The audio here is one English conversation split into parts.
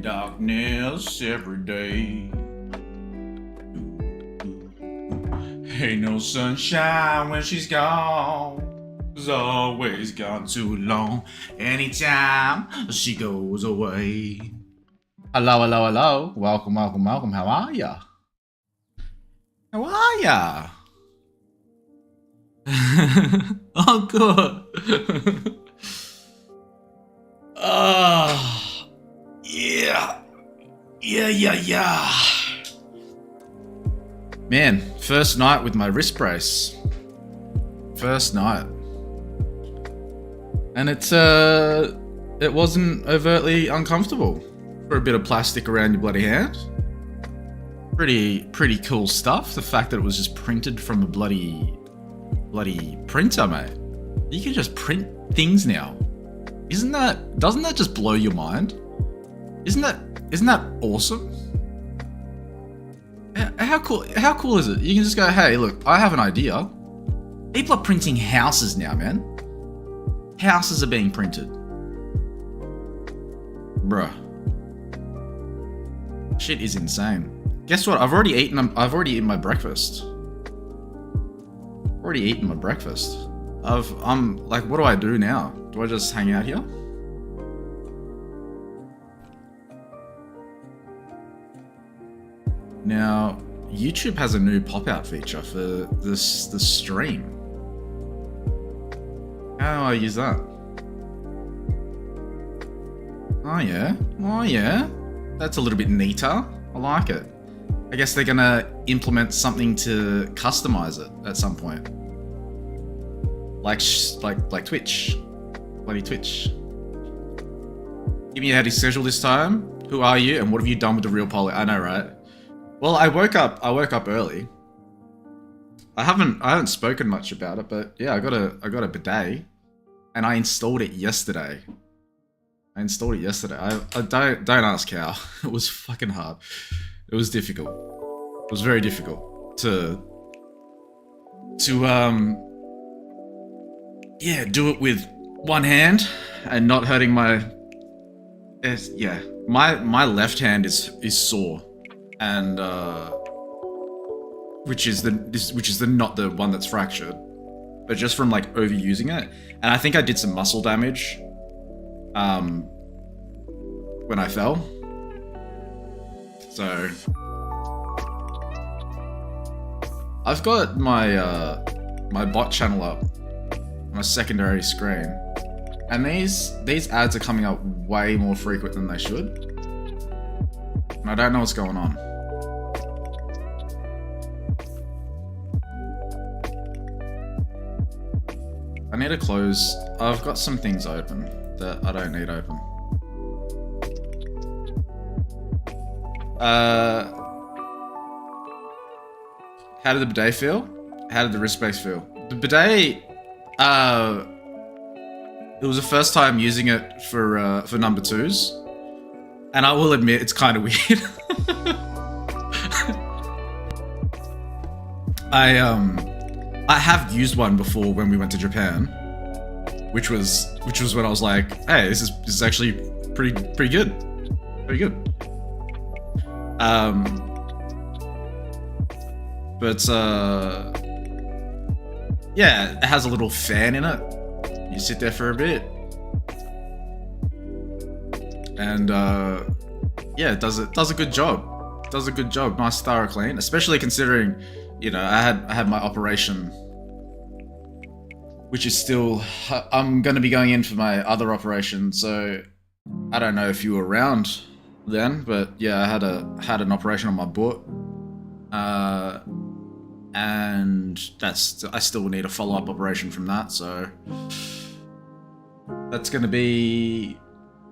darkness every day. Ain't no sunshine when she's gone. It's always gone too long. Anytime she goes away. Hello, hello, hello. Welcome, welcome, welcome. How are ya? How are ya? Oh, good. Yeah. Yeah. Man, first night with my wrist brace. First night. And it wasn't overtly uncomfortable for a bit of plastic around your bloody hand. Pretty cool stuff. The fact that it was just printed from a bloody printer, mate. You can just print things now. Doesn't that just blow your mind? Isn't that awesome? How cool is it? You can just go, hey, look, I have an idea. People are printing houses now, man. Houses are being printed. Bruh. Shit is insane. Guess what? I've already eaten my breakfast. I'm like, what do I do now? Do I just hang out here? Now, YouTube has a new pop-out feature for the stream. How do I use that? Oh yeah. That's a little bit neater. I like it. I guess they're gonna implement something to customize it at some point. Like Twitch. Bloody Twitch. Give me a heady schedule this time. Who are you and what have you done with the DrPoly? I know, right? Well, I woke up early. I haven't spoken much about it, but yeah, I got a bidet and I installed it yesterday. I don't ask how. It was fucking hard. It was difficult. It was very difficult to do it with one hand and not hurting my my left hand is sore, and which is not the one that's fractured, but just from like overusing it, and I think I did some muscle damage when I fell. So I've got my my bot channel up on a secondary screen, and these ads are coming up way more frequent than they should, and I don't know what's going on. I need to close. I've got some things open that I don't need open. How did the bidet feel? How did the wrist brace feel? The bidet, it was the first time using it for number twos, and I will admit it's kind of weird. I have used one before when we went to Japan, which was when I was like, hey, this is actually pretty good, pretty good. But yeah, it has a little fan in it. You sit there for a bit, and yeah, it does a good job. It does a good job. Nice, thorough clean, especially considering, you know, I had my operation, which is still. I'm going to be going in for my other operation, so I don't know if you were around then, but yeah, I had an operation on my butt, and I still need a follow-up operation from that, so that's gonna be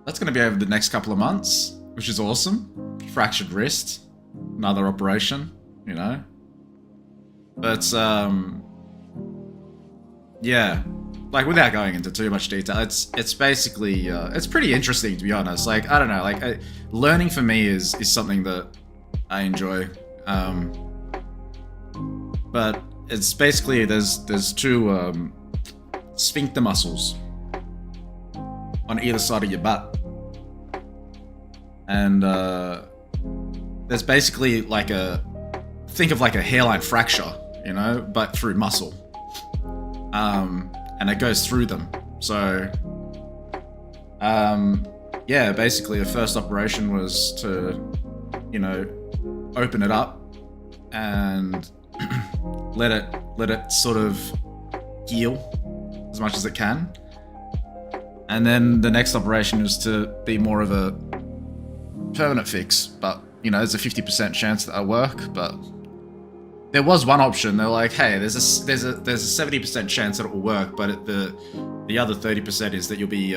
over the next couple of months, which is awesome. Fractured wrist, another operation, you know, but yeah. Like, without going into too much detail, it's basically it's pretty interesting, to be honest. Like, I don't know, like learning for me is something that I enjoy. But it's basically there's two sphincter muscles on either side of your butt, And there's basically like think of like a hairline fracture, you know, but through muscle. And it goes through them. So, yeah, basically the first operation was to, you know, open it up and let it sort of heal as much as it can. And then the next operation is to be more of a permanent fix, but you know, there's a 50% chance that it'll work. But there was one option. They're like, hey, there's a 70% chance that it will work, but the other 30% is that you'll be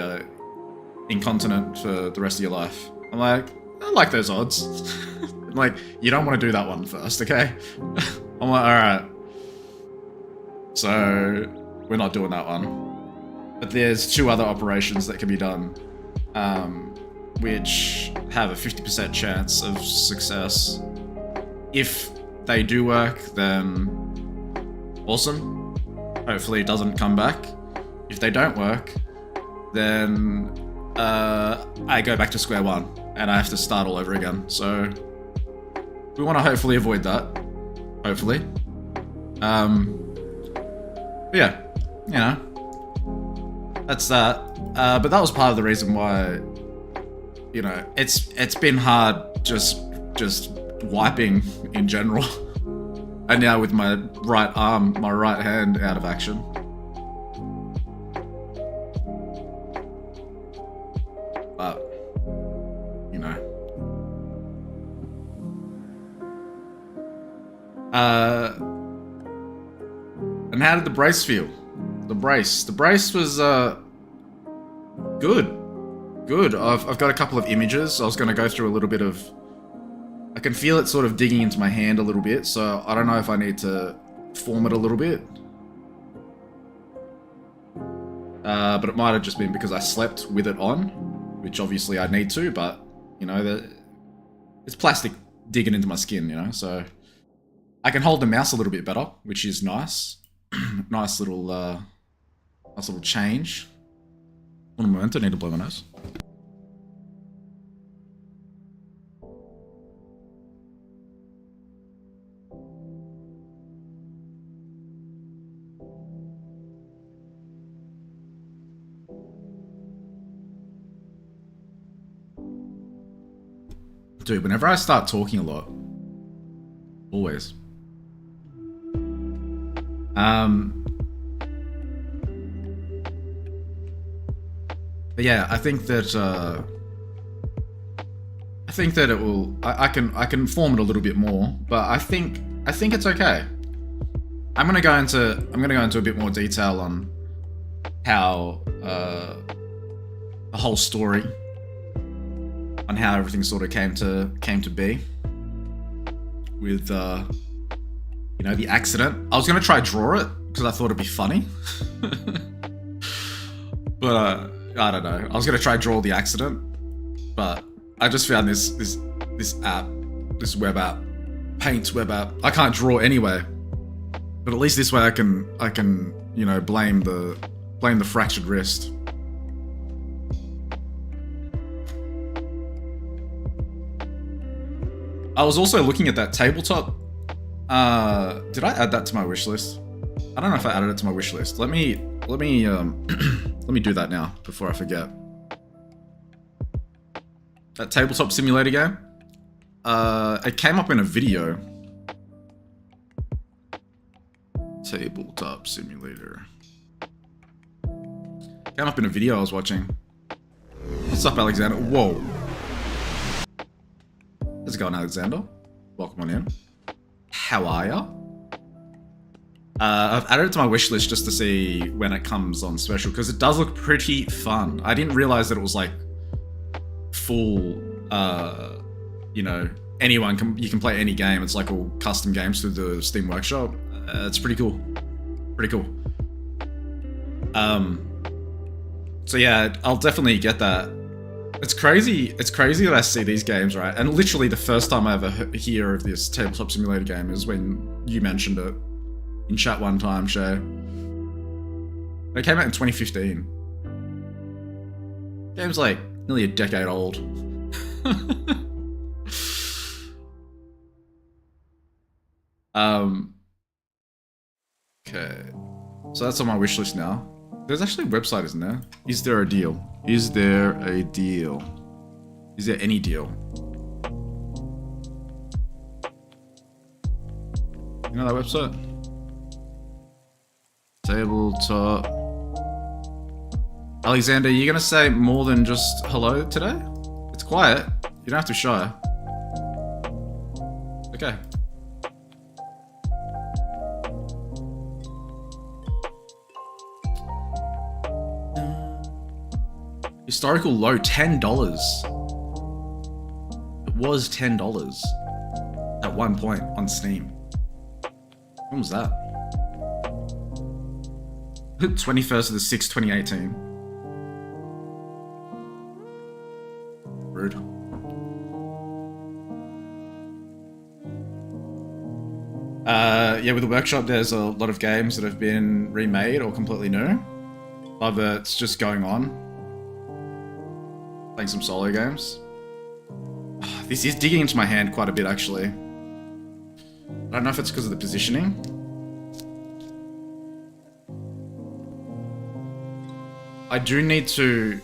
incontinent for the rest of your life. I'm like, I like those odds. I'm like, you don't want to do that one first, okay? I'm like, all right. So we're not doing that one. But there's 2 other operations that can be done, which have a 50% chance of success. If they do work, then awesome. Hopefully it doesn't come back. If they don't work, then I go back to square one and I have to start all over again. So we want to hopefully avoid that. Hopefully. But yeah, you know. That's that. But that was part of the reason why, you know, it's been hard just wiping in general. And now with my right arm, my right hand out of action. But, you know. And how did the brace feel? The brace was good. I've got a couple of images. I was going to go through a little bit of. I can feel it sort of digging into my hand a little bit, so I don't know if I need to form it a little bit. But it might have just been because I slept with it on, which obviously I need to. But you know, it's plastic digging into my skin, you know, so I can hold the mouse a little bit better, which is nice. Nice little change. One moment, I need to blow my nose. Dude, whenever I start talking a lot, always. But yeah, I think that it will. I can form it a little bit more, but I think it's okay. I'm gonna go into a bit more detail on how the whole story, on how everything sort of came to be with you know, the accident. I was gonna try draw it because I thought it'd be funny, but I don't know. I was gonna try draw the accident, but I just found this app, this web app, Paint web app. I can't draw anyway, but at least this way I can you know, blame the fractured wrist. I was also looking at that tabletop. Did I add that to my wish list? I don't know if I added it to my wish list. Let me let me do that now before I forget. That tabletop simulator game. It came up in a video. Tabletop simulator. Came up in a video I was watching. What's up, Alexander? Whoa. How's it going, Alexander? Welcome on in. How are ya? I've added it to my wish list just to see when it comes on special, because it does look pretty fun. I didn't realize that it was like full, you know, you can play any game. It's like all custom games through the Steam Workshop. It's pretty cool. Pretty cool. So yeah, I'll definitely get that. It's crazy that I see these games, right? And literally the first time I ever hear of this tabletop simulator game is when you mentioned it in chat one time, Shay. It came out in 2015. Game's like nearly a decade old. Okay. So that's on my wish list now. There's actually a website, isn't there? Is there a deal? Is there a deal? Is there any deal? You know that website? Tabletop. Alexander, you gonna say more than just hello today? It's quiet. You don't have to be shy. Okay. Historical low, $10. It was $10 at one point on Steam. When was that? 21st of the 6th, 2018. Rude. Yeah, with the workshop, there's a lot of games that have been remade or completely new. Love that it's just going on. Playing some solo games. This is digging into my hand quite a bit, actually. I don't know if it's because of the positioning. I do need to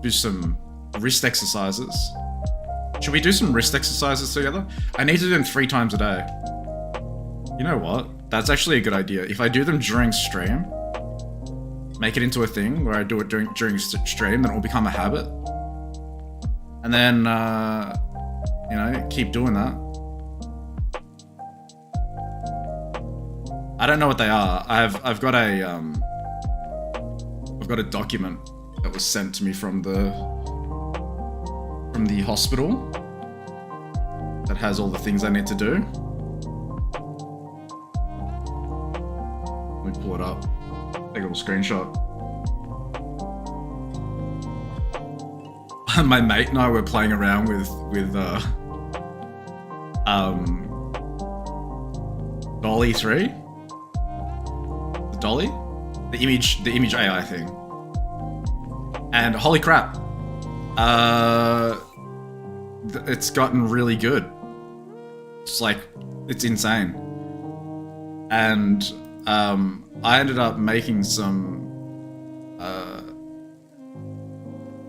do some wrist exercises. Should we do some wrist exercises together? I need to do them 3 times a day. You know what? That's actually a good idea. If I do them during stream, make it into a thing where I do it during stream, then it will become a habit. And then, you know, keep doing that. I don't know what they are. I've got a document that was sent to me from the hospital that has all the things I need to do. Let me pull it up. Take a little screenshot. My mate and I were playing around with Dolly 3. The Dolly? The image AI thing. And holy crap. It's gotten really good. It's like, it's insane. And I ended up making some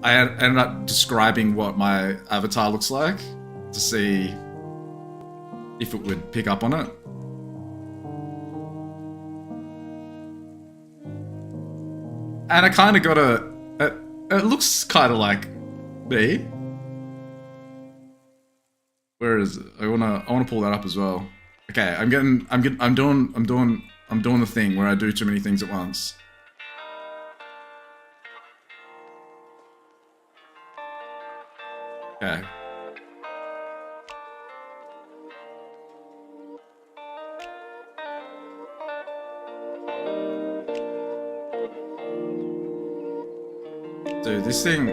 I ended up describing what my avatar looks like to see if it would pick up on it. And I kind of got it looks kind of like me. Where is it? I wanna pull that up as well. Okay, I'm doing the thing where I do too many things at once. Okay. Dude, this thing...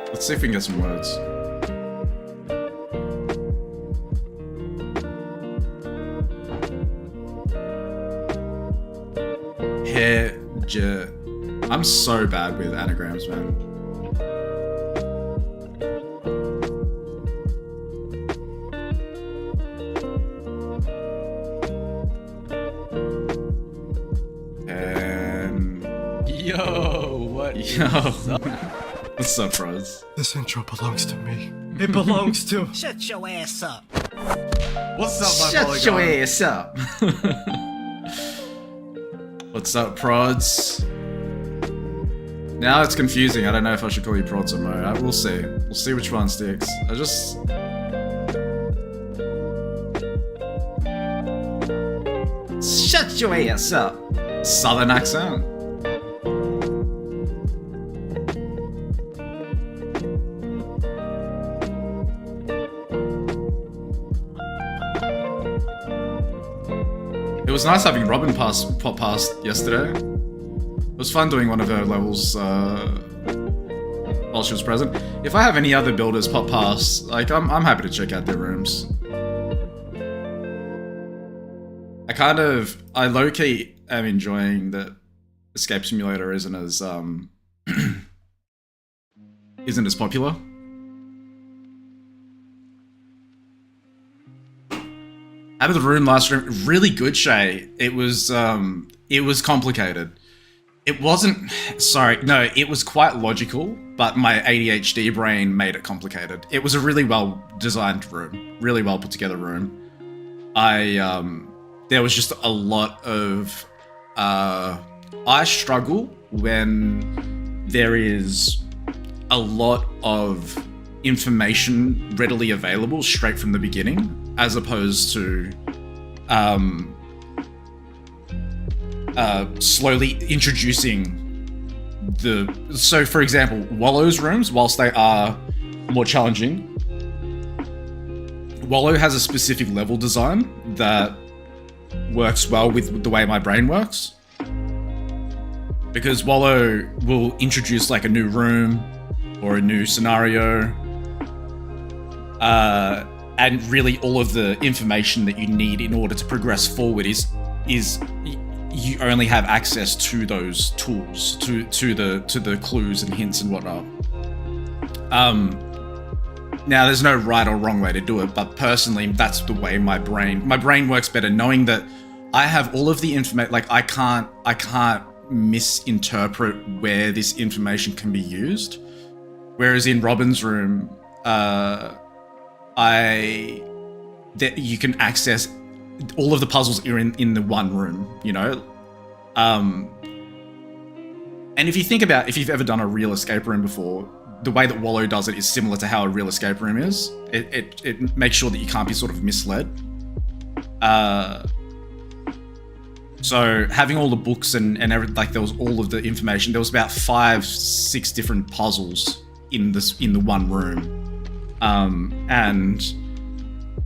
Let's see if we can get some words. I'm so bad with anagrams, man. Yo, what? Yo. What's up, bros? This intro belongs to me. It belongs to... Shut your ass up. What's up, my Shut your polygon? ass up. What's up, prods? Now it's confusing. I don't know if I should call you prods or Mo. We'll see. We'll see which one sticks. I just... Shut your ass up. Southern accent. It was nice having Robin pop past yesterday. It was fun doing one of her levels while she was present. If I have any other builders pop past, like I'm happy to check out their rooms. I low-key am enjoying that Escape Simulator isn't as isn't as popular. Out of the room last room, really good, Shay. It was complicated. It wasn't, sorry, no, it was quite logical, but my ADHD brain made it complicated. It was a really well designed room, really well put together room. There was just a lot of, I struggle when there is a lot of information readily available straight from the beginning, as opposed to slowly introducing so for example, Wallow's rooms, whilst they are more challenging, Wallow has a specific level design that works well with the way my brain works. Because Wallow will introduce like a new room or a new scenario, and really all of the information that you need in order to progress forward is you only have access to those tools, to the clues and hints and whatnot. Now there's no right or wrong way to do it, but personally that's the way my brain works better, knowing that I have all of the information. Like I can't misinterpret where this information can be used. Whereas in Robin's room, you can access all of the puzzles are in the one room, you know? And if you think about, if you've ever done a real escape room before, the way that Wallow does it is similar to how a real escape room is. It makes sure that you can't be sort of misled. So having all the books and everything, like there was all of the information, there was about 5-6 different puzzles in the one room. And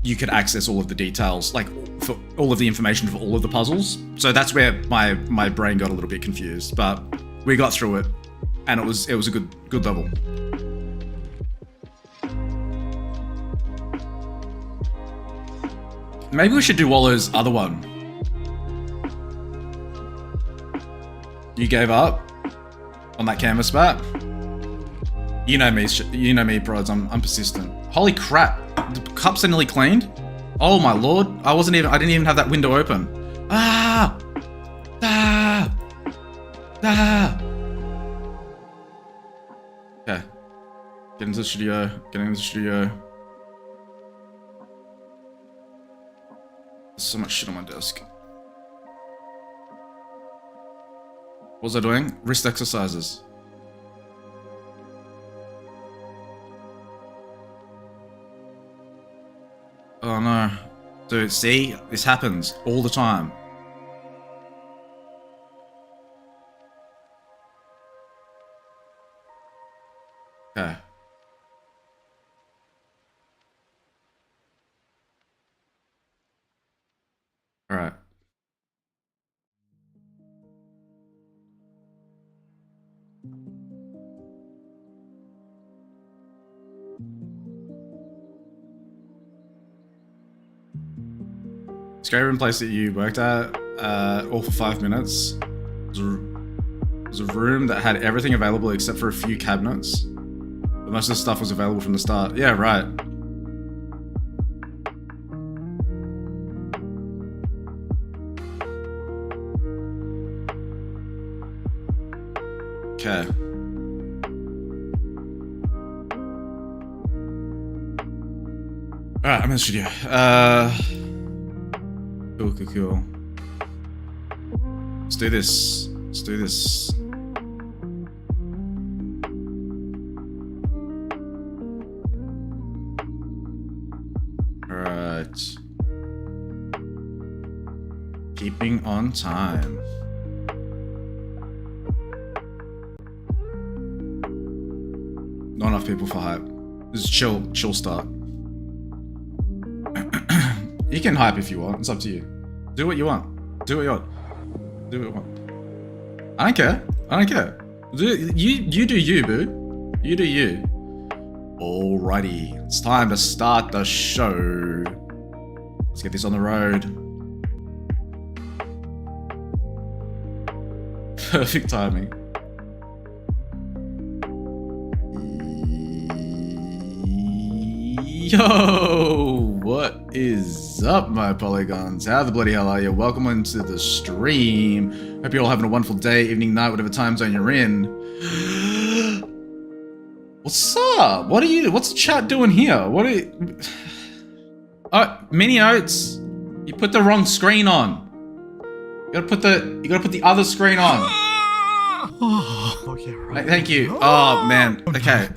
you could access all of the details, like for all of the information for all of the puzzles. So that's where my brain got a little bit confused, but we got through it, and it was a good level. Maybe we should do Wallow's other one. You gave up on that canvas bat. You know me, broads. I'm persistent. Holy crap! The cups are nearly cleaned. Oh my lord! I didn't even have that window open. Ah! Ah! Ah! Okay. Get into the studio. Get into the studio. There's so much shit on my desk. What was I doing? Wrist exercises. Oh no. Dude, see? This happens all the time. Okay. Alright. Escape room place that you worked at, all for 5 minutes. It was a room that had everything available except for a few cabinets. But most of the stuff was available from the start. Yeah, right. Okay. Alright, I'm in the studio. Cool. Let's do this. Alright. Keeping on time. Not enough people for hype. This is chill start. You can hype if you want. It's up to you. Do what you want. I don't care. You do you, boo. You do you. Alrighty. It's time to start the show. Let's get this on the road. Perfect timing. Yo, what is up, my polygons? How the bloody hell are you? Welcome into the stream. Hope you're all having a wonderful day, evening, night, whatever time zone you're in. What's up? What's the chat doing here? What are you... Oh, Mini Oats, you put the wrong screen on. You gotta put the other screen on. Oh, yeah, right. Thank you. Oh man. Okay.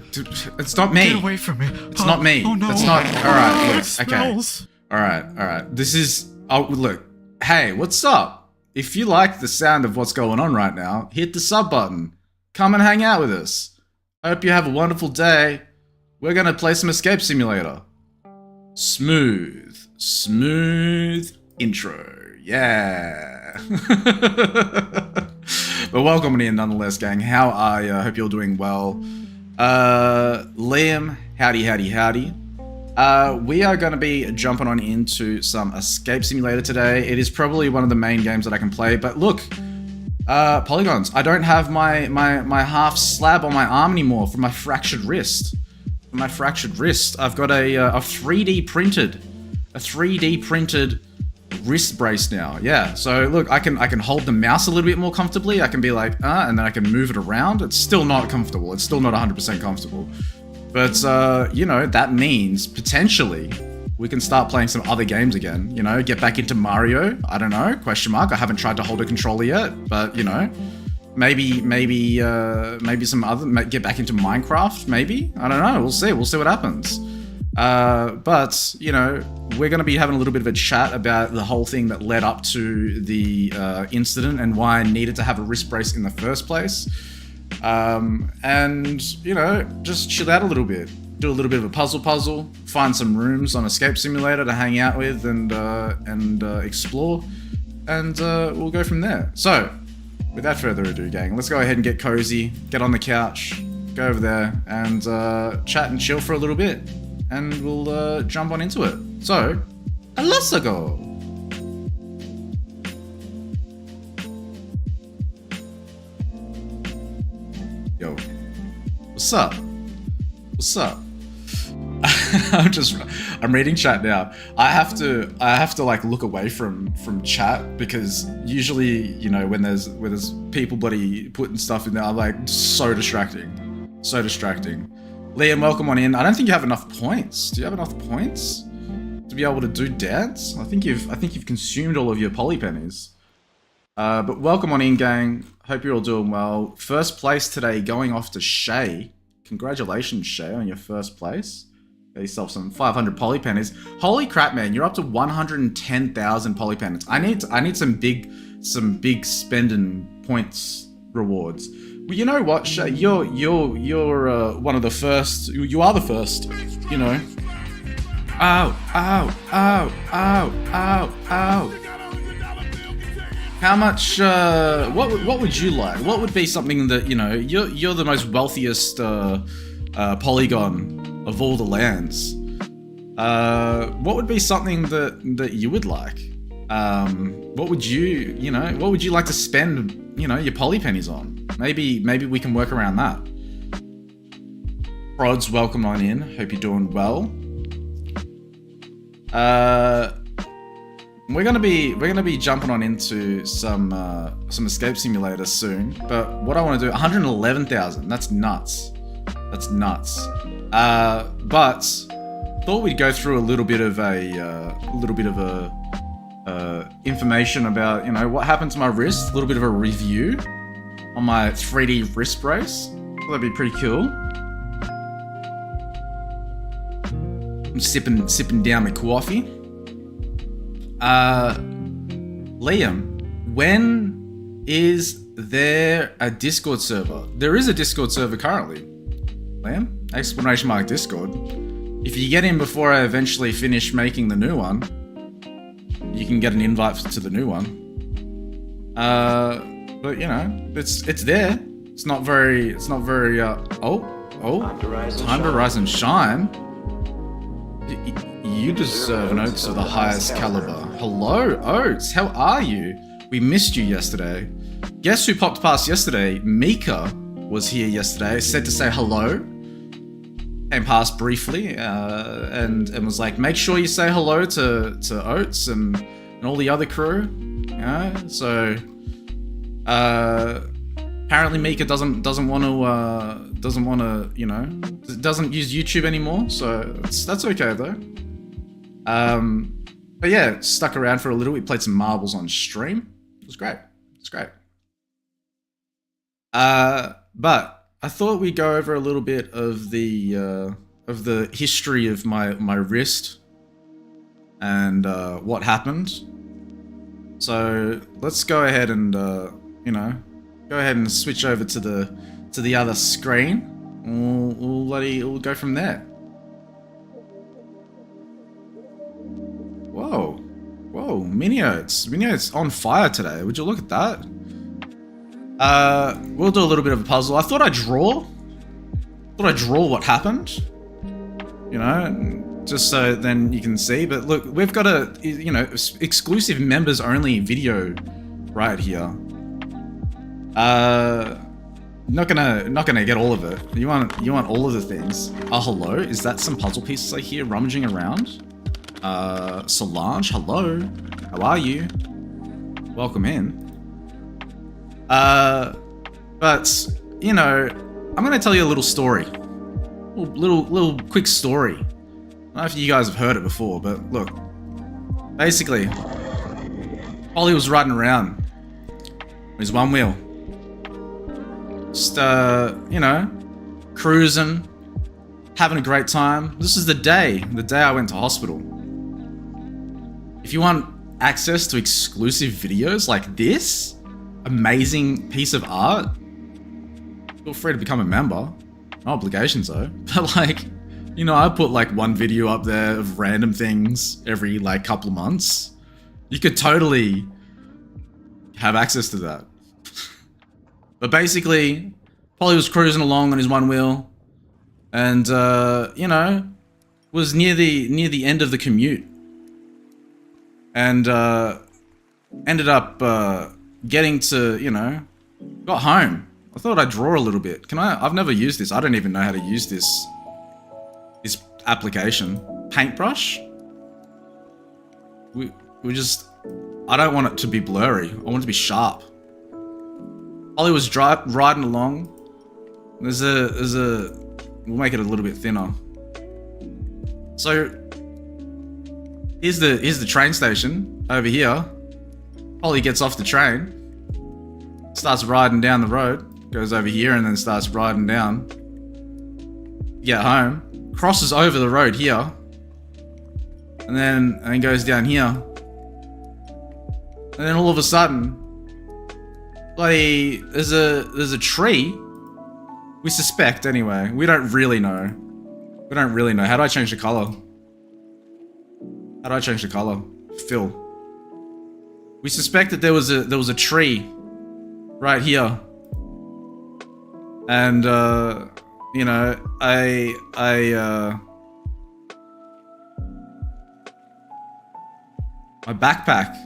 It's not me. Get away from me. It's not me. Oh no. It's not. All right. It Look, okay. smells. All right. All right. This is. Oh, look. Hey, what's up? If you like the sound of what's going on right now, hit the sub button. Come and hang out with us. I hope you have a wonderful day. We're gonna play some Escape Simulator. Smooth intro. Yeah. But welcome in nonetheless, gang. How are you? I hope you're doing well. Liam, howdy. We are going to be jumping on into some Escape Simulator today. It is probably one of the main games that I can play, but look, polygons, I don't have my half slab on my arm anymore from my fractured wrist. I've got a 3D printed wrist brace now. Yeah, so look, I can hold the mouse a little bit more comfortably. I can be like, and then I can move it around. It's still not comfortable. It's still not 100% comfortable. But, you know, that means potentially we can start playing some other games again. You know, get back into Mario. I don't know, question mark. I haven't tried to hold a controller yet, but, you know, maybe some other, get back into Minecraft, maybe? I don't know, we'll see what happens. But, you know, we're going to be having a little bit of a chat about the whole thing that led up to the incident and why I needed to have a wrist brace in the first place. And, you know, just chill out a little bit. Do a little bit of a puzzle, find some rooms on Escape Simulator to hang out with and explore. And we'll go from there. So, without further ado, gang, let's go ahead and get cozy, get on the couch, go over there and chat and chill for a little bit. And we'll jump on into it. So, let's go. Yo, what's up? I'm reading chat now. I have to like look away from chat because usually, you know, when there's people bloody putting stuff in there, I'm like so distracting. Liam, welcome on in. I don't think you have enough points. Do you have enough points to be able to do dance? I think you've consumed all of your poly pennies. But welcome on in, gang. Hope you're all doing well. First place today going off to Shay. Congratulations, Shay, on your first place. Get yourself some 500 poly pennies. Holy crap, man! You're up to 110,000 poly pennies. I need some big spending points rewards. Well, you know what, Shay? You're one of the first. You are the first. You know. Ow! How much? What would you like? What would be something that, you know? You're the most wealthiest polygon of all the lands. What would be something that you would like? What would you like to spend, you know, your poly pennies on? Maybe we can work around that. Prods, welcome on in. Hope you're doing well. We're gonna be jumping on into some Escape Simulator soon. But what I want to do, 111,000. That's nuts. But thought we'd go through a little bit of information about, you know, what happened to my wrist. A little bit of a review on my 3D wrist brace. That'd be pretty cool. I'm sipping down my coffee. Liam, when is there a Discord server? There is a Discord server currently. Liam, exclamation mark Discord. If you get in before I eventually finish making the new one, you can get an invite to the new one. But you know, it's there. It's not very. Time to rise and shine. You deserve an Oats of the highest caliber. Hello, Oats. How are you? We missed you yesterday. Guess who popped past yesterday? Mika was here yesterday. Said to say hello. came past briefly and was like, make sure you say hello to Oates and all the other crew. You know, so apparently Mika doesn't want to you know, doesn't use YouTube anymore, so that's okay though. But yeah, stuck around for a little. We played some marbles on stream. It was great. It's great. But I thought we'd go over a little bit of the history of my wrist and what happened. So let's go ahead and you know, go ahead and switch over to the other screen. We'll go from there. Whoa, Minio's on fire today. Would you look at that? We'll do a little bit of a puzzle. I thought I'd draw what happened. You know, just so then you can see. But look, we've got a, you know, exclusive members only video right here. Not gonna get all of it. You want all of the things. Oh, hello. Is that some puzzle pieces I hear rummaging around? Solange, hello. How are you? Welcome in. But you know, I'm gonna tell you a little story. Little quick story. I don't know if you guys have heard it before, but look. Basically, Polly was riding around with his one wheel. Just, you know, cruising, having a great time. This is the day I went to hospital. If you want access to exclusive videos like this amazing piece of art, feel free to become a member. No obligations though. But like, you know, I put like one video up there of random things every like couple of months. You could totally have access to that. But basically, Polly was cruising along on his one wheel and, you know, was near the end of the commute. And, ended up, getting to, you know, got home. I thought I'd draw a little bit. I've never used this. I don't even know how to use this application. Paintbrush? We just, I don't want it to be blurry. I want it to be sharp. Ollie was riding along. There's a, we'll make it a little bit thinner. So, here's the train station over here. Ollie gets off the train, starts riding down the road, goes over here and then starts riding down. Get home, crosses over the road here, and then goes down here. And then all of a sudden, like, there's a tree. We suspect anyway. We don't really know. How do I change the color? How do I change the color? Fill. We suspect that there was a tree right here. And you know, my backpack,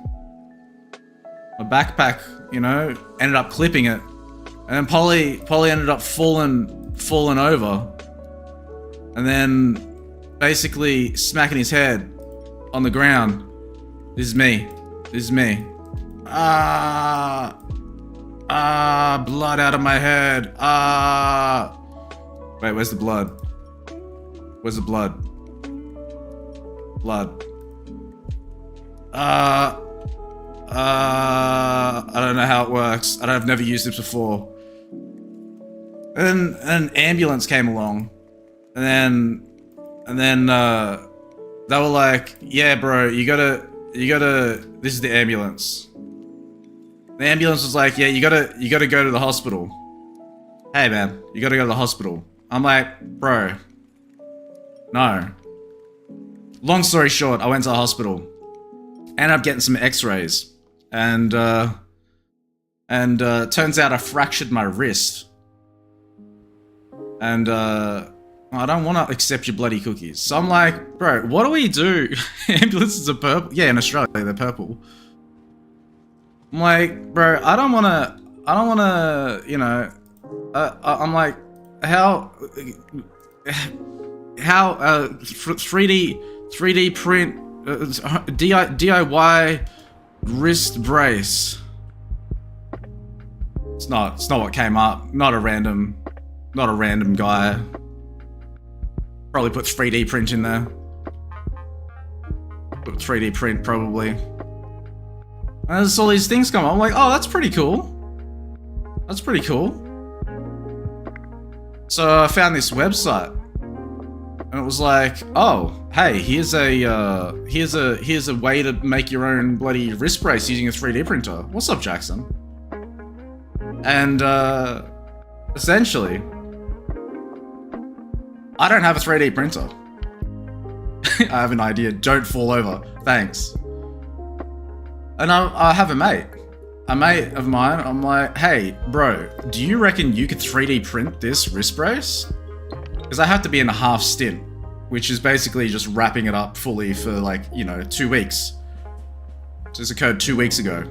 you know, ended up clipping it. And then Polly ended up falling over. And then basically smacking his head on the ground. This is me. Blood out of my head. Wait, where's the blood? Where's the blood? Blood. I don't know how it works. I've never used this before. And then an ambulance came along. And then they were like, yeah, bro, you gotta, this is the ambulance. The ambulance was like, yeah, you gotta go to the hospital. Hey man, you gotta go to the hospital. I'm like, bro, no. Long story short, I went to the hospital. Ended up getting some x-rays. And turns out I fractured my wrist. And, I don't want to accept your bloody cookies. So I'm like, bro, what do we do? Ambulances are purple. Yeah, in Australia, they're purple. I'm like, bro, I don't want to, you know, I'm like, how, how 3D print DIY wrist brace. It's not what came up. Not a random guy. Probably put 3D print in there. Put 3D print probably. And there's all these things come up. I'm like, oh, that's pretty cool. That's pretty cool. So I found this website, and it was like, oh, hey, here's a way to make your own bloody wrist brace using a 3D printer. What's up, Jackson? And essentially, I don't have a 3D printer. I have an idea. Don't fall over. Thanks. And I have a mate of mine. I'm like, hey, bro, do you reckon you could 3D print this wrist brace? Because I have to be in a half stint, which is basically just wrapping it up fully for like, 2 weeks. So this occurred 2 weeks ago.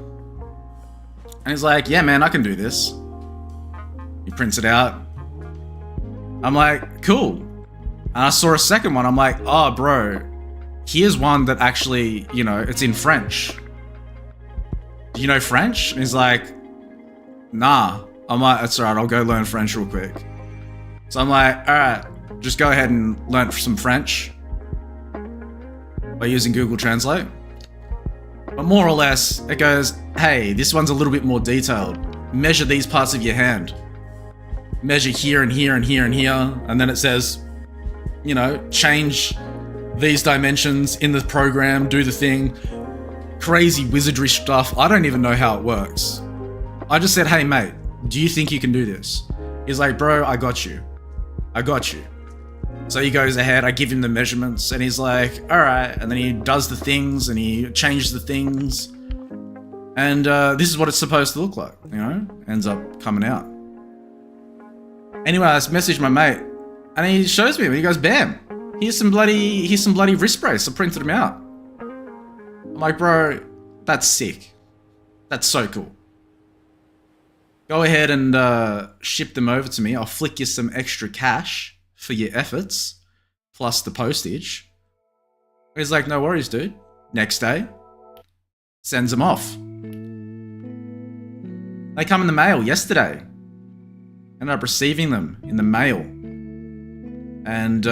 And he's like, yeah, man, I can do this. He prints it out. I'm like, cool. And I saw a second one. I'm like, oh, bro, here's one that actually, it's in French. Do you know French? And he's like, nah. I'm like, that's alright, I'll go learn French real quick. So I'm like, alright, just go ahead and learn some French by using Google Translate. But more or less, it goes, hey, this one's a little bit more detailed. Measure these parts of your hand. Measure here and here and here and here. And then it says, change these dimensions in the program, do the thing. Crazy wizardry stuff. I don't even know how it works. I just said, hey mate, do you think you can do this? He's like, bro, I got you. So he goes ahead, I give him the measurements, and he's like, alright, and then he does the things, and he changes the things, and this is what it's supposed to look like, ends up coming out. Anyway, I just messaged my mate, and he shows me, and he goes, bam, here's some bloody wrist brace, I printed them out. I'm like, bro, that's sick. That's so cool. Go ahead and ship them over to me. I'll flick you some extra cash for your efforts, plus the postage. He's like, no worries, dude. Next day, sends them off. They come in the mail yesterday. Ended up receiving them in the mail. And,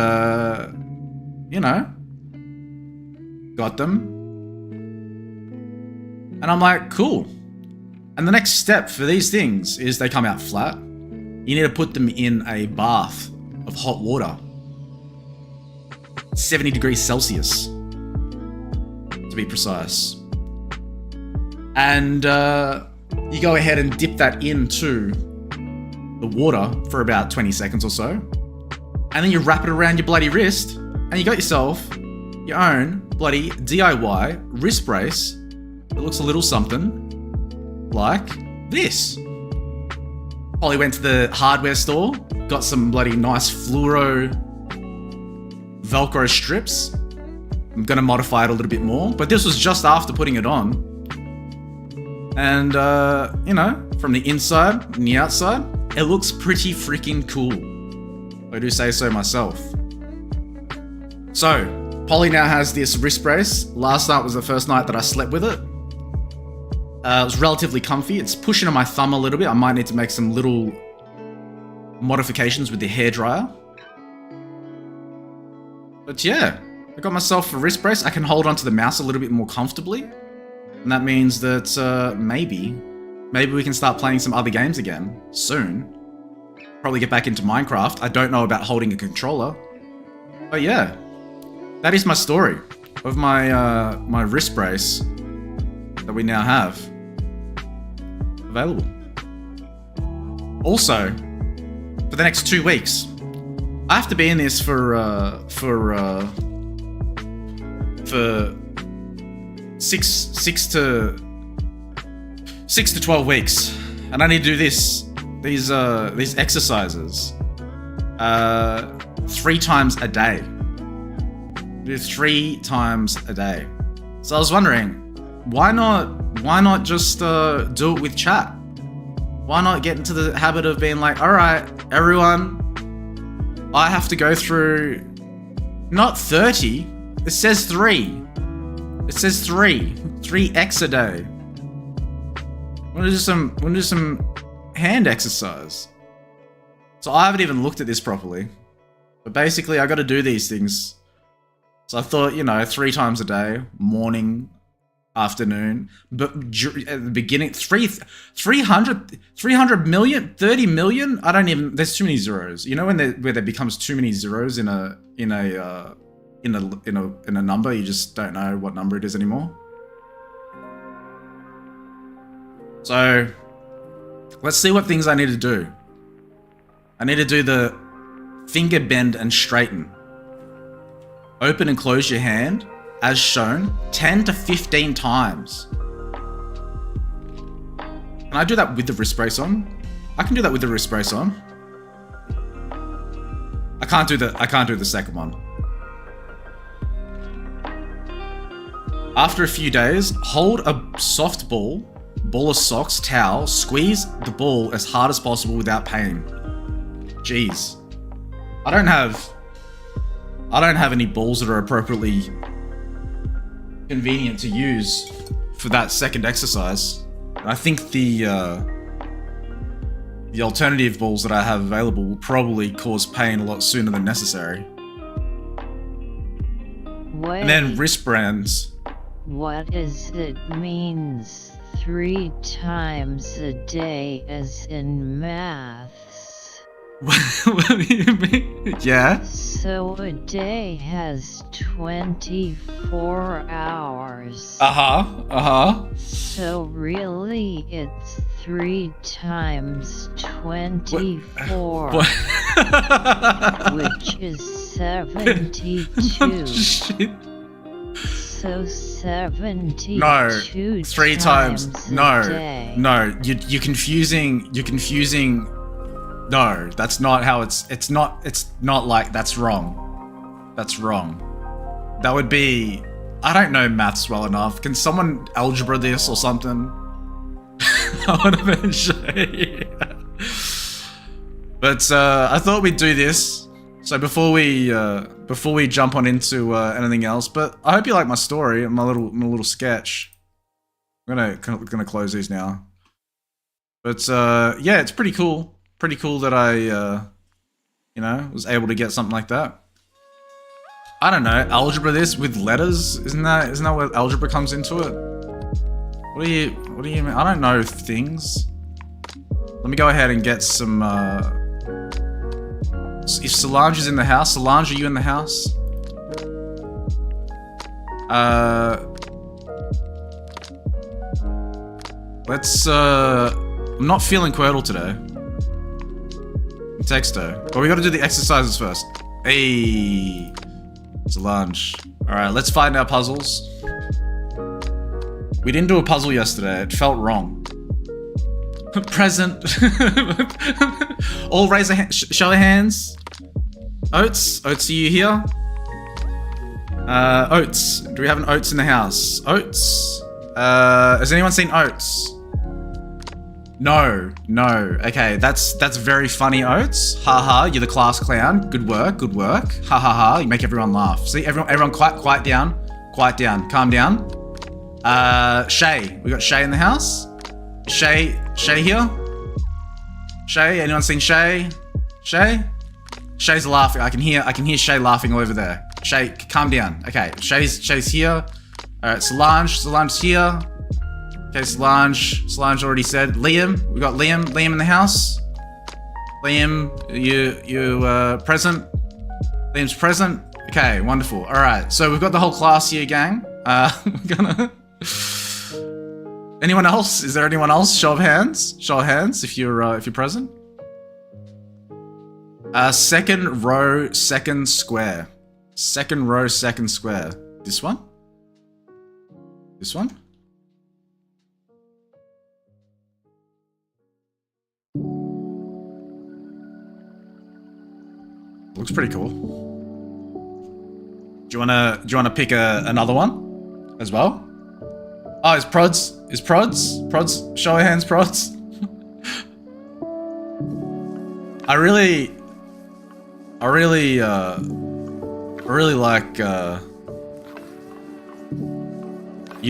got them. And I'm like, cool. And the next step for these things is they come out flat. You need to put them in a bath of hot water. 70 degrees Celsius, to be precise. And you go ahead and dip that into the water for about 20 seconds or so. And then you wrap it around your bloody wrist, and you got yourself your own bloody DIY wrist brace. It looks a little something like this. Polly went to the hardware store, got some bloody nice fluoro Velcro strips. I'm gonna modify it a little bit more, but this was just after putting it on. And, from the inside and the outside, it looks pretty freaking cool. I do say so myself. So, Polly now has this wrist brace. Last night was the first night that I slept with it. It was relatively comfy. It's pushing on my thumb a little bit. I might need to make some little modifications with the hairdryer. But yeah, I got myself a wrist brace. I can hold onto the mouse a little bit more comfortably. And that means that maybe we can start playing some other games again soon. Probably get back into Minecraft. I don't know about holding a controller. But yeah, that is my story of my my wrist brace that we now have available. Also, for the next 2 weeks, I have to be in this for 6 to 12 weeks, and I need to do these exercises 3 times a day. Do 3 times a day. So I was wondering, why not just do it with chat? Why not get into the habit of being like, all right, everyone, I have to go through Not 30. It says 3. It says 3. 3x a day. Wanna do some hand exercise. So I haven't even looked at this properly. But basically I gotta do these things. So I thought, you know, 3 times a day, morning, afternoon, but at the beginning, 300 million, 30 million. I don't even. There's too many zeros. You know when where there becomes too many zeros in a number, you just don't know what number it is anymore. So let's see what things I need to do. I need to do the finger bend and straighten. Open and close your hand. As shown, 10 to 15 times. Can I do that with the wrist brace on? I can do that with the wrist brace on. I can't do the second one. After a few days, hold a soft ball of socks, towel, squeeze the ball as hard as possible without pain. Jeez. I don't have any balls that are appropriately convenient to use for that second exercise. I think the alternative balls that I have available will probably cause pain a lot sooner than necessary. Wait, and then wristbands. What is it means 3 times a day as in maths? What do you mean? Yeah? So a day has 24 hours. So really it's 3 times 24. What? Which is 72. Oh, shit. So 72 No, 3 times. a No, day. no, you're confusing. No, that's not how it's not like, that's wrong. That's wrong. That would be, I don't know maths well enough. Can someone algebra this or something? I would have been shy. But I thought we'd do this. So before we jump on into anything else, but I hope you like my story and my little sketch. I'm gonna close these now. But yeah, it's pretty cool. Pretty cool that I, you know, was able to get something like that. I don't know, algebra this with letters? Isn't that where algebra comes into it? What do you mean? I don't know things. Let me go ahead and get some, if Solange is in the house. Solange, are you in the house? Let's, I'm not feeling Quirtle today. Text her. But we gotta do the exercises first. Hey, Solange. Alright, let's find our puzzles. We didn't do a puzzle yesterday. It felt wrong. Present. All raise a hand. Show of hands. Oats. Oats, are you here? Oats. Do we have an Oats in the house? Oats. Has anyone seen Oats? No. Okay, that's very funny, Oats. Haha, you're the class clown. Good work. Ha ha ha. You make everyone laugh. See, everyone quiet down. Quiet down. Calm down. Shay. We got Shay in the house. Shay here? Shay, anyone seen Shay? Shay? Shay's laughing. I can hear Shay laughing over there. Shay, calm down. Okay, Shay's here. Alright, Solange's here. Okay, Solange already said. Liam, we got Liam in the house. Liam, you present? Liam's present? Okay, wonderful. Alright, so we've got the whole class here, gang. We're gonna... Anyone else? Is there anyone else? Show of hands. Show of hands if you're present. Second row, second square. Second row, second square. This one? This one? Looks pretty cool. Do you wanna pick another one as well? Oh, is Prods? Prods? Show of hands, Prods. I really really like, you're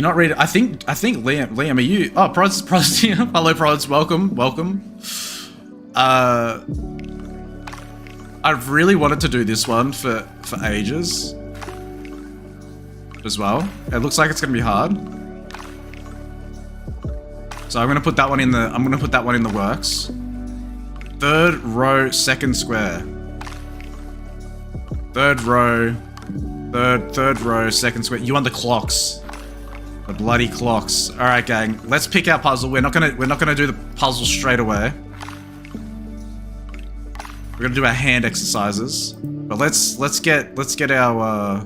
not ready. I think Liam, are you? Oh, Prods here. Hello, Prods. Welcome. I've really wanted to do this one for ages as well. It looks like it's gonna be hard. So I'm gonna put that one in the works. Third row, second square. Third row, second square. You want the clocks. The bloody clocks. Alright, gang. Let's pick our puzzle. We're not gonna do the puzzle straight away. We're gonna do our hand exercises. But let's get our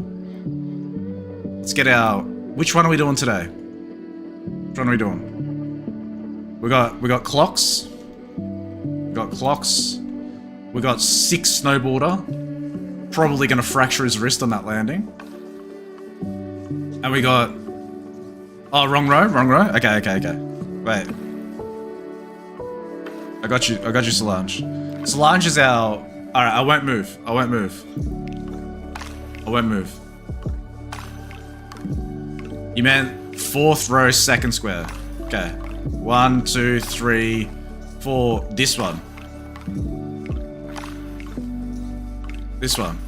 which one are we doing today? Which one are we doing? We got clocks. We got 6 snowboarder. Probably gonna fracture his wrist on that landing. And we got... Oh, wrong row. Okay. Wait. I got you, Solange. Solange is our... Alright, I won't move. You meant 4th row, second square. Okay. 1, 2, 3, 4. This one. This one.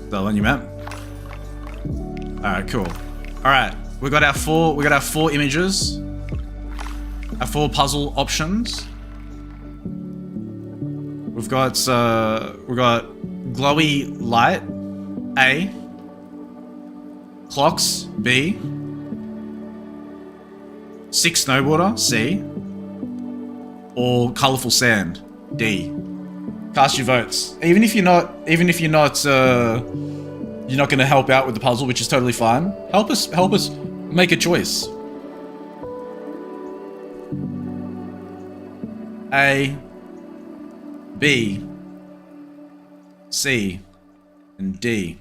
The one you meant? Alright, cool. Alright, we got our 4 images. Our 4 puzzle options. We've got glowy light, A. Clocks, B. 6 snowboarder, C. Or colourful sand, D. Cast your votes. Even if you're not gonna help out with the puzzle, which is totally fine. Help us make a choice. A, B, C, and D.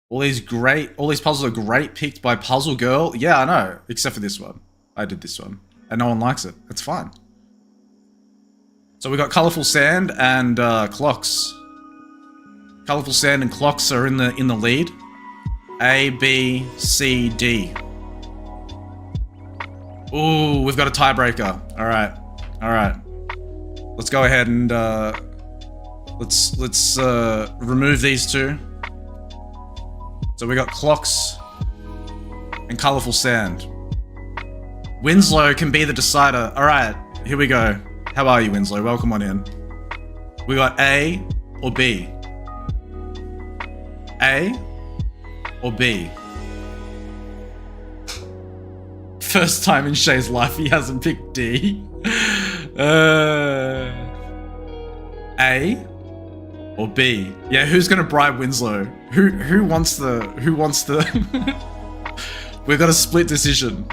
All these puzzles are great, picked by Puzzle Girl. Yeah, I know, except for this one. I did this one, and no one likes it. It's fine. So we got colourful sand and clocks. Colourful sand and clocks are in the lead. A, B, C, D. Ooh, we've got a tiebreaker. All right. Let's go ahead and let's remove these 2. So we got clocks and colourful sand. Winslow can be the decider. All right, here we go. How are you, Winslow? Welcome on in. We got A or B. A or B. First time in Shay's life he hasn't picked D. A or B. Yeah, who's gonna bribe Winslow? Who wants the We've got a split decision.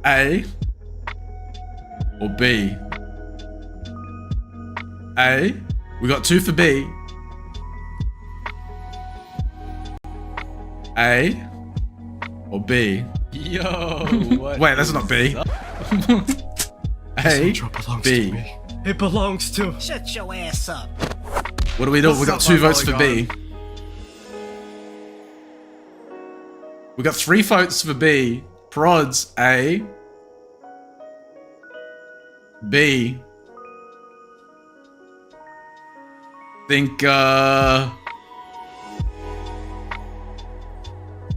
A or B? A. We got 2 for B. A or B? Yo, what? Wait, that's not B. A, B. It belongs to... Shut your ass up. What do we do? We got 2 votes for B. We got 3 votes for B. Prods, A. B. Think,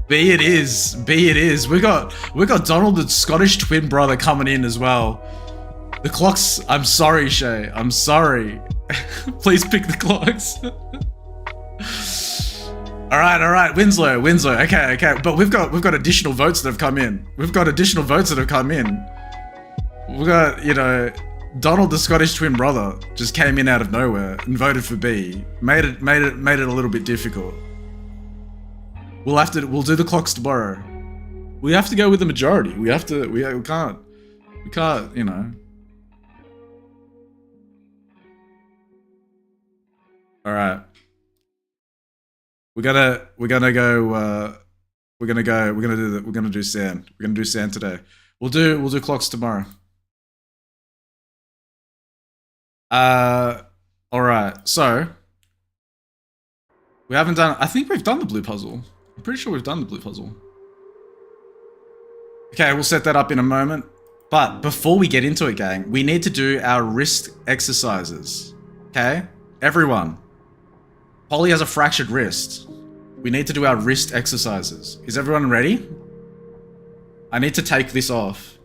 B it is. B it is. We got Donald, the Scottish twin brother, coming in as well. The clocks. I'm sorry, Shay. I'm sorry. Please pick the clocks. All right. Winslow. Okay. But we've got additional votes that have come in. We've got, you know, Donald, the Scottish twin brother, just came in out of nowhere and voted for B. Made it a little bit difficult. We'll do the clocks tomorrow. We have to go with the majority. We can't, you know. All right. We're gonna go We're gonna go. We're gonna do that. We're gonna do sand. We're gonna do sand today. We'll do clocks tomorrow. All right. So we haven't done. I think we've done the blue puzzle. I'm pretty sure we've done the blue puzzle. Okay, we'll set that up in a moment. But before we get into it, gang, we need to do our wrist exercises. Okay, everyone. Polly has a fractured wrist. We need to do our wrist exercises. Is everyone ready? I need to take this off.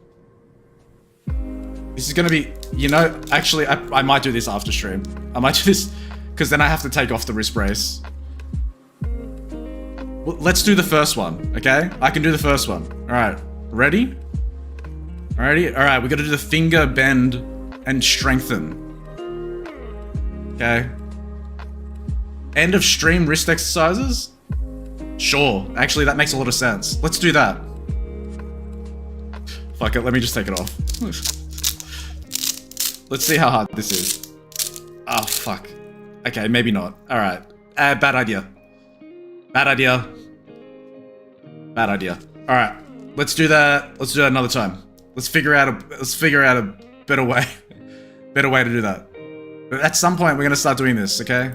This is gonna be, you know, actually, I might do this after stream. I might do this, because then I have to take off the wrist brace. Well, let's do the first one, okay? I can do the first one. All right, ready? Alrighty, all right, we gotta do the finger bend and strengthen. Okay. End of stream wrist exercises? Sure, actually that makes a lot of sense. Let's do that. Fuck it, let me just take it off. Let's see how hard this is. Oh, fuck. Okay, maybe not. All right, bad idea. Bad idea. Bad idea. All right, let's do that. Let's do that another time. Let's figure out a better way. Better way to do that. But at some point we're gonna start doing this, okay?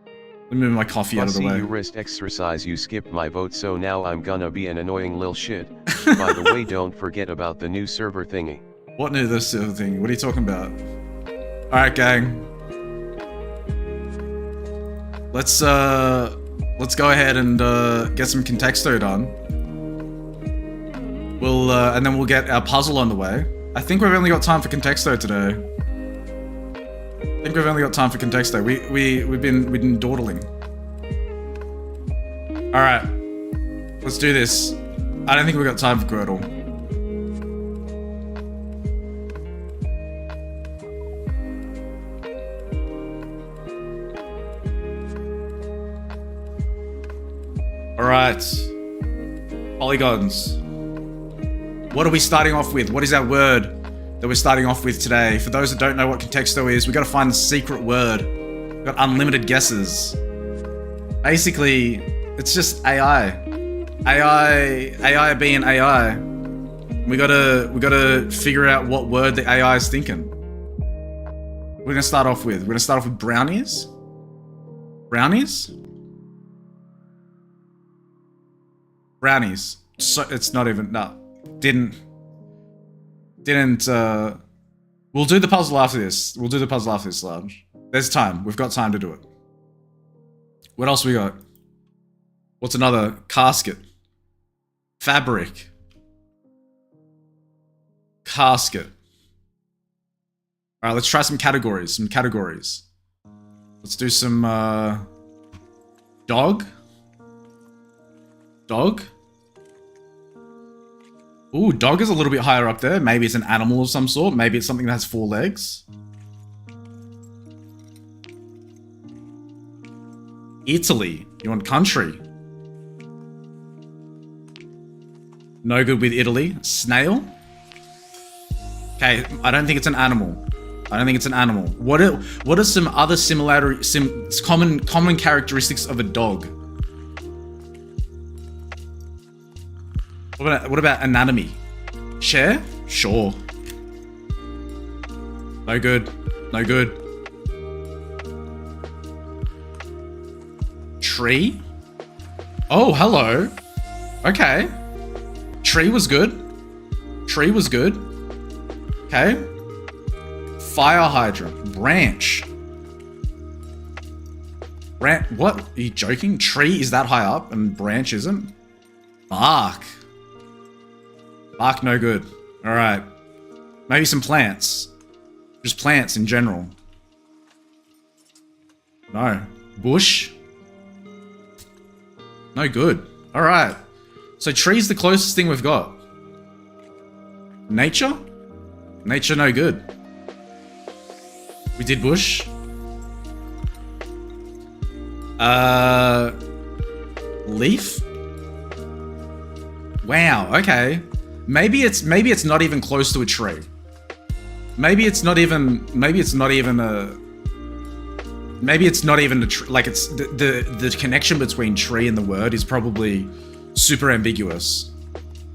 Let me move my coffee out of the way. You wrist exercise, you skipped my vote, so now I'm gonna be an annoying lil shit. By the way, don't forget about the new server thingy. What new this server thing? What are you talking about? Alright, gang. Let's go ahead and get some contexto done. We'll and then we'll get our puzzle on the way. I think we've only got time for contexto today. I think we've only got time for contexto. We've been dawdling. All right, let's do this. I don't think we've got time for Quirtle. All right, polygons. What are we starting off with? What is our word that we're starting off with today? For those that don't know what contexto is, we gotta find the secret word. We've got unlimited guesses. Basically, it's just AI. AI being AI. We gotta figure out what word the AI is thinking. We're gonna start off with brownies. Brownies? Brownies. So it's not even, no. Didn't, we'll do the puzzle after this. We'll do the puzzle after this, Lounge. There's time. We've got time to do it. What else we got? What's another? Casket. Fabric. Casket. Alright, let's try some categories. Let's do some, dog. Dog. Ooh, dog is a little bit higher up there. Maybe it's an animal of some sort. Maybe it's something that has 4 legs. Italy. You want country? No good with Italy. Snail? Okay, I don't think it's an animal. What are some other common characteristics of a dog? What about anatomy? Chair? Sure. No good. Tree? Oh, hello. Okay. Tree was good. Okay. Fire hydrant. Branch. What? Are you joking? Tree is that high up and branch isn't? Bark. Bark, no good. Alright. Maybe some plants. Just plants in general. No. Bush? No good. Alright. So tree's the closest thing we've got. Nature? Nature, no good. We did bush. Leaf? Wow, okay. Maybe it's not even close to a tree. Maybe it's not even a tree. Like it's the connection between tree and the word is probably super ambiguous.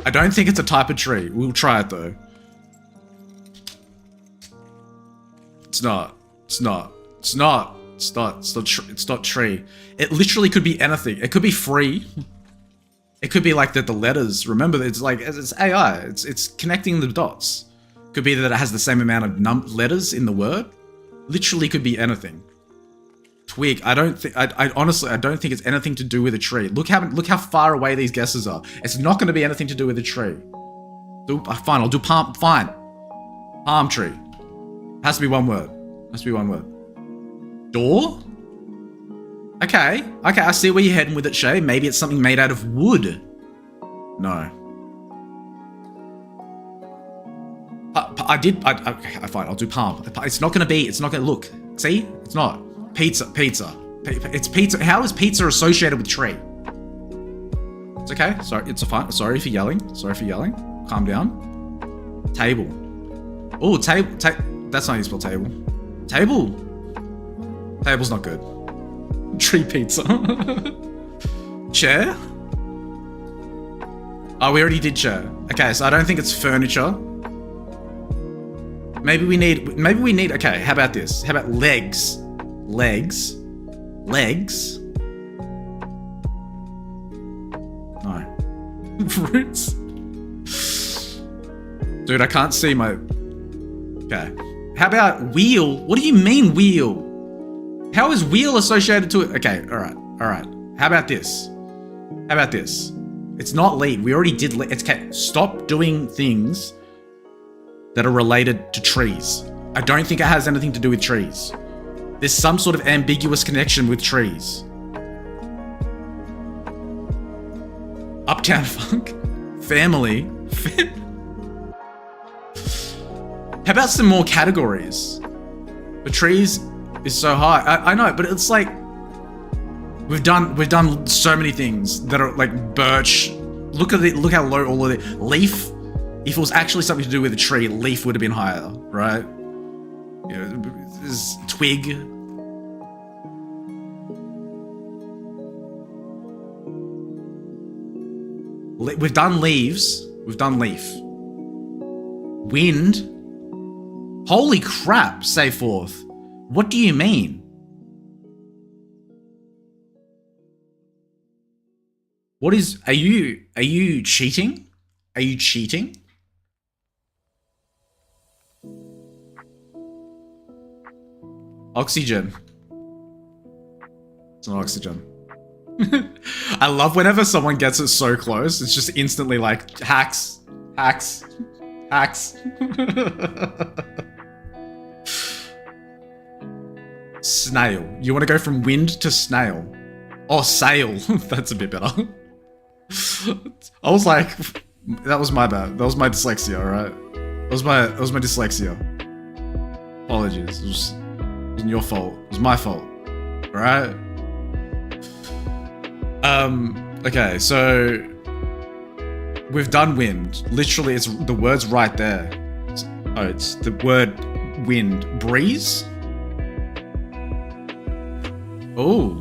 I don't think it's a type of tree. We'll try it though. It's not. It's not. It's not. It's not. It's not tree. It literally could be anything. It could be free. It could be like the letters. Remember, it's like it's AI. It's connecting the dots. Could be that it has the same amount of letters in the word. Literally could be anything. Twig. I don't think. I honestly, I don't think it's anything to do with a tree. Look how far away these guesses are. It's not going to be anything to do with a tree. Fine. I'll do palm. Fine. Palm tree. Has to be one word. Has to be one word. Door. Okay. Okay. I see where you're heading with it, Shay. Maybe it's something made out of wood. No. Okay. Fine. I'll do palm. It's not going to be. It's not going to look. See? It's not. Pizza. It's pizza. How is pizza associated with tree? It's okay. Sorry. It's fine. Sorry for yelling. Calm down. Table. Oh, table. That's not how you spell table. Table. Table's not good. Tree pizza. Chair? Oh, we already did chair. Okay, so I don't think it's furniture. Maybe we need, okay, how about this? How about legs? Legs. No. Roots? Dude, I can't see my, okay. How about wheel? What do you mean wheel? How is wheel associated to it? Okay, alright. How about this? It's not leaf. We already did leaf. It's okay. Stop doing things that are related to trees. I don't think it has anything to do with trees. There's some sort of ambiguous connection with trees. Uptown Funk? Family? How about some more categories? The trees is so high. I know, but it's like we've done so many things that are like birch. Look how low all of it. Leaf. If it was actually something to do with a tree, leaf would have been higher, right? You know, there's twig. We've done leaves. We've done leaf. Wind. Holy crap, say forth. What do you mean? What is, are you cheating? Are you cheating? Oxygen. It's not oxygen. I love whenever someone gets it so close, it's just instantly like, hacks. Snail. You want to go from wind to snail? Oh, sail. That's a bit better. I was like, that was my bad. That was my dyslexia, alright? That was my dyslexia. Apologies. It wasn't your fault. It was my fault. Alright? Okay, so we've done wind. Literally, it's the word's right there. It's the word wind. Breeze? Oh.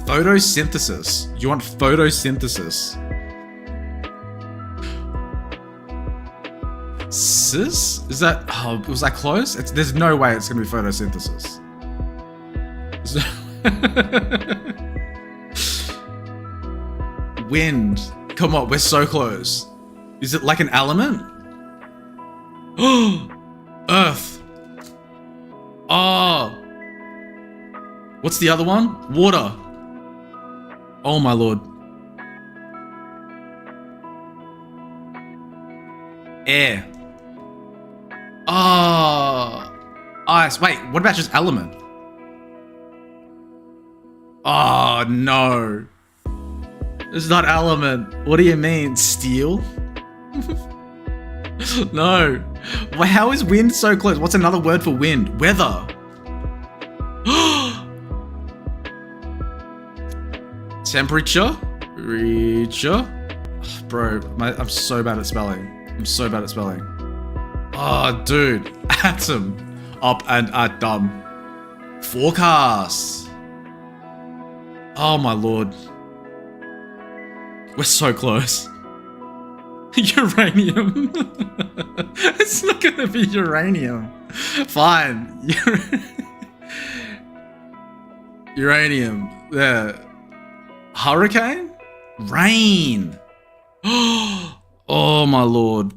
Photosynthesis. You want photosynthesis? Sis? Is that? Oh, was that close? There's no way it's gonna be photosynthesis. Wind. Come on, we're so close. Is it like an element? Oh, Earth. Oh. What's the other one? Water. Oh my lord. Air. Oh. Ice. Wait, what about just element? Oh no. It's not element. What do you mean? Steel? No. Well, how is wind so close? What's another word for wind? Weather. Temperature? Bro, I'm so bad at spelling. Oh, dude. Atom. Up and at dumb. Forecast. Oh my lord. We're so close. Uranium. It's not gonna be uranium. Fine. Uranium. There. Hurricane? Rain. Oh my lord.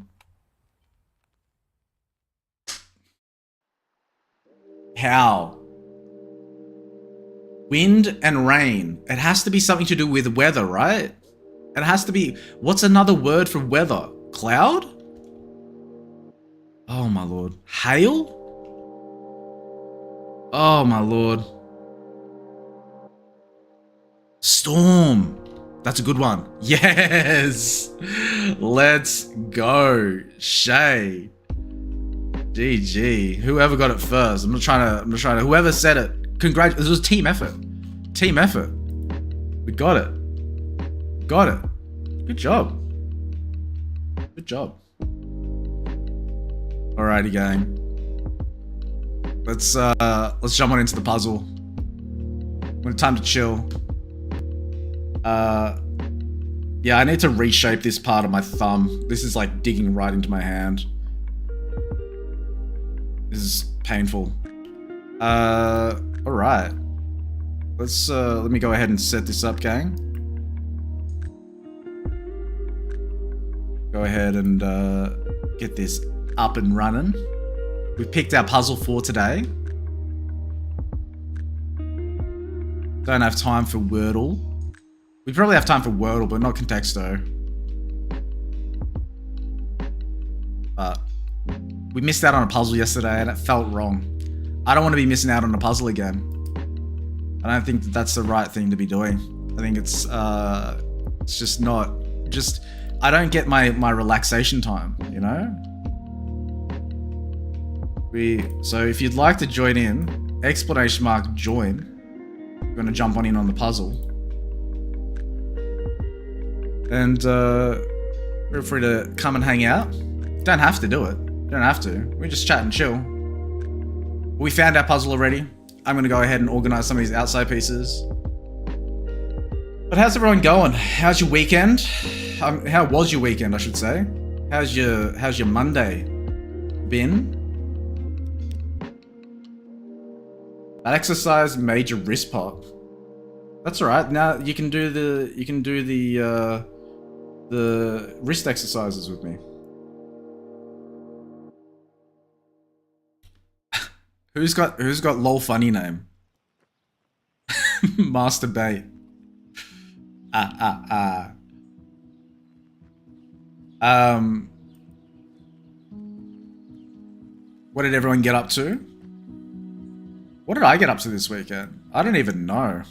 How? Wind and rain. It has to be something to do with weather, right? It has to be. What's another word for weather? Cloud? Oh my lord. Hail? Oh my lord. Storm. That's a good one. Yes. Let's go. Shay. GG. Whoever got it first. I'm not trying to. Whoever said it. This was team effort. Team effort. We got it. Got it. Good job. Good job. Alrighty, gang. Let's jump on into the puzzle. When time to chill. Yeah, I need to reshape this part of my thumb. This is like digging right into my hand. This is painful. Alright. Let me go ahead and set this up, gang. Go ahead and get this up and running. We've picked our puzzle for today. Don't have time for Wordle. We probably have time for Wordle, but not Contexto. But we missed out on a puzzle yesterday and it felt wrong. I don't want to be missing out on a puzzle again. I don't think that's the right thing to be doing. I think it's just not, I don't get my relaxation time, you know? So if you'd like to join in, !join. We're gonna jump in on the puzzle. And feel free to come and hang out. Don't have to do it. Don't have to. We just chat and chill. We found our puzzle already. I'm gonna go ahead and organize some of these outside pieces. But how's everyone going? How's your weekend? How was your weekend, I should say? How's your Monday been? That exercise made your wrist pop. That's alright. Now you can do the wrist exercises with me. Who's got lol funny name? Masturbate. What did everyone get up to? What did I get up to this weekend? I don't even know.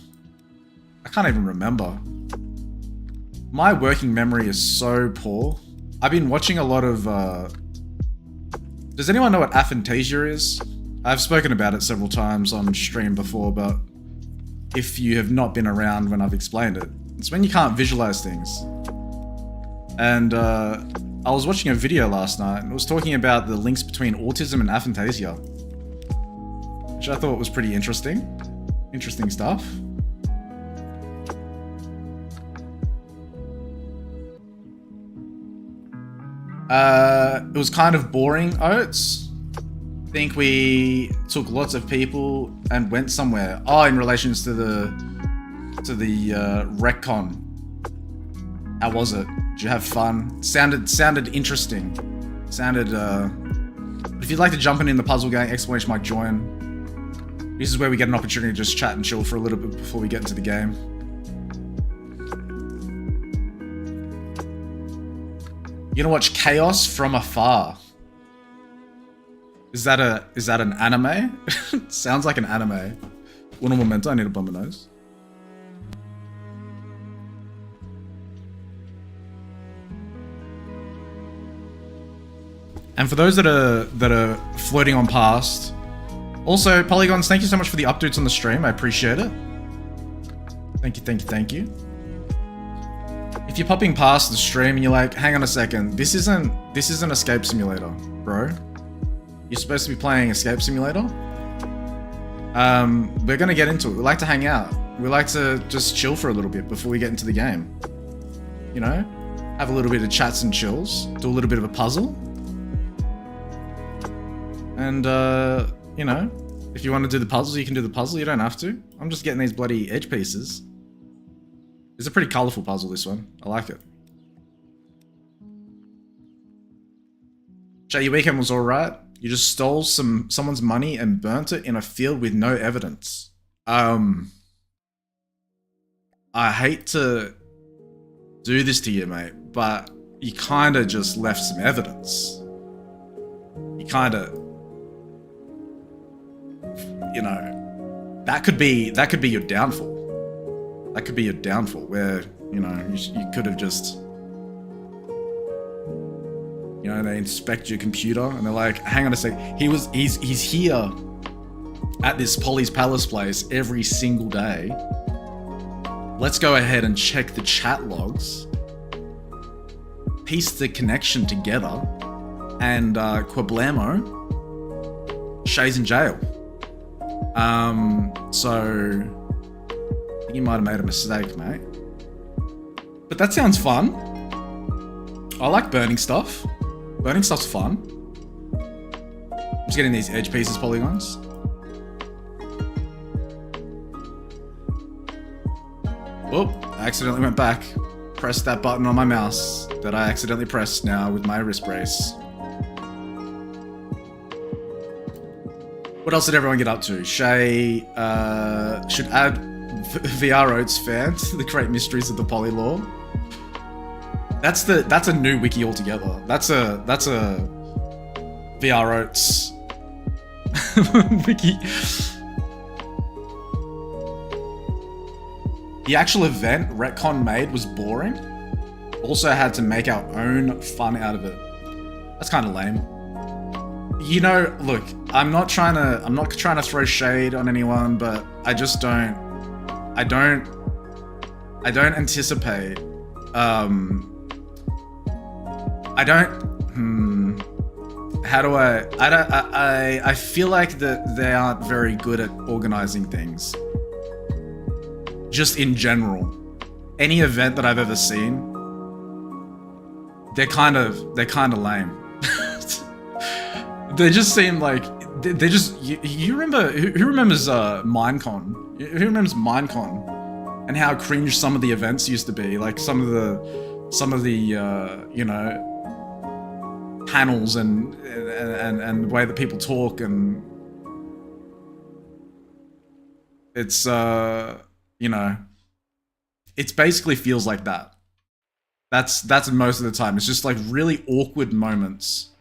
I can't even remember. My working memory is so poor. I've been watching a lot of, does anyone know what aphantasia is? I've spoken about it several times on stream before, but if you have not been around when I've explained it, it's when you can't visualize things. And I was watching a video last night and it was talking about the links between autism and aphantasia, which I thought was pretty interesting. Interesting stuff. It was kind of boring, Oates. I think we took lots of people and went somewhere. Oh, in relations to the RecCon. How was it? Did you have fun? Sounded interesting. But if you'd like to jump in the puzzle gang, !join. This is where we get an opportunity to just chat and chill for a little bit before we get into the game. You're gonna watch Chaos from Afar. Is that an anime? Sounds like an anime. Un momento, I need to blow my nose. And for those that are floating on past, also Polygons, thank you so much for the updates on the stream. I appreciate it. Thank you. If you're popping past the stream and you're like, hang on a second, this isn't Escape Simulator, bro. You're supposed to be playing Escape Simulator. We're gonna get into it. We like to hang out. We like to just chill for a little bit before we get into the game. You know? Have a little bit of chats and chills. Do a little bit of a puzzle. And, you know, if you want to do the puzzle, you can do the puzzle. You don't have to. I'm just getting these bloody edge pieces. It's a pretty colourful puzzle, this one. I like it. Jay, your weekend was alright. You just stole someone's money and burnt it in a field with no evidence. I hate to do this to you, mate, but you kind of just left some evidence. You kind of, you know, that could be your downfall. That could be your downfall, where, you know, you could have just, you know, they inspect your computer and they're like, hang on a sec, he's here at this Polly's Palace place every single day. Let's go ahead and check the chat logs, piece the connection together, and Quablamo, Shay's in jail. So I think you might have made a mistake, mate. But that sounds fun. I like burning stuff. Burning stuff's fun. I'm just getting these edge pieces polygons. Whoop, I accidentally went back. Pressed that button on my mouse that I accidentally pressed now with my wrist brace. What else did everyone get up to? Shay should add VR Oats fan to the great mysteries of the poly lore. That's a new wiki altogether. That's a VR Oats wiki. The actual event Retcon made was boring. Also had to make our own fun out of it. That's kind of lame. You know, look, I'm not trying to throw shade on anyone, but I just don't anticipate I feel like that they aren't very good at organizing things. Just in general. Any event that I've ever seen, they're kind of lame. They just seem like they just you remember who remembers Minecon? Who remembers Minecon and how cringe some of the events used to be? Like some of the you know, panels and the way that people talk, and it's you know, it basically feels like that. That's most of the time. It's just like really awkward moments.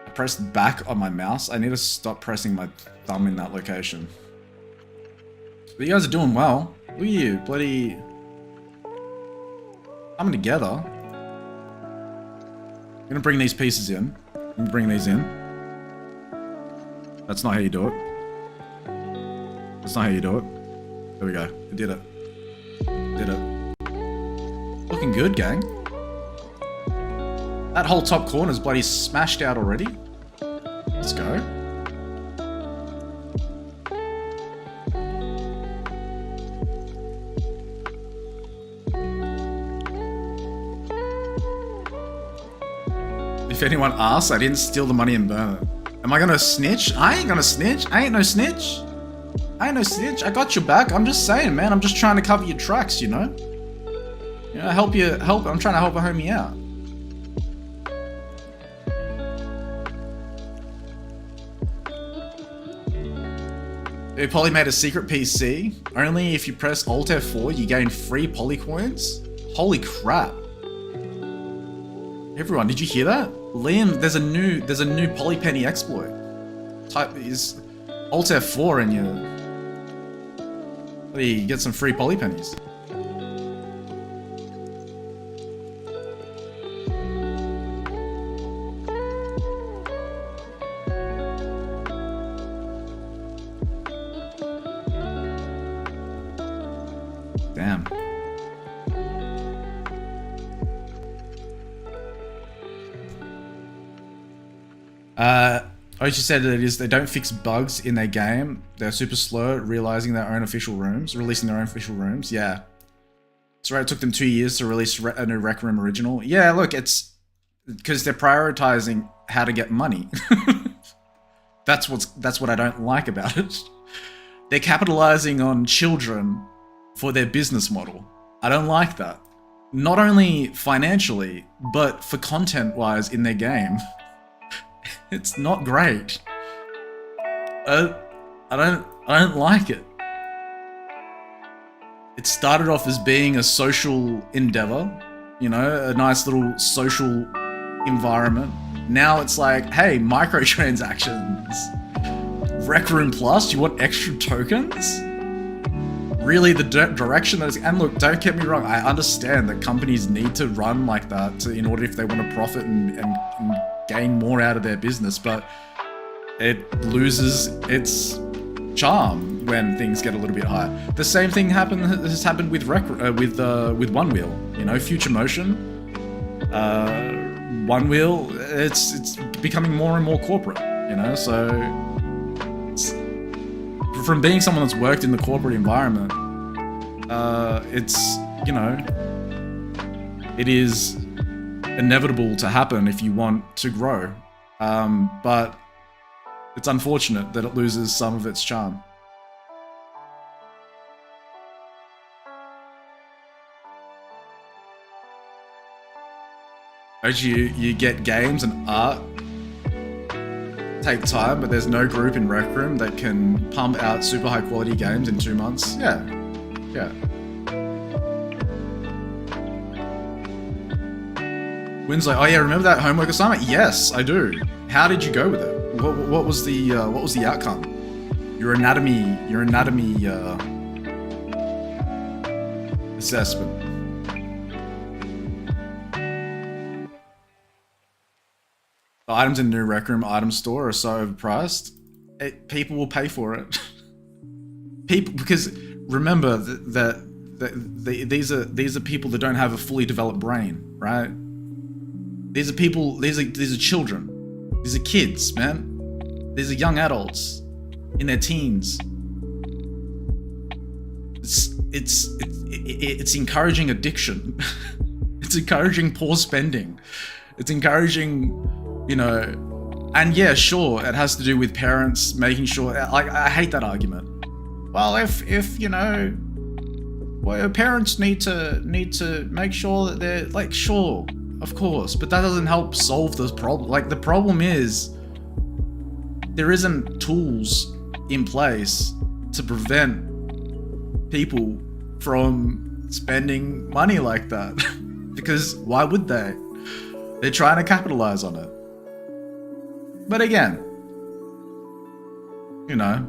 I pressed back on my mouse. I need to stop pressing my thumb in that location. But you guys are doing well. Look at you, bloody coming together. I'm gonna bring these pieces in. I'm gonna bring these in. That's not how you do it. That's not how you do it. There we go. I did it. Did it. Looking good, gang. That whole top corner's bloody smashed out already. Let's go. If anyone asks, I didn't steal the money and burn it. Am I gonna snitch? I ain't gonna snitch. I ain't no snitch. I ain't no snitch. I got your back. I'm just saying, man. I'm just trying to cover your tracks, you know? You know, I'm trying to help a homie out. Dude, Poly made a secret PC. Only if you press Alt F4, you gain free Poly coins. Holy crap. Everyone, did you hear that? Liam, there's a new Polypenny exploit. Type is Alt F4 and you get some free Polypennies. Damn. OG said that it is they don't fix bugs in their game. They're super slow at releasing their own official rooms. Yeah. So it took them 2 years to release a new Rec Room original. Yeah, look, it's because they're prioritizing how to get money. That's what I don't like about it. They're capitalizing on children for their business model. I don't like that. Not only financially, but for content-wise in their game. It's not great. I don't like it. It started off as being a social endeavor, you know, a nice little social environment. Now it's like, hey, microtransactions. Rec Room Plus, you want extra tokens? Really, the direction that is, and look, don't get me wrong, I understand that companies need to run like that in order if they want to profit and gain more out of their business, but it loses its charm when things get a little bit higher. The same thing has happened with One Wheel, you know, Future Motion. One Wheel, it's becoming more and more corporate, you know, so from being someone that's worked in the corporate environment, it's, you know, it is inevitable to happen if you want to grow. But it's unfortunate that it loses some of its charm. As you get games and art take time, but there's no group in Rec Room that can pump out super high quality games in 2 months. Yeah. Wynn's like, oh yeah, remember that homework assignment? Yes, I do. How did you go with it? What was the outcome? Your anatomy assessment. The items in the new Rec Room item store are so overpriced. People will pay for it. Because remember that these are people that don't have a fully developed brain, right? These are people. These are children. These are kids, man. These are young adults in their teens. It's encouraging addiction. It's encouraging poor spending. It's encouraging, you know, and yeah, sure, it has to do with parents making sure. Like, I hate that argument. Well, if you know, well, your parents need to make sure that they're like, sure, of course, but that doesn't help solve this problem. Like, the problem is there isn't tools in place to prevent people from spending money like that. Because why would they? They're trying to capitalize on it. But again, you know,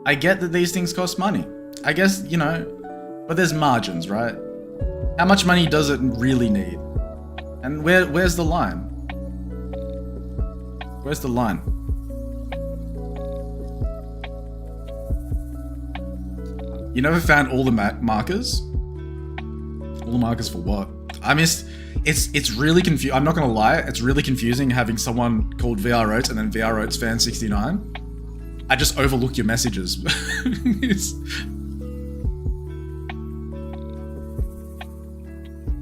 I get that these things cost money. I guess, you know, but there's margins, right? How much money does it really need? And where's the line? Where's the line? You never found all the markers? All the markers for what? I missed. It's really confusing. I'm not gonna lie. It's really confusing having someone called VR Oats and then VR Oats fan 69. I just overlook your messages.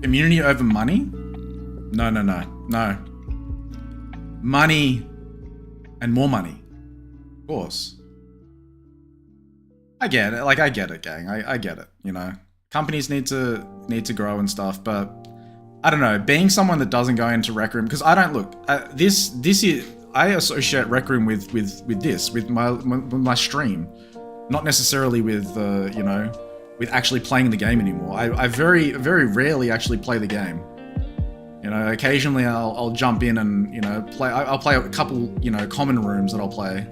Community over money? No. Money and more money. Of course. I get it. Like, I get it, gang. I get it. You know, companies need to grow and stuff, but I don't know. Being someone that doesn't go into Rec Room, because I don't look. This is, I associate Rec Room with my stream, not necessarily with you know, with actually playing the game anymore. I very rarely actually play the game. You know, occasionally I'll jump in and, you know, play. I'll play a couple, you know, common rooms that I'll play,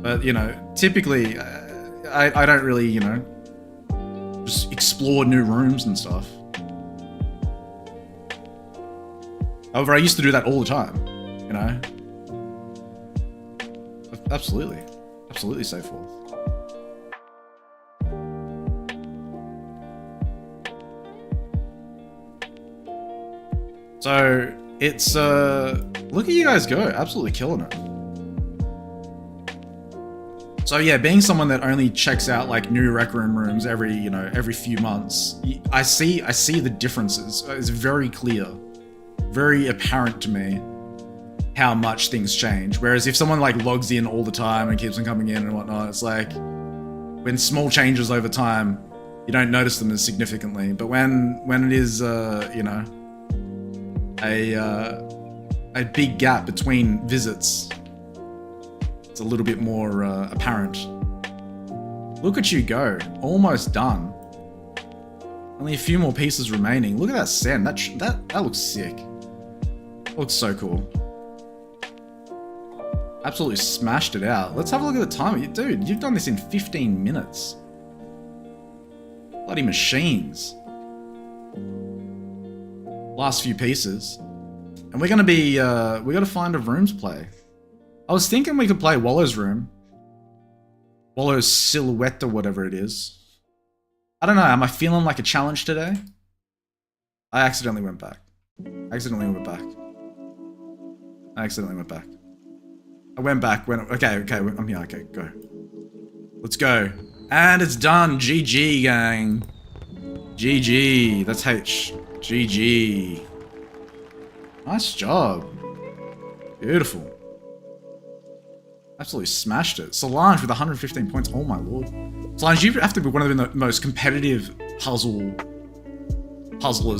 but you know, typically I don't really, you know, just explore new rooms and stuff. However, I used to do that all the time, you know. Absolutely so forth. So it's Look at you guys go. Absolutely killing it. So yeah, being someone that only checks out like new rec room rooms every few months, I see the differences. It's very clear, very apparent to me how much things change. Whereas if someone like logs in all the time and keeps on coming in and whatnot, it's like when small changes over time, you don't notice them as significantly. But when it is a big gap between visits, it's a little bit more apparent. Look at you go, almost done. Only a few more pieces remaining. Look at that sand. That looks sick. Looks so cool. Absolutely smashed it out. Let's have a look at the time. Dude, you've done this in 15 minutes. Bloody machines. Last few pieces. And we're gonna be, we gotta find a room to play. I was thinking we could play Wallow's room. Wallow's silhouette or whatever it is. I don't know, am I feeling like a challenge today? I accidentally went back. I went back, okay, go. Let's go. And it's done, GG gang. GG, that's H. GG. Nice job. Beautiful. Absolutely smashed it. Solange with 115 points, oh my lord. Solange, you have to be one of the most competitive puzzlers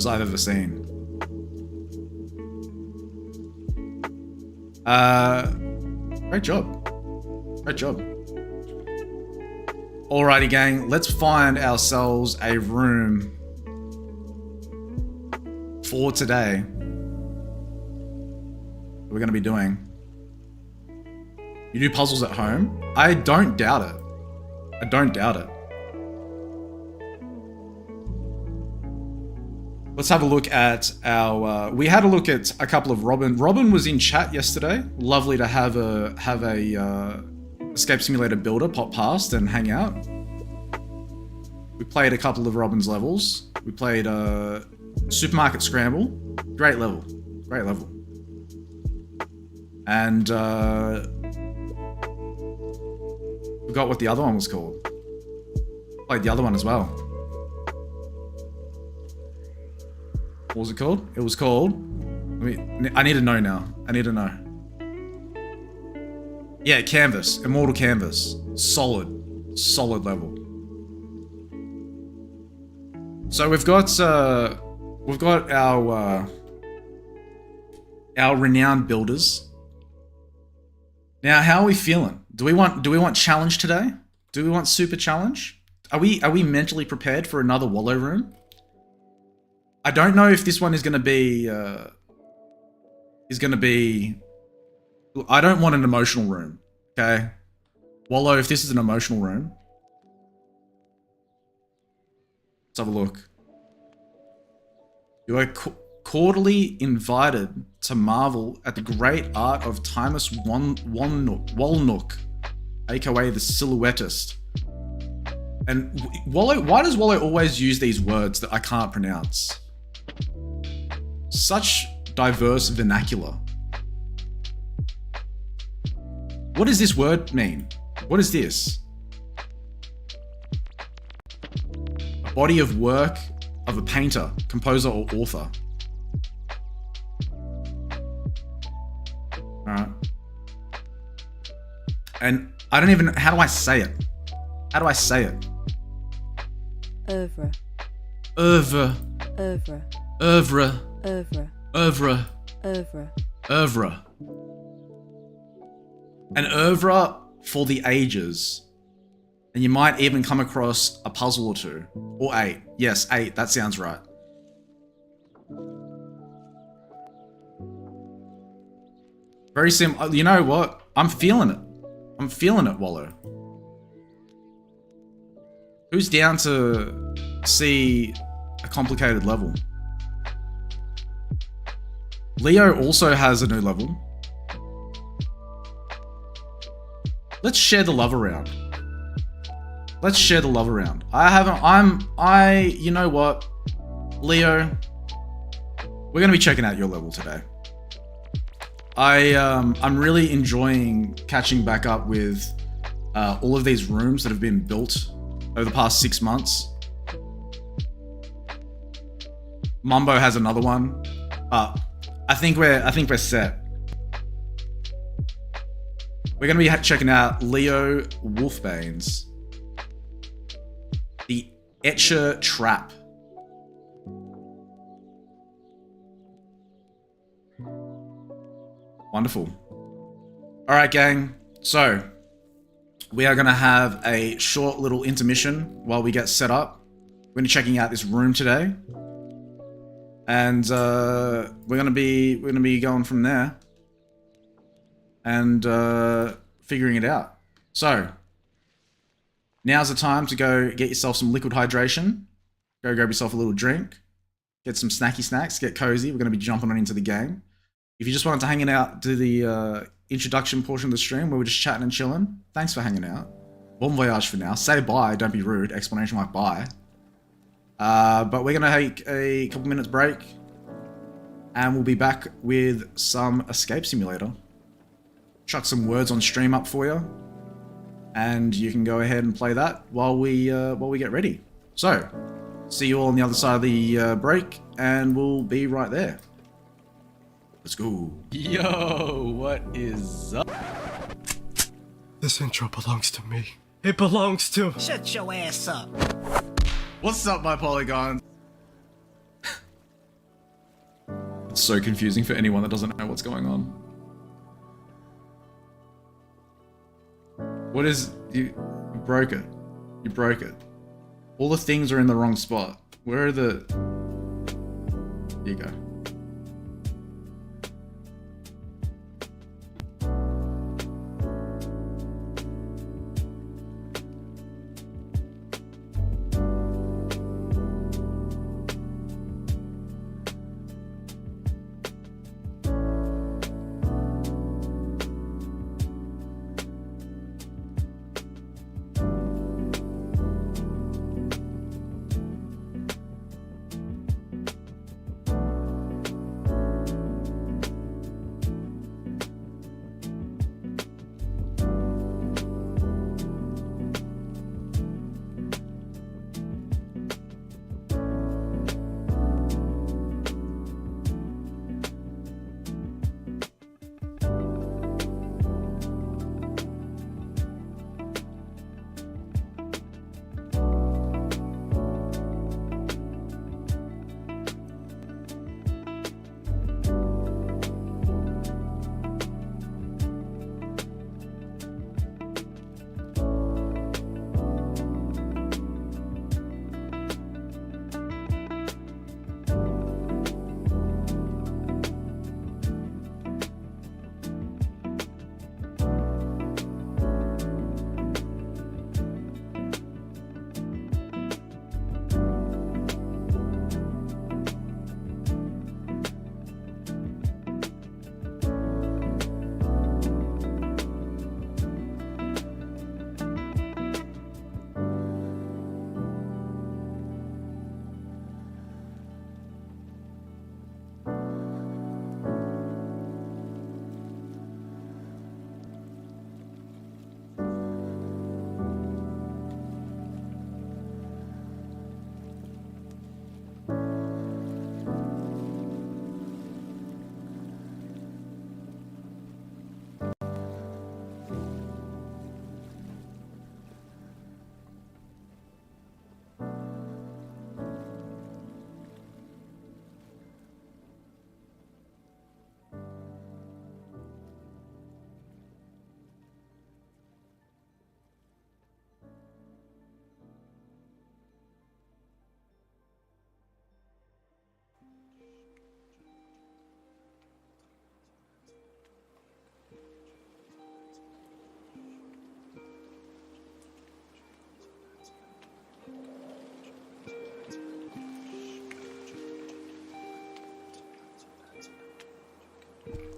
I've ever seen. Great job. Great job. Alrighty gang, let's find ourselves a room for today. We're going to be doing. You do puzzles at home? I don't doubt it. I don't doubt it. Let's have a look at our, we had a look at a couple of Robin. Robin was in chat yesterday. Lovely to have a Escape Simulator builder pop past and hang out. We played a couple of Robin's levels. We played Supermarket Scramble. Great level. Great level. And forgot what the other one was called. Played the other one as well. What was it called? It was called... I need to know now. I need to know. Yeah, Canvas. Immortal Canvas. Solid. Solid level. So we've got our renowned builders. Now, how are we feeling? Do we want challenge today? Do we want super challenge? Are we mentally prepared for another Wallow room? I don't know if this one is going to be I don't want an emotional room, okay? Wallow, if this is an emotional room, let's have a look. You are cordially invited to marvel at the great art of Timus Walnook, aka the Silhouettist. And Wallow, why does Wallow always use these words that I can't pronounce? Such diverse vernacular. What does this word mean? What is this? A body of work of a painter, composer, or author. Alright. And I don't even... How do I say it? How do I say it? Oeuvre. Oeuvre. Oeuvre. Oeuvre. Oeuvre. Oeuvre. Oeuvre. Oeuvre. An oeuvre for the ages. And you might even come across a puzzle or two. Or 8. Yes, 8. That sounds right. Very simple. You know what? I'm feeling it. I'm feeling it, Wallow. Who's down to see a complicated level? Leo also has a new level. Let's share the love around. Let's share the love around. You know what? Leo, we're going to be checking out your level today. I'm really enjoying catching back up with all of these rooms that have been built over the past 6 months. Mumbo has another one, but I think we're set. We're gonna be checking out Leo Wolfbane's The Etcher Trap. Wonderful. All right, gang. So we are going to have a short little intermission while we get set up. We're going to be checking out this room today, and we're going to be going from there and figuring it out. So now's the time to go get yourself some liquid hydration. Go grab yourself a little drink. Get some snacky snacks. Get cozy. We're going to be jumping on into the game. If you just wanted to hang out, do the introduction portion of the stream where we're just chatting and chilling, thanks for hanging out. Bon voyage for now. Say bye, don't be rude. Explanation mark bye. But we're going to take a couple minutes break, and we'll be back with some Escape Simulator. Chuck some words on stream up for you, and you can go ahead and play that while we get ready. So, see you all on the other side of the break, and we'll be right there. Let's go. Yo, what is up? This intro belongs to me. It belongs to... Shut your ass up. What's up, my polygons? It's so confusing for anyone that doesn't know what's going on. What is... You broke it. You broke it. All the things are in the wrong spot. Where are the... Here you go.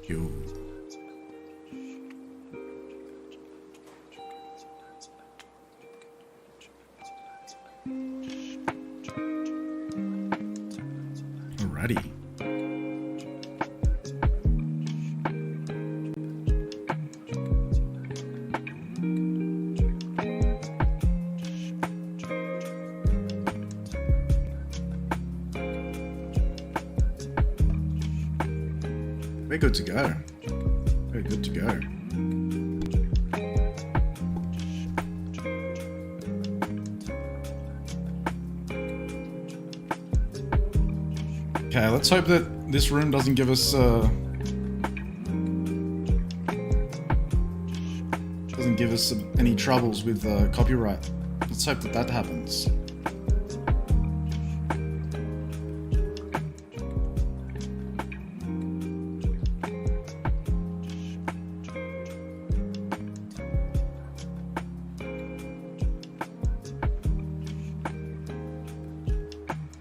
Yo. Alrighty. We're good to go. We're good to go. Okay, let's hope that this room doesn't give us any troubles with copyright. Let's hope that that happens.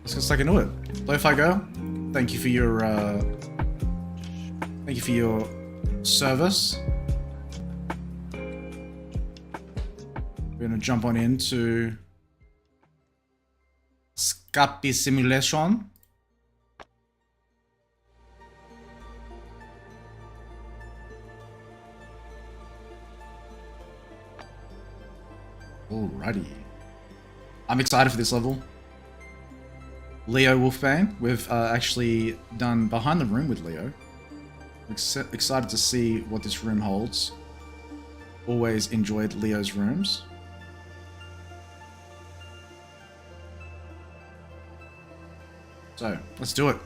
Let's get stuck into it. Lo-Fi Girl, thank you for your service. We're gonna jump on into Scapi Simulation. Alrighty. I'm excited for this level. Leo Wolfbane, we've actually done Behind the Room with Leo. Excited to see what this room holds. Always enjoyed Leo's rooms. So, let's do it.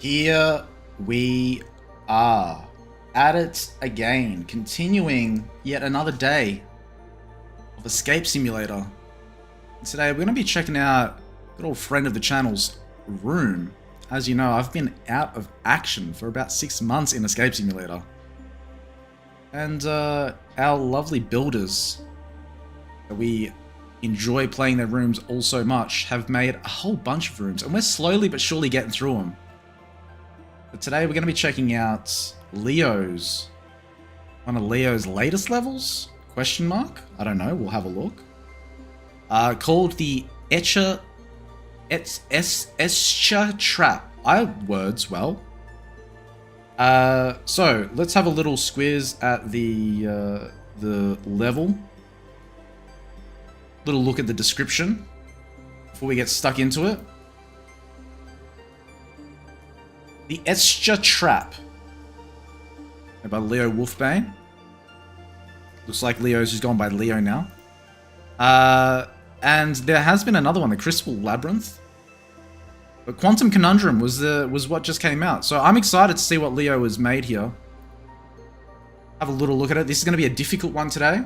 Here we are, at it again, continuing yet another day of Escape Simulator. And today we're going to be checking out a good old friend of the channel's room. As you know, I've been out of action for about 6 months in Escape Simulator. And our lovely builders that we enjoy playing their rooms all so much have made a whole bunch of rooms, and we're slowly but surely getting through them. But today we're going to be checking out one of Leo's latest levels? Question mark? I don't know, we'll have a look. Called the Escher Trap. I words well. So let's have a little squiz at the level. Little look at the description before we get stuck into it. The Escher Trap by Leo Wolfbane. Looks like Leo's just gone by Leo now. And there has been another one, the Crystal Labyrinth. But Quantum Conundrum was what just came out. So I'm excited to see what Leo has made here. Have a little look at it. This is going to be a difficult one today.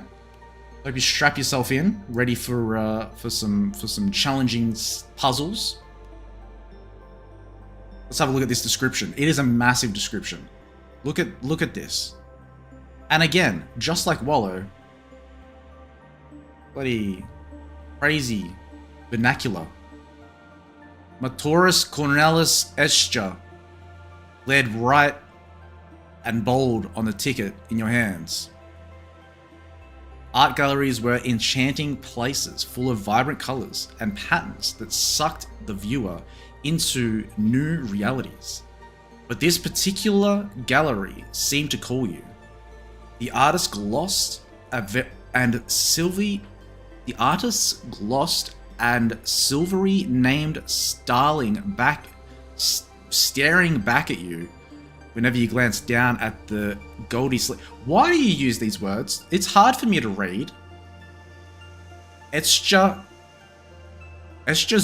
Hope you strap yourself in, ready for some challenging puzzles. Let's have a look at this description. It is a massive description. Look at this. And again, just like Wallow, bloody crazy vernacular. Matoris Cornelis Escher, led right and bold on the ticket in your hands. Art galleries were enchanting places full of vibrant colors and patterns that sucked the viewer into new realities. But this particular gallery seemed to call you. The artist's glossed and silvery named starling staring back at you whenever you glance down at the Goldie Slit. Why do you use these words? It's hard for me to read. Escher's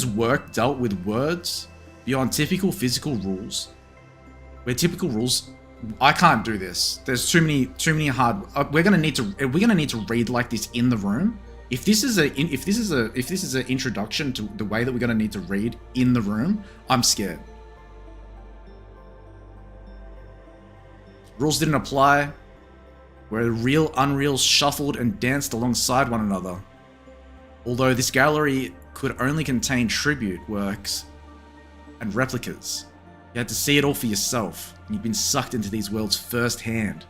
work dealt with words beyond typical physical rules. Where typical rules, I can't do this. There's too many hard. We're gonna need to read like this in the room. If this is an introduction to the way that we're gonna need to read in the room, I'm scared. Rules didn't apply, where real unreals shuffled and danced alongside one another. Although this gallery could only contain tribute works and replicas, you had to see it all for yourself, and you've been sucked into these worlds firsthand.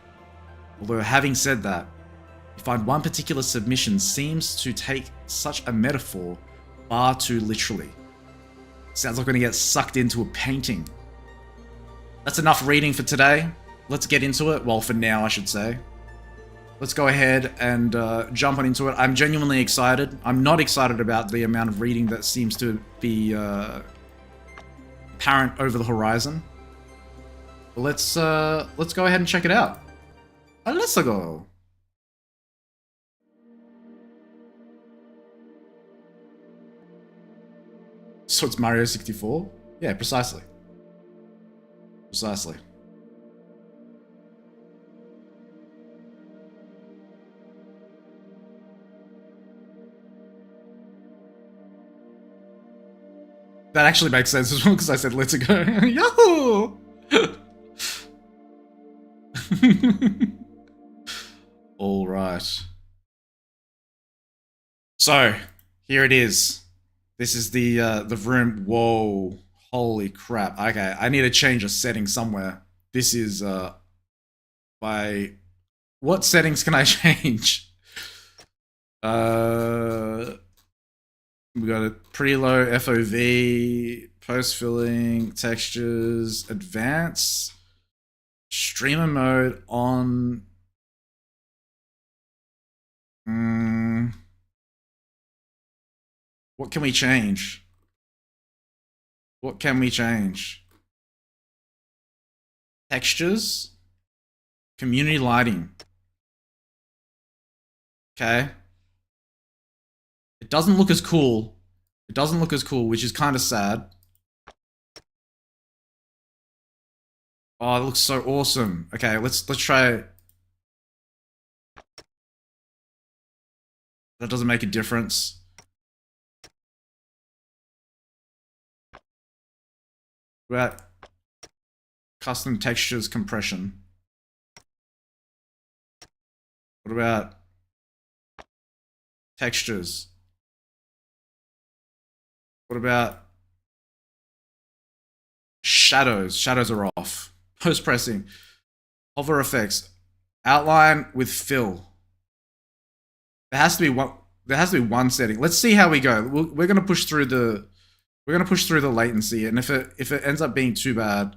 Although having said that, you find one particular submission seems to take such a metaphor far too literally. Sounds like we're gonna get sucked into a painting. That's enough reading for today. Let's get into it. Well, for now, I should say. Let's go ahead and jump on into it. I'm genuinely excited. I'm not excited about the amount of reading that seems to be apparent over the horizon. But let's go ahead and check it out. Let's go. So it's Mario 64? Yeah, precisely. Precisely. That actually makes sense as well because I said let's go. Yahoo! All right. So, here it is. This is the room. Whoa. Holy crap. Okay, I need to change a setting somewhere. This is by what settings can I change? We got a pretty low FOV, post filling, textures, advanced, streamer mode on. What can we change? What can we change? Textures, community lighting. Okay. It doesn't look as cool. It doesn't look as cool, which is kind of sad. Oh, it looks so awesome. Okay, let's try. That doesn't make a difference. What about custom textures compression? What about textures? What about shadows? Shadows are off. Post pressing. Hover effects. Outline with fill. There has to be one. There has to be one setting. Let's see how we go. We're gonna push through the. We're gonna push through the latency, and if it ends up being too bad,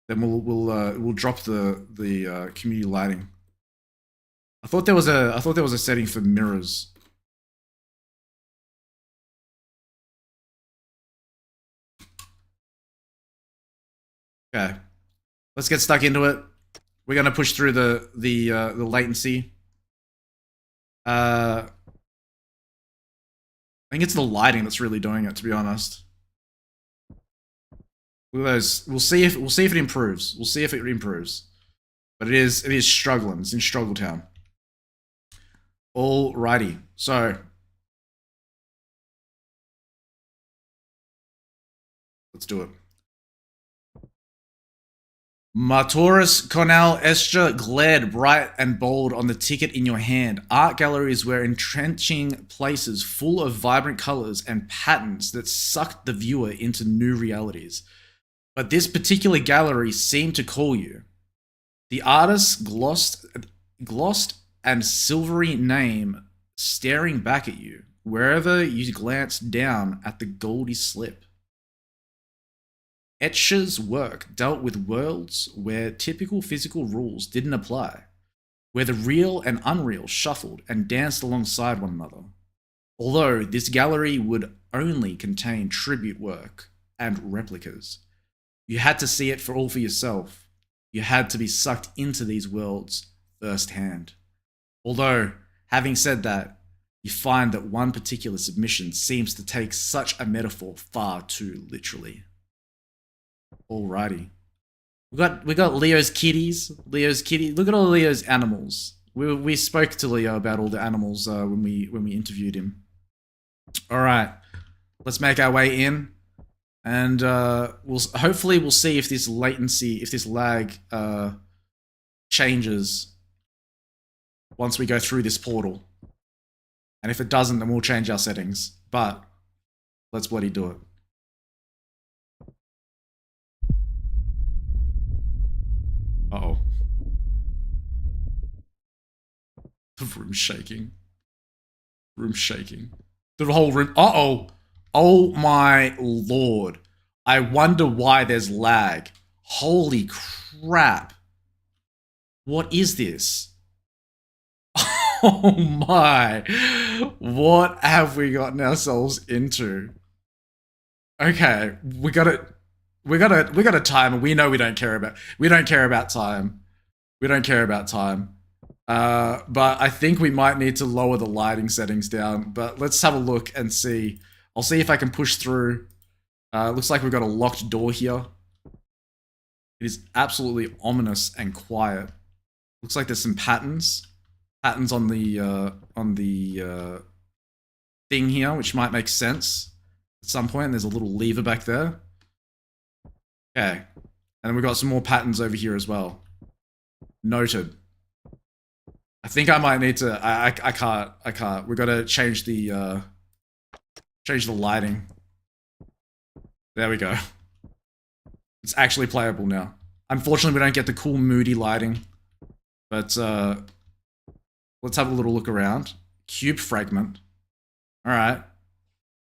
then we'll drop the community lighting. I thought there was a setting for mirrors. Okay, let's get stuck into it. We're gonna push through the latency. I think it's the lighting that's really doing it, to be honest. Look at those. We'll see if it improves. We'll see if it improves. But it is struggling. It's in struggle town. Alrighty. So let's do it. Martoris Cornell Estra glared bright and bold on the ticket in your hand. Art galleries were entrenching places full of vibrant colors and patterns that sucked the viewer into new realities. But this particular gallery seemed to call you. The artist's glossed and silvery name staring back at you wherever you glanced down at the goldy slip. Etcher's work dealt with worlds where typical physical rules didn't apply, where the real and unreal shuffled and danced alongside one another. Although this gallery would only contain tribute work and replicas, you had to see it for all for yourself. You had to be sucked into these worlds firsthand. Although, having said that, you find that one particular submission seems to take such a metaphor far too literally. Alrighty. We got Leo's kitties. Leo's kitty. Look at all Leo's animals. We spoke to Leo about all the animals when we interviewed him. Alright. Let's make our way in. And hopefully we'll see if this latency, if this lag changes once we go through this portal. And if it doesn't, then we'll change our settings. But let's bloody do it. Uh-oh. The room's shaking. Room's shaking. The whole room. Uh-oh. Oh my lord. I wonder why there's lag. Holy crap. What is this? Oh my. What have we gotten ourselves into? Okay, we got it. we got a timer. We know we don't care about time. We don't care about time. But I think we might need to lower the lighting settings down. But let's have a look and see. I'll see if I can push through. Looks like we've got a locked door here. It is absolutely ominous and quiet. Looks like there's some patterns on the thing here, which might make sense at some point. There's a little lever back there. Okay, and then we've got some more patterns over here as well. Noted. I think I might need to. I can't. We've got to change the lighting. There we go. It's actually playable now. Unfortunately, we don't get the cool moody lighting. But let's have a little look around. Cube fragment. All right.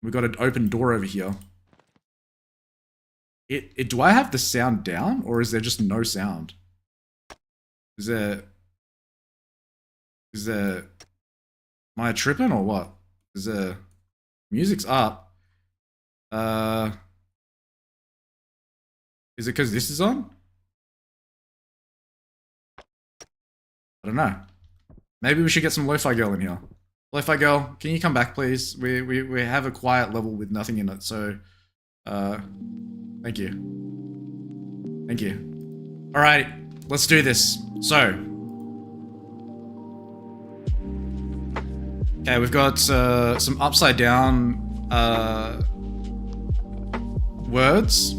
We've got an open door over here. Do I have the sound down, or is there just no sound? Is there? Am I tripping or what? Is there? Music's up. Is it because this is on? I don't know. Maybe we should get some Lo-Fi Girl in here. Lo-Fi Girl, can you come back, please? We have a quiet level with nothing in it, so thank you. Thank you. Alright, let's do this. So okay, we've got some upside down words.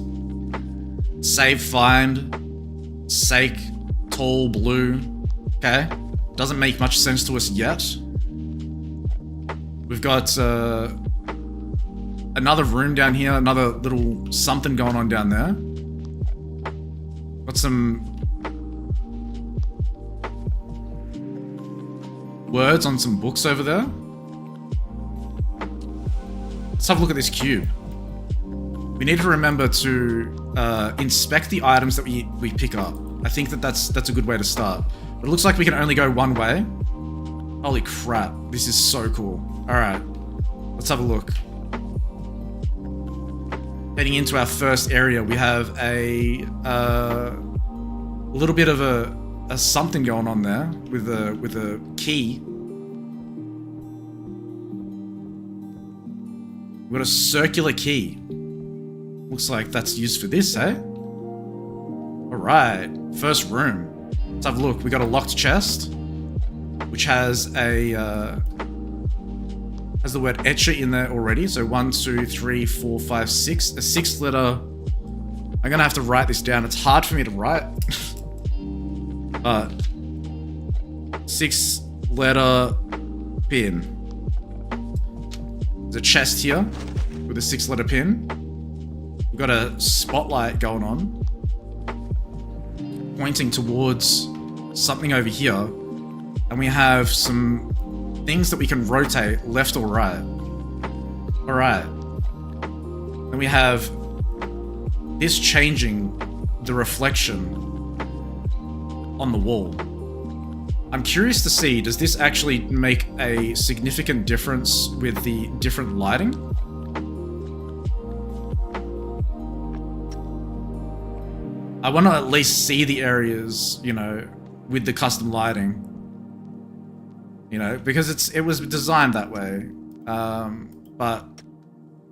Save, find, sake, tall, blue. Okay, doesn't make much sense to us yet. We've got another room down here, another little something going on down there. Got some words on some books over there. Let's have a look at this cube. We need to remember to inspect the items that we pick up. I think that's a good way to start. But it looks like we can only go one way. Holy crap, this is so cool. Alright, let's have a look. Heading into our first area, we have a little bit of a something going on there with a key. We've got a circular key. Looks like that's used for this, eh? Alright, first room. Let's have a look. We got a locked chest, which has the word etcher in there already. So 1, 2, 3, 4, 5, 6. A 6th letter. I'm gonna have to write this down. It's hard for me to write. 6-letter pin. There's a chest here with a 6-letter pin. We've got a spotlight going on, pointing towards something over here, and we have some things that we can rotate left or right. Alright. Then we have this changing the reflection on the wall. I'm curious to see, does this actually make a significant difference with the different lighting? I want to at least see the areas, you know, with the custom lighting. You know, because it was designed that way. But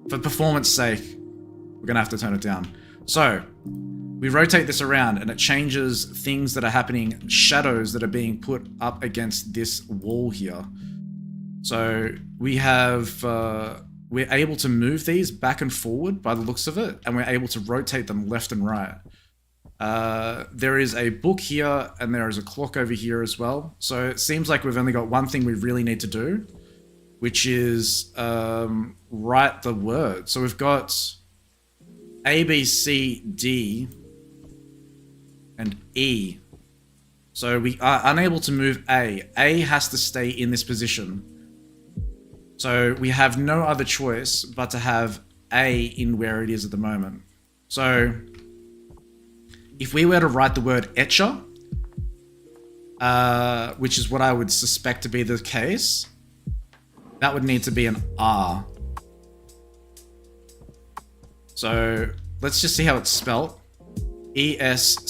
for performance sake, we're gonna have to turn it down. So, we rotate this around and it changes things that are happening, shadows that are being put up against this wall here. So, we have, we're able to move these back and forward by the looks of it, and we're able to rotate them left and right. There is a book here and there is a clock over here as well. So it seems like we've only got one thing we really need to do, which is write the word. So we've got A, B, C, D, and E. So we are unable to move A. A has to stay in this position. So we have no other choice but to have A in where it is at the moment. So if we were to write the word etcher, which is what I would suspect to be the case, that would need to be an R. So let's just see how it's spelt. E-S-C-H-E-R.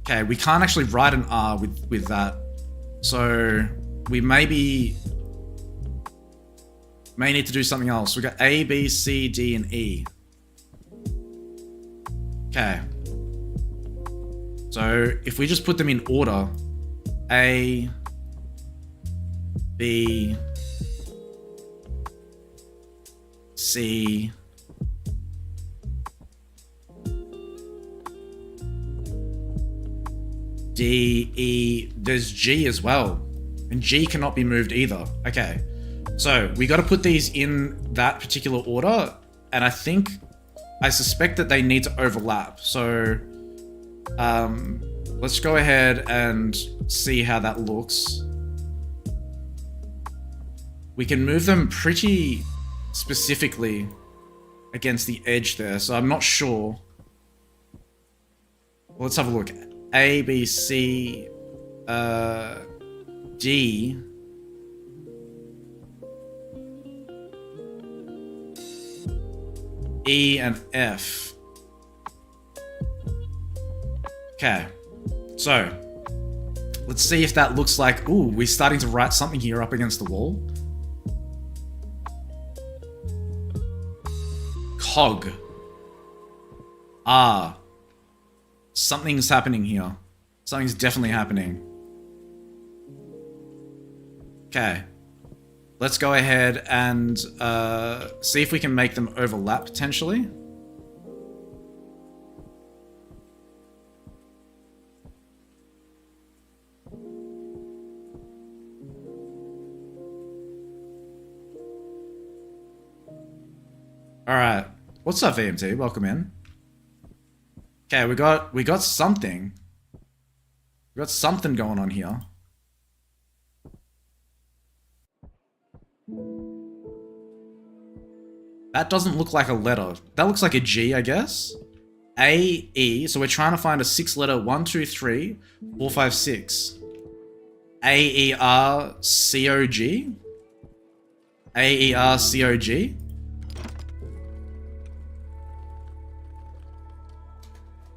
Okay, we can't actually write an R with that. So we may need to do something else. We got A, B, C, D, and E. Okay. So if we just put them in order, A, B, C, D, E, there's G as well. And G cannot be moved either. Okay. So we got to put these in that particular order. And I suspect that they need to overlap. So let's go ahead and see how that looks. We can move them pretty specifically against the edge there. So I'm not sure. Let's have a look. A, B, C, D. E and F. Okay. So, let's see if that looks like... Ooh, we're starting to write something here up against the wall. Cog. Ah. Something's happening here. Something's definitely happening. Okay. Let's go ahead and see if we can make them overlap potentially. All right. What's up, VMT? Welcome in. Okay, we got something. We got something going on here. That doesn't look like a letter. That looks like a G, I guess. A, E. So we're trying to find a 6-letter 1, 2, 3, 4, 5, 6. A, E, R, C, O, G. A, E, R, C, O, G.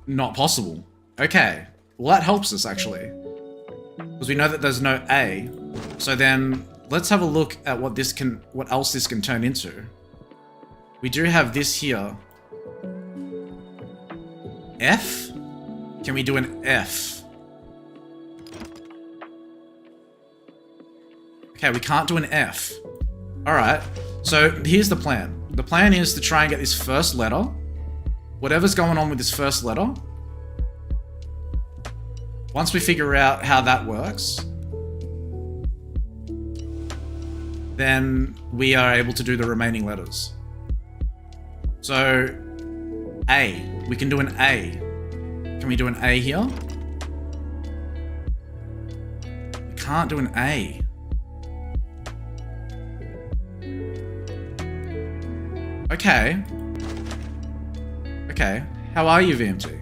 Not possible. Okay. Well, that helps us, actually. Because we know that there's no A. So then, let's have a look at what else this can turn into. We do have this here. F? Can we do an F? Okay, we can't do an F. Alright. So, here's the plan. The plan is to try and get this first letter. Whatever's going on with this first letter, once we figure out how that works, then we are able to do the remaining letters. So, A. We can do an A. Can we do an A here? We can't do an A. Okay. Okay, how are you, VMT?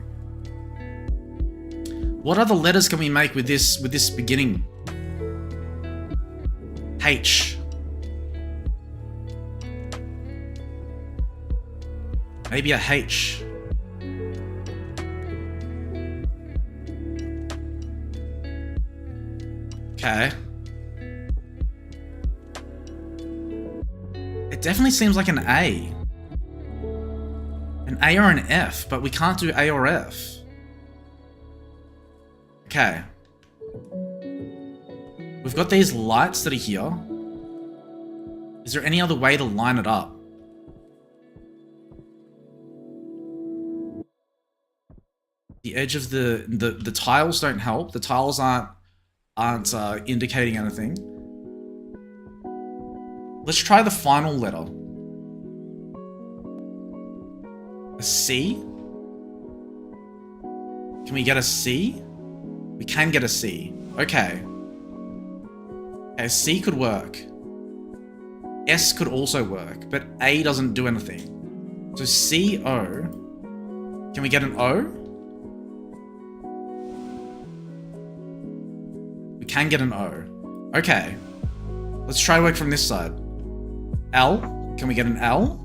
What other letters can we make with this beginning? H. Maybe a H. Okay. It definitely seems like an A. An A or an F, but we can't do A or F. Okay. We've got these lights that are here. Is there any other way to line it up? The edge of the tiles don't help. The tiles aren't indicating anything. Let's try the final letter. A C? Can we get a C? We can get a C. Okay. Okay, C could work. S could also work, but A doesn't do anything. So C, O. Can we get an O? We can get an O. Okay. Let's try to work from this side. L. Can we get an L?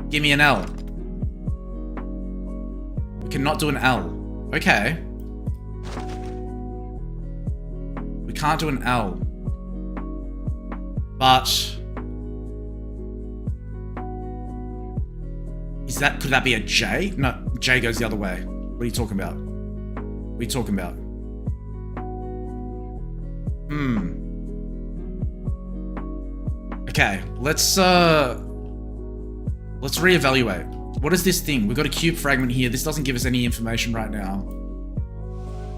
Give me an L. We cannot do an L. Okay. We can't do an L. But could that be a J? No, J goes the other way. What are you talking about? What are you talking about? Okay, let's reevaluate. What is this thing? We've got a cube fragment here. This doesn't give us any information right now.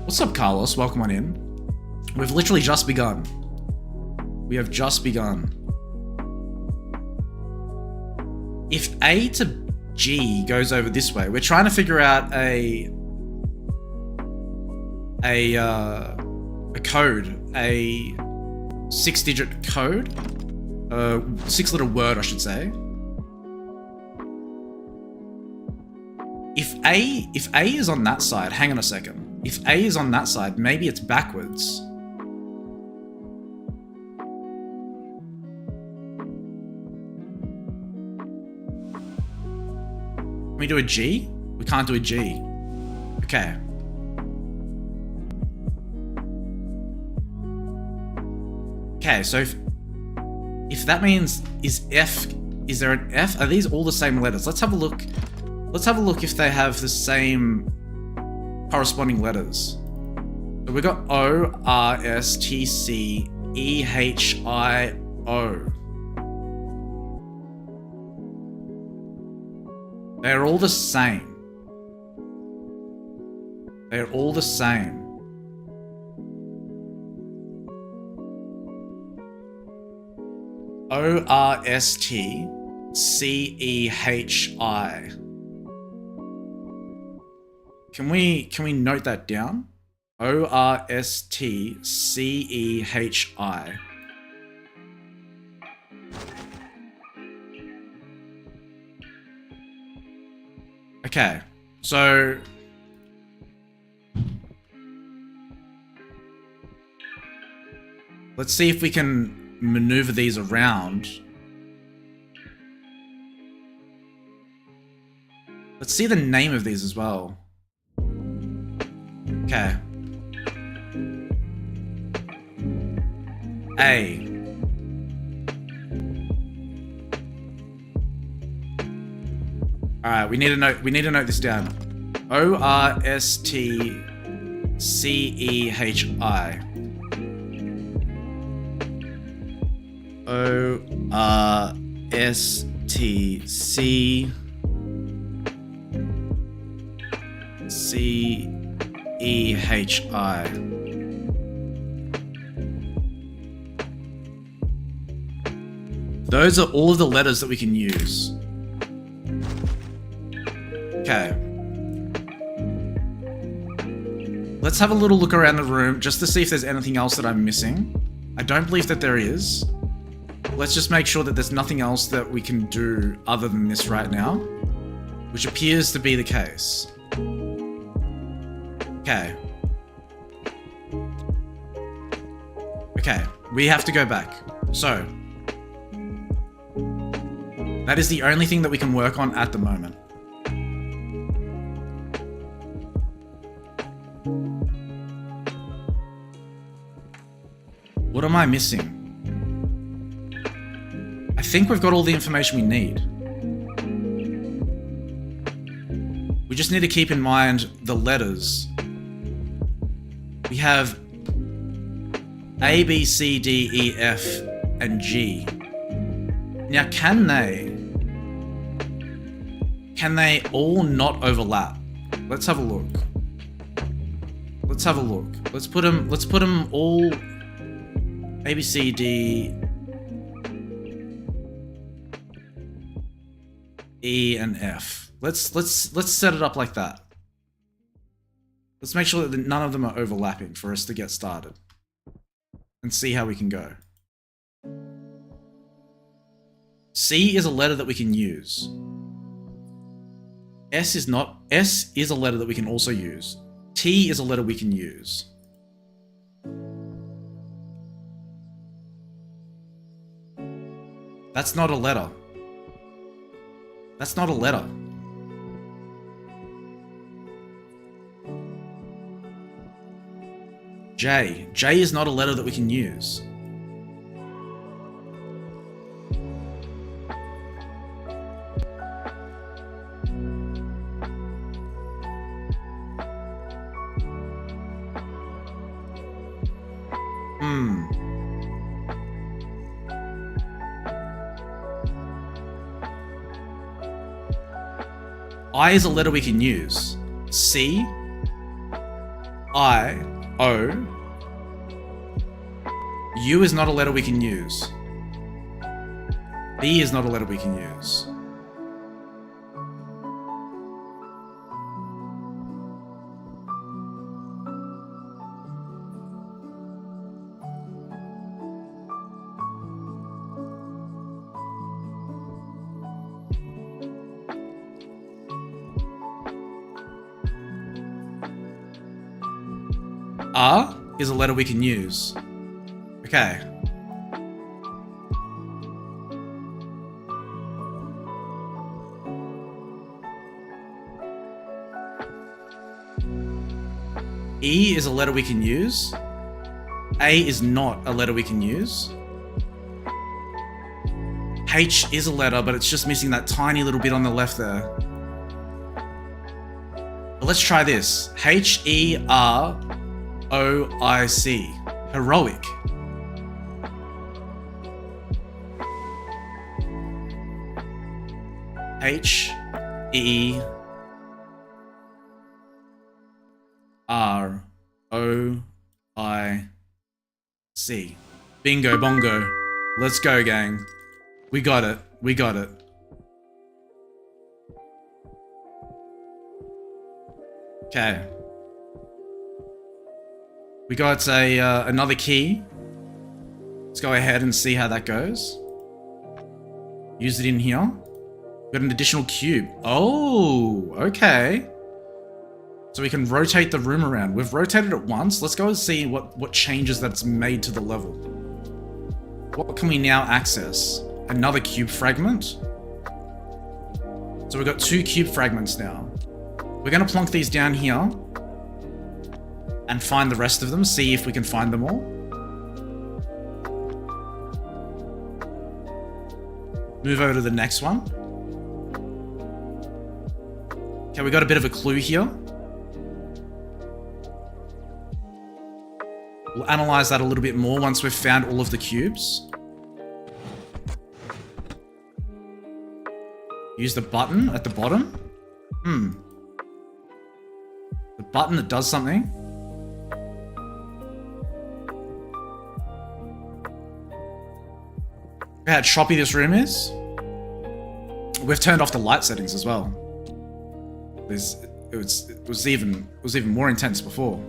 What's up, Carlos? Welcome on in. We've literally just begun. We have just begun. If A to G goes over this way, we're trying to figure out a code, a 6-digit code, a 6-letter word, I should say. If A is on that side, hang on a second. If A is on that side, maybe it's backwards. Can we do a G? We can't do a G. Okay. Okay, so if that means is there an F? Are these all the same letters? Let's have a look. Let's have a look if they have the same corresponding letters. So we got O, R, S, T, C, E, H, I, O. They're all the same. They're all the same. O, R, S, T, C, E, H, I. Can we note that down? O, R, S, T, C, E, H, I. Okay, so let's see if we can maneuver these around. Let's see the name of these as well. Okay. A. Alright, we need to note this down. O, R, S, T, C, E, H, I. O, R, S, T, C, C, E, H, I. Those are all of the letters that we can use. Okay. Let's have a little look around the room just to see if there's anything else that I'm missing. I don't believe that there is. Let's just make sure that there's nothing else that we can do other than this right now, which appears to be the case. Okay. Okay, we have to go back. So, that is the only thing that we can work on at the moment. What am I missing? I think we've got all the information we need. We just need to keep in mind the letters. We have A, B, C, D, E, F, and G. Now, can they all not overlap? Let's have a look. Let's have a look. Let's put them all A, B, C, D, E, and F. Let's set it up like that. Let's make sure that none of them are overlapping for us to get started and see how we can go. C is a letter that we can use. S is not. S is a letter that we can also use. T is a letter we can use. That's not a letter. That's not a letter. J. J is not a letter that we can use. I is a letter we can use. C, I, O. U is not a letter we can use. B is not a letter we can use. R is a letter we can use. Okay. E is a letter we can use. A is not a letter we can use. H is a letter, but it's just missing that tiny little bit on the left there. But let's try this. H-E-R-O-I-C. Heroic. H-E-R-O-I-C. Bingo bongo. Let's go, gang. We got it. We got it. Okay. We got another key. Let's go ahead and see how that goes. Use it in here. Got an additional cube. Oh, okay. So we can rotate the room around. We've rotated it once. Let's go and see what changes that's made to the level. What can we now access? Another cube fragment. So we've got 2 cube fragments now. We're going to plonk these down here and find the rest of them, see if we can find them all. Move over to the next one. Okay, we got a bit of a clue here. We'll analyze that a little bit more once we've found all of the cubes. Use the button at the bottom. The button that does something. Look how choppy this room is. We've turned off the light settings as well. It was even more intense before.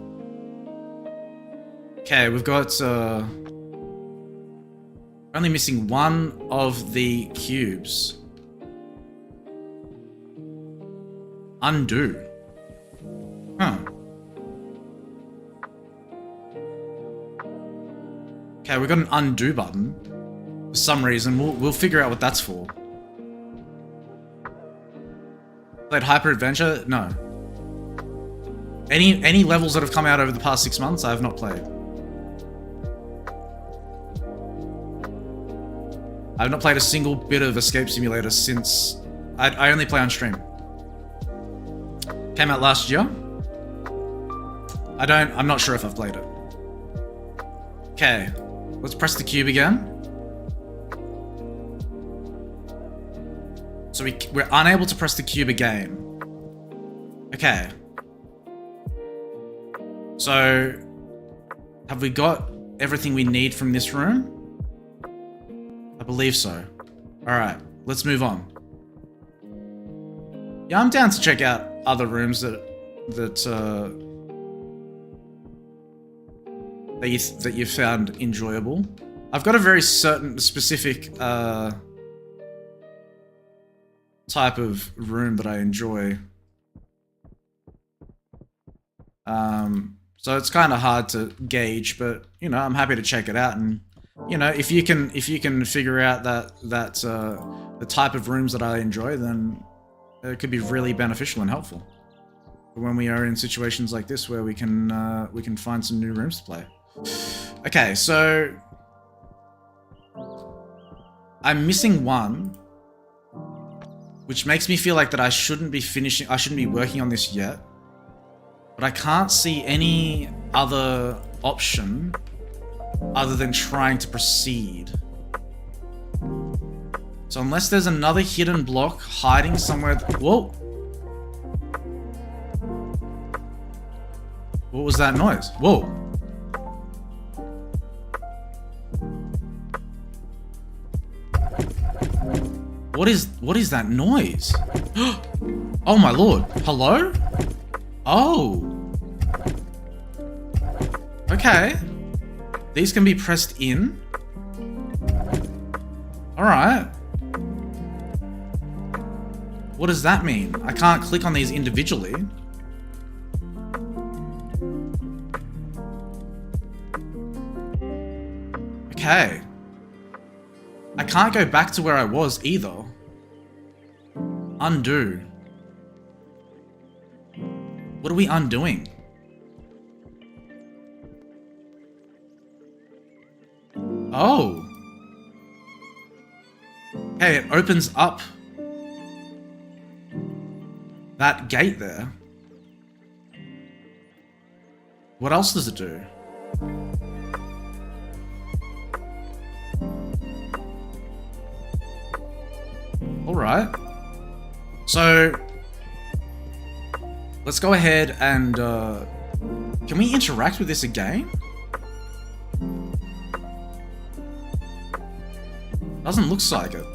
Okay, we've got only missing one of the cubes. Undo. Huh. Okay, we've got an undo button. For some reason, we'll figure out what that's for. Played Hyper Adventure? No. Any levels that have come out over the past 6 months, I have not played. I have not played a single bit of Escape Simulator since I only play on stream. Came out last year. I'm not sure if I've played it. Okay, let's press the cube again. So we're unable to press the cube again. Okay. So, have we got everything we need from this room? I believe so. Alright, let's move on. Yeah, I'm down to check out other rooms that you found enjoyable. I've got a very specific type of room that I enjoy. So it's kind of hard to gauge, but you know, I'm happy to check it out. And you know, if you can figure out that the type of rooms that I enjoy, then it could be really beneficial and helpful when we are in situations like this where we can find some new rooms to play. Okay, so I'm missing one, which makes me feel like that I shouldn't be working on this yet. But I can't see any other option other than trying to proceed. So unless there's another hidden block hiding somewhere... Whoa! What was that noise? Whoa! What is that noise? Oh my lord. Hello? Oh. Okay. These can be pressed in. Alright. What does that mean? I can't click on these individually. Okay. I can't go back to where I was either. Undo. What are we undoing? Oh. Okay, it opens up that gate there. What else does it do? Alright. So, let's go ahead and, can we interact with this again? Doesn't look like it.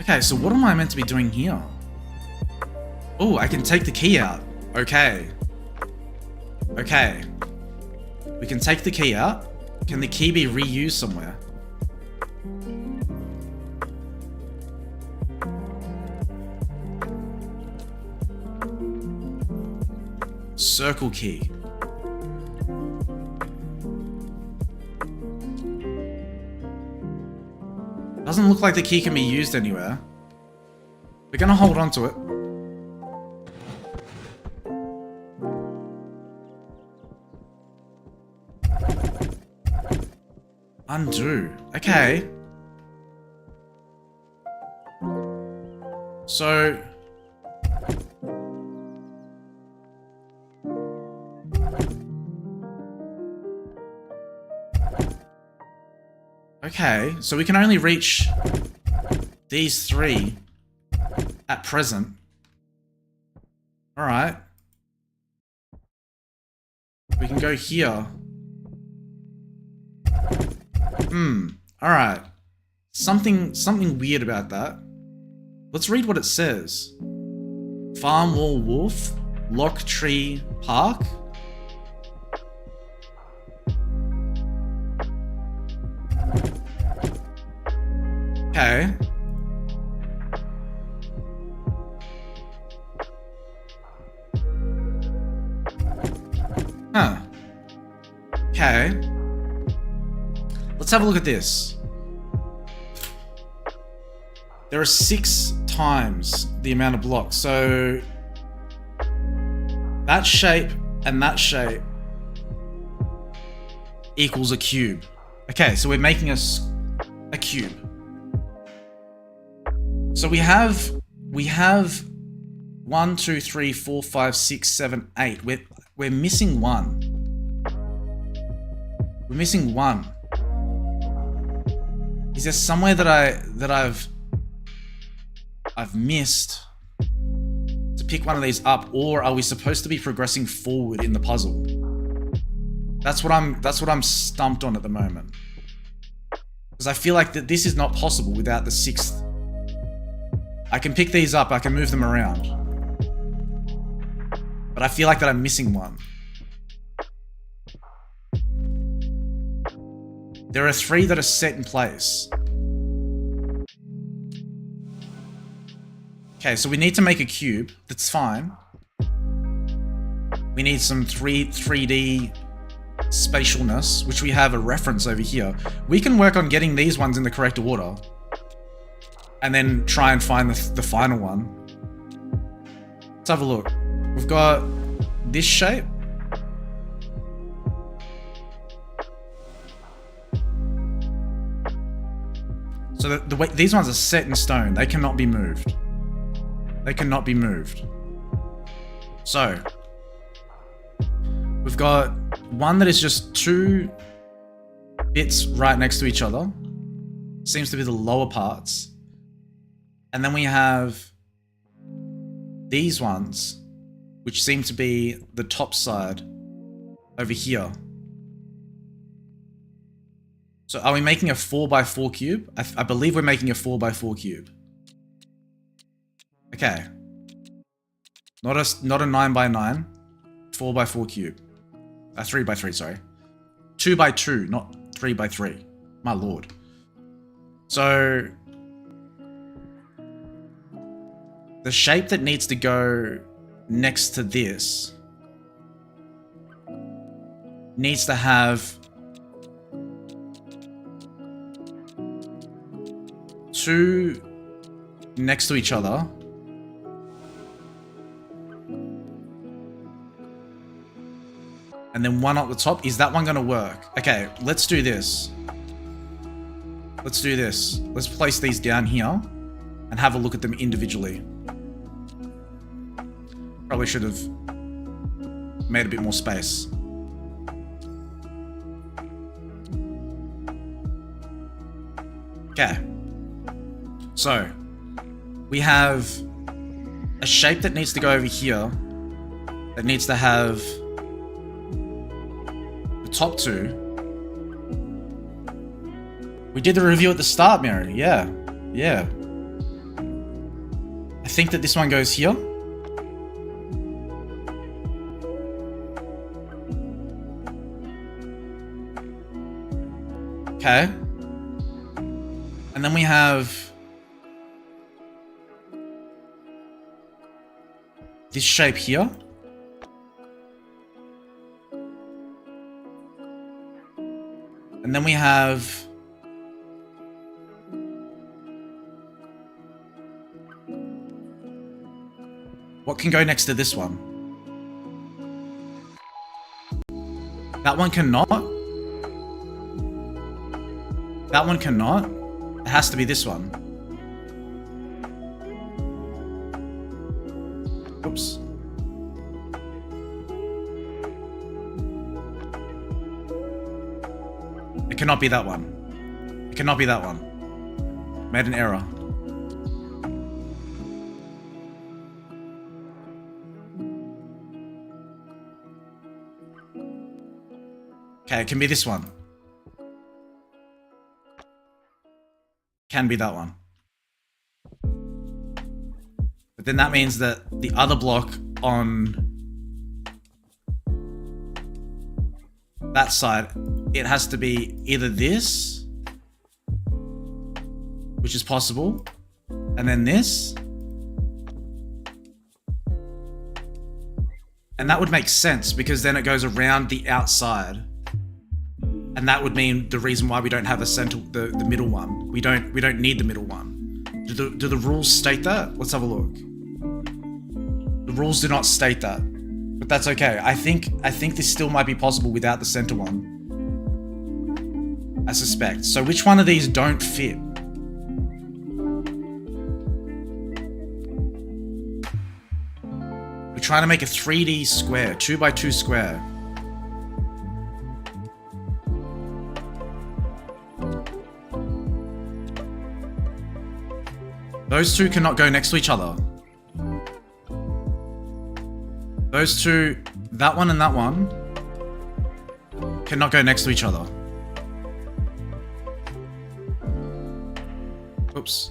Okay, so what am I meant to be doing here? Oh, I can take the key out. Okay. Okay. We can take the key out. Can the key be reused somewhere? Circle key. Doesn't look like the key can be used anywhere. We're gonna hold on to it. Undo. Okay. So... Okay, so we can only reach these three at present. Alright. We can go here. Alright. Something weird about that. Let's read what it says. Farm Wall Wolf, Lock Tree Park. Okay. Huh. Okay. Let's have a look at this. There are 6 times the amount of blocks, so that shape and that shape equals a cube. Okay, so we're making a cube. So we have 1, 2, 3, 4, 5, 6, 7, 8. We're missing one. We're missing one. Is there somewhere that I've missed to pick one of these up, or are we supposed to be progressing forward in the puzzle? That's what I'm stumped on at the moment. Because I feel like that this is not possible without the 6th. I can pick these up, I can move them around. But I feel like that I'm missing one. There are 3 that are set in place. Okay, so we need to make a cube. That's fine. We need some 3D spatialness, which we have a reference over here. We can work on getting these ones in the correct order. and then try and find the final one. Let's have a look. We've got this shape. So the way these ones are set in stone, they cannot be moved. They cannot be moved. So we've got one that is just two bits right next to each other. Seems to be the lower parts. And then we have these ones, which seem to be the top side over here. So are we making a 4x4 cube? I believe we're making a 4x4 cube. Okay. Not a 9x9, 4x4 cube. 3x3, sorry. 2x2, not 3x3. My lord. So the shape that needs to go next to this needs to have two next to each other. And then one up the top. Is that one gonna work? Okay, let's do this. Let's do this. Let's place these down here and have a look at them individually. Probably should have made a bit more space. Okay. So, we have a shape that needs to go over here that needs to have the top two. We did the review at the start, Mary. Yeah. Yeah. I think that this one goes here. Okay. And then we have this shape here. And then we have what can go next to this one? That one cannot. That one cannot. It has to be this one. Oops. It cannot be that one. It cannot be that one. Made an error. Okay, it can be this one. Can be that one. But then that means that the other block on that side, it has to be either this, which is possible, and then this. And that would make sense because then it goes around the outside. And that would mean the reason why we don't have a center, the middle one. We don't need the middle one. Do the rules state that? Let's have a look. The rules do not state that, but that's okay. I think this still might be possible without the center one. I suspect. So which one of these don't fit? We're trying to make a 3D square, 2x2 square. Those two cannot go next to each other. Those two, that one and that one, cannot go next to each other. Oops.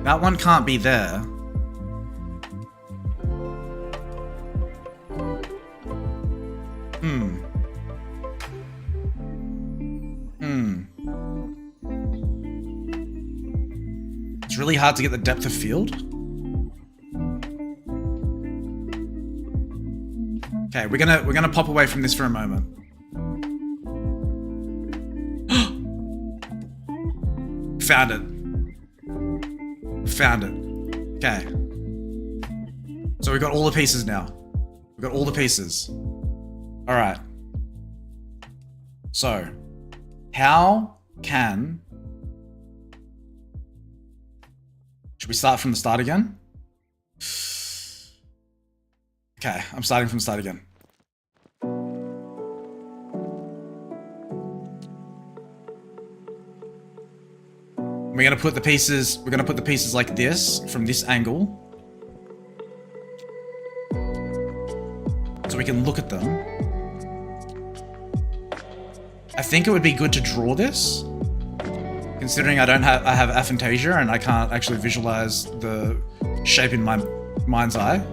That one can't be there. It's really hard to get the depth of field. Okay, we're gonna pop away from this for a moment. Found it. Found it. Okay. So we've got all the pieces now. We've got all the pieces. Alright. So, how can... Should we start from the start again? Okay, I'm starting from the start again. We're gonna put the pieces like this, from this angle. So we can look at them. I think it would be good to draw this, considering I have aphantasia and I can't actually visualize the shape in my mind's eye.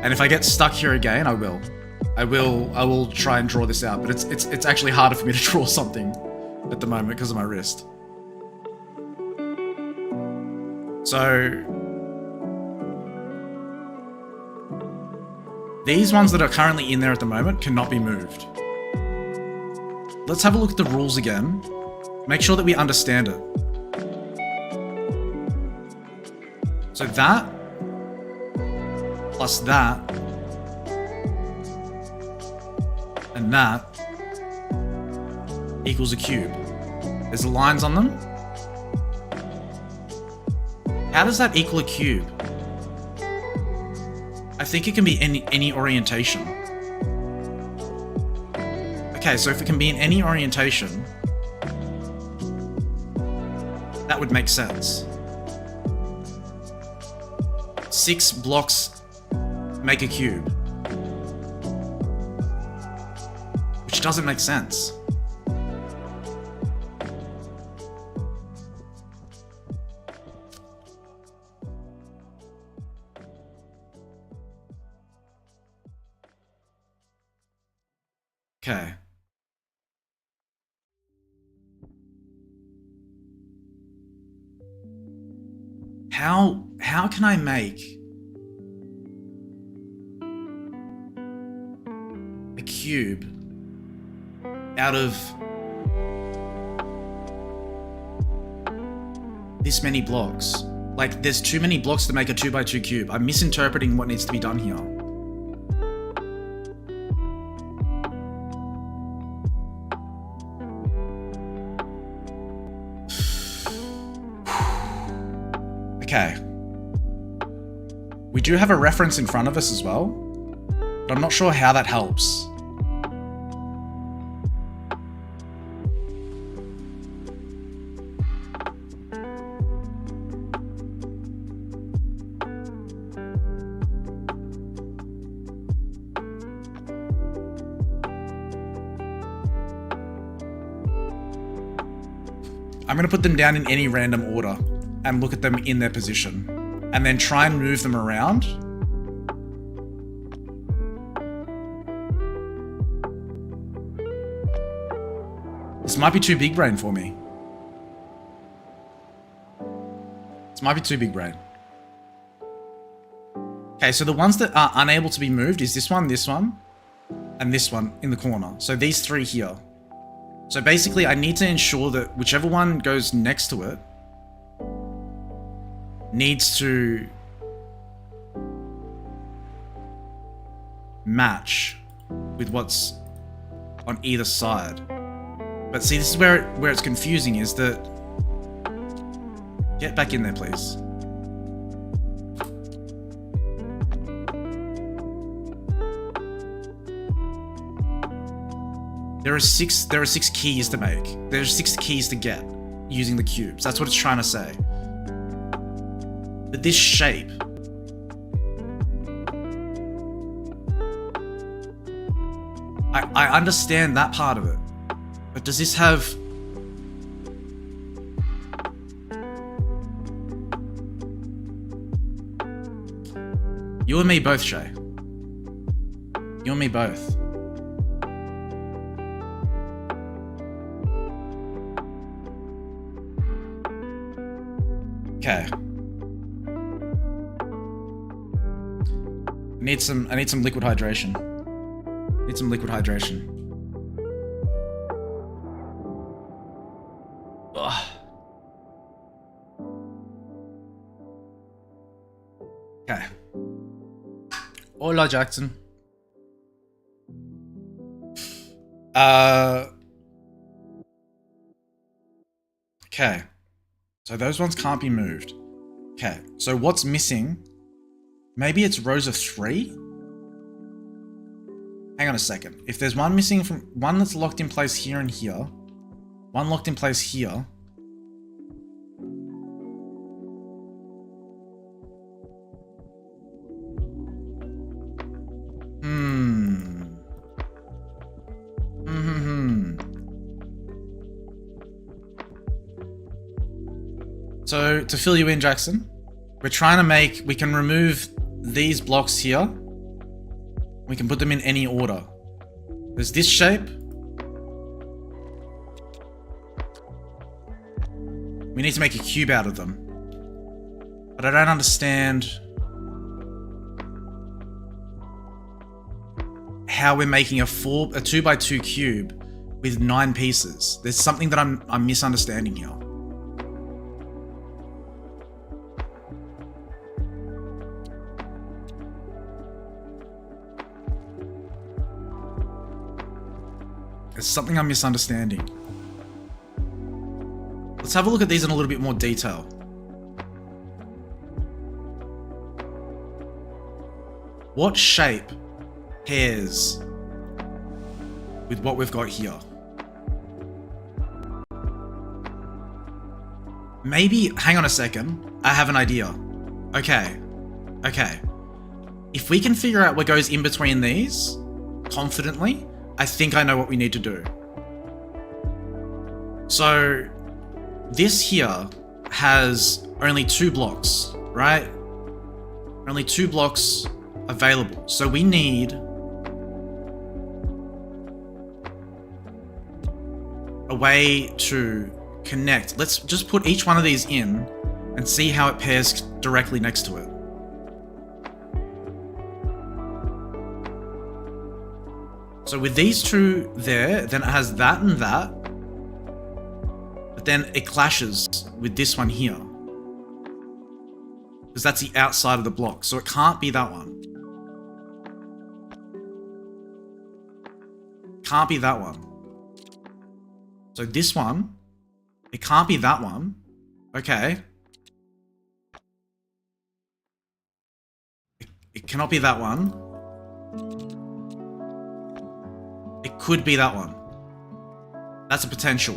And if I get stuck here again, I will try and draw this out, but it's actually harder for me to draw something at the moment because of my wrist. So these ones that are currently in there at the moment cannot be moved. Let's have a look at the rules again. Make sure that we understand it. So that plus that and that equals a cube. There's lines on them. How does that equal a cube? I think it can be any orientation. Okay, so if it can be in any orientation, that would make sense. 6 blocks make a cube. Which doesn't make sense. Okay. How can I make a cube out of this many blocks? Like, there's too many blocks to make a 2x2 cube. I'm misinterpreting what needs to be done here. Okay. We do have a reference in front of us as well, but I'm not sure how that helps. I'm going to put them down in any random order and look at them in their position, and then try and move them around. This might be too big brain for me. This might be too big brain. Okay, so the ones that are unable to be moved is this one, and this one in the corner. So these 3 here. So basically I need to ensure that whichever one goes next to it needs to match with what's on either side. But see, this is where it's confusing, is that... Get back in there, please. There are six keys to make. There's 6 keys to get using the cubes. That's what it's trying to say. But this shape, I understand that part of it, but does this have... You and me both, Shay. You and me both. Okay. I need some liquid hydration. Need some liquid hydration. Ugh. Okay. Hola, Jackson. Okay. So those ones can't be moved. Okay. So what's missing? Maybe it's rows of 3? Hang on a second. If there's one missing from one that's locked in place here and here, one locked in place here. So, to fill you in, Jackson, we're trying to make, we can remove these blocks here. We can put them in any order. There's this shape. We need to make a cube out of them. But I don't understand how we're making a 2x2 cube with 9 pieces. There's something that I'm misunderstanding here. There's something I'm misunderstanding. Let's have a look at these in a little bit more detail. What shape pairs with what we've got here? Maybe, hang on a second, I have an idea. Okay. If we can figure out what goes in between these, confidently, I think I know what we need to do. So, this here has only 2 blocks, right? Only 2 blocks available. So we need a way to connect. Let's just put each one of these in and see how it pairs directly next to it. So with these 2 there, then it has that and that. But then it clashes with this one here. Because that's the outside of the block. So it can't be that one. Can't be that one. So this one, it can't be that one. Okay. It cannot be that one. It could be that one. That's a potential.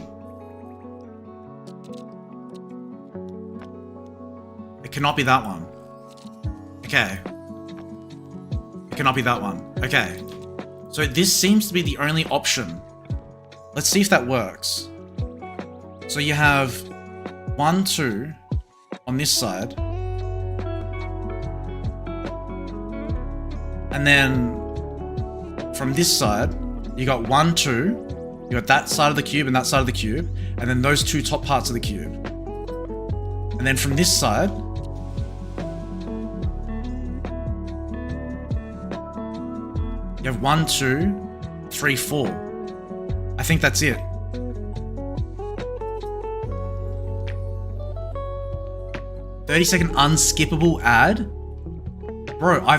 It cannot be that one. Okay. It cannot be that one. Okay. So this seems to be the only option. Let's see if that works. So you have 1, 2 on this side. And then from this side, you got 1, 2. You got that side of the cube and that side of the cube. And then those 2 top parts of the cube. And then from this side, you have 1, 2, 3, 4. I think that's it. "30-second unskippable ad?" Bro, I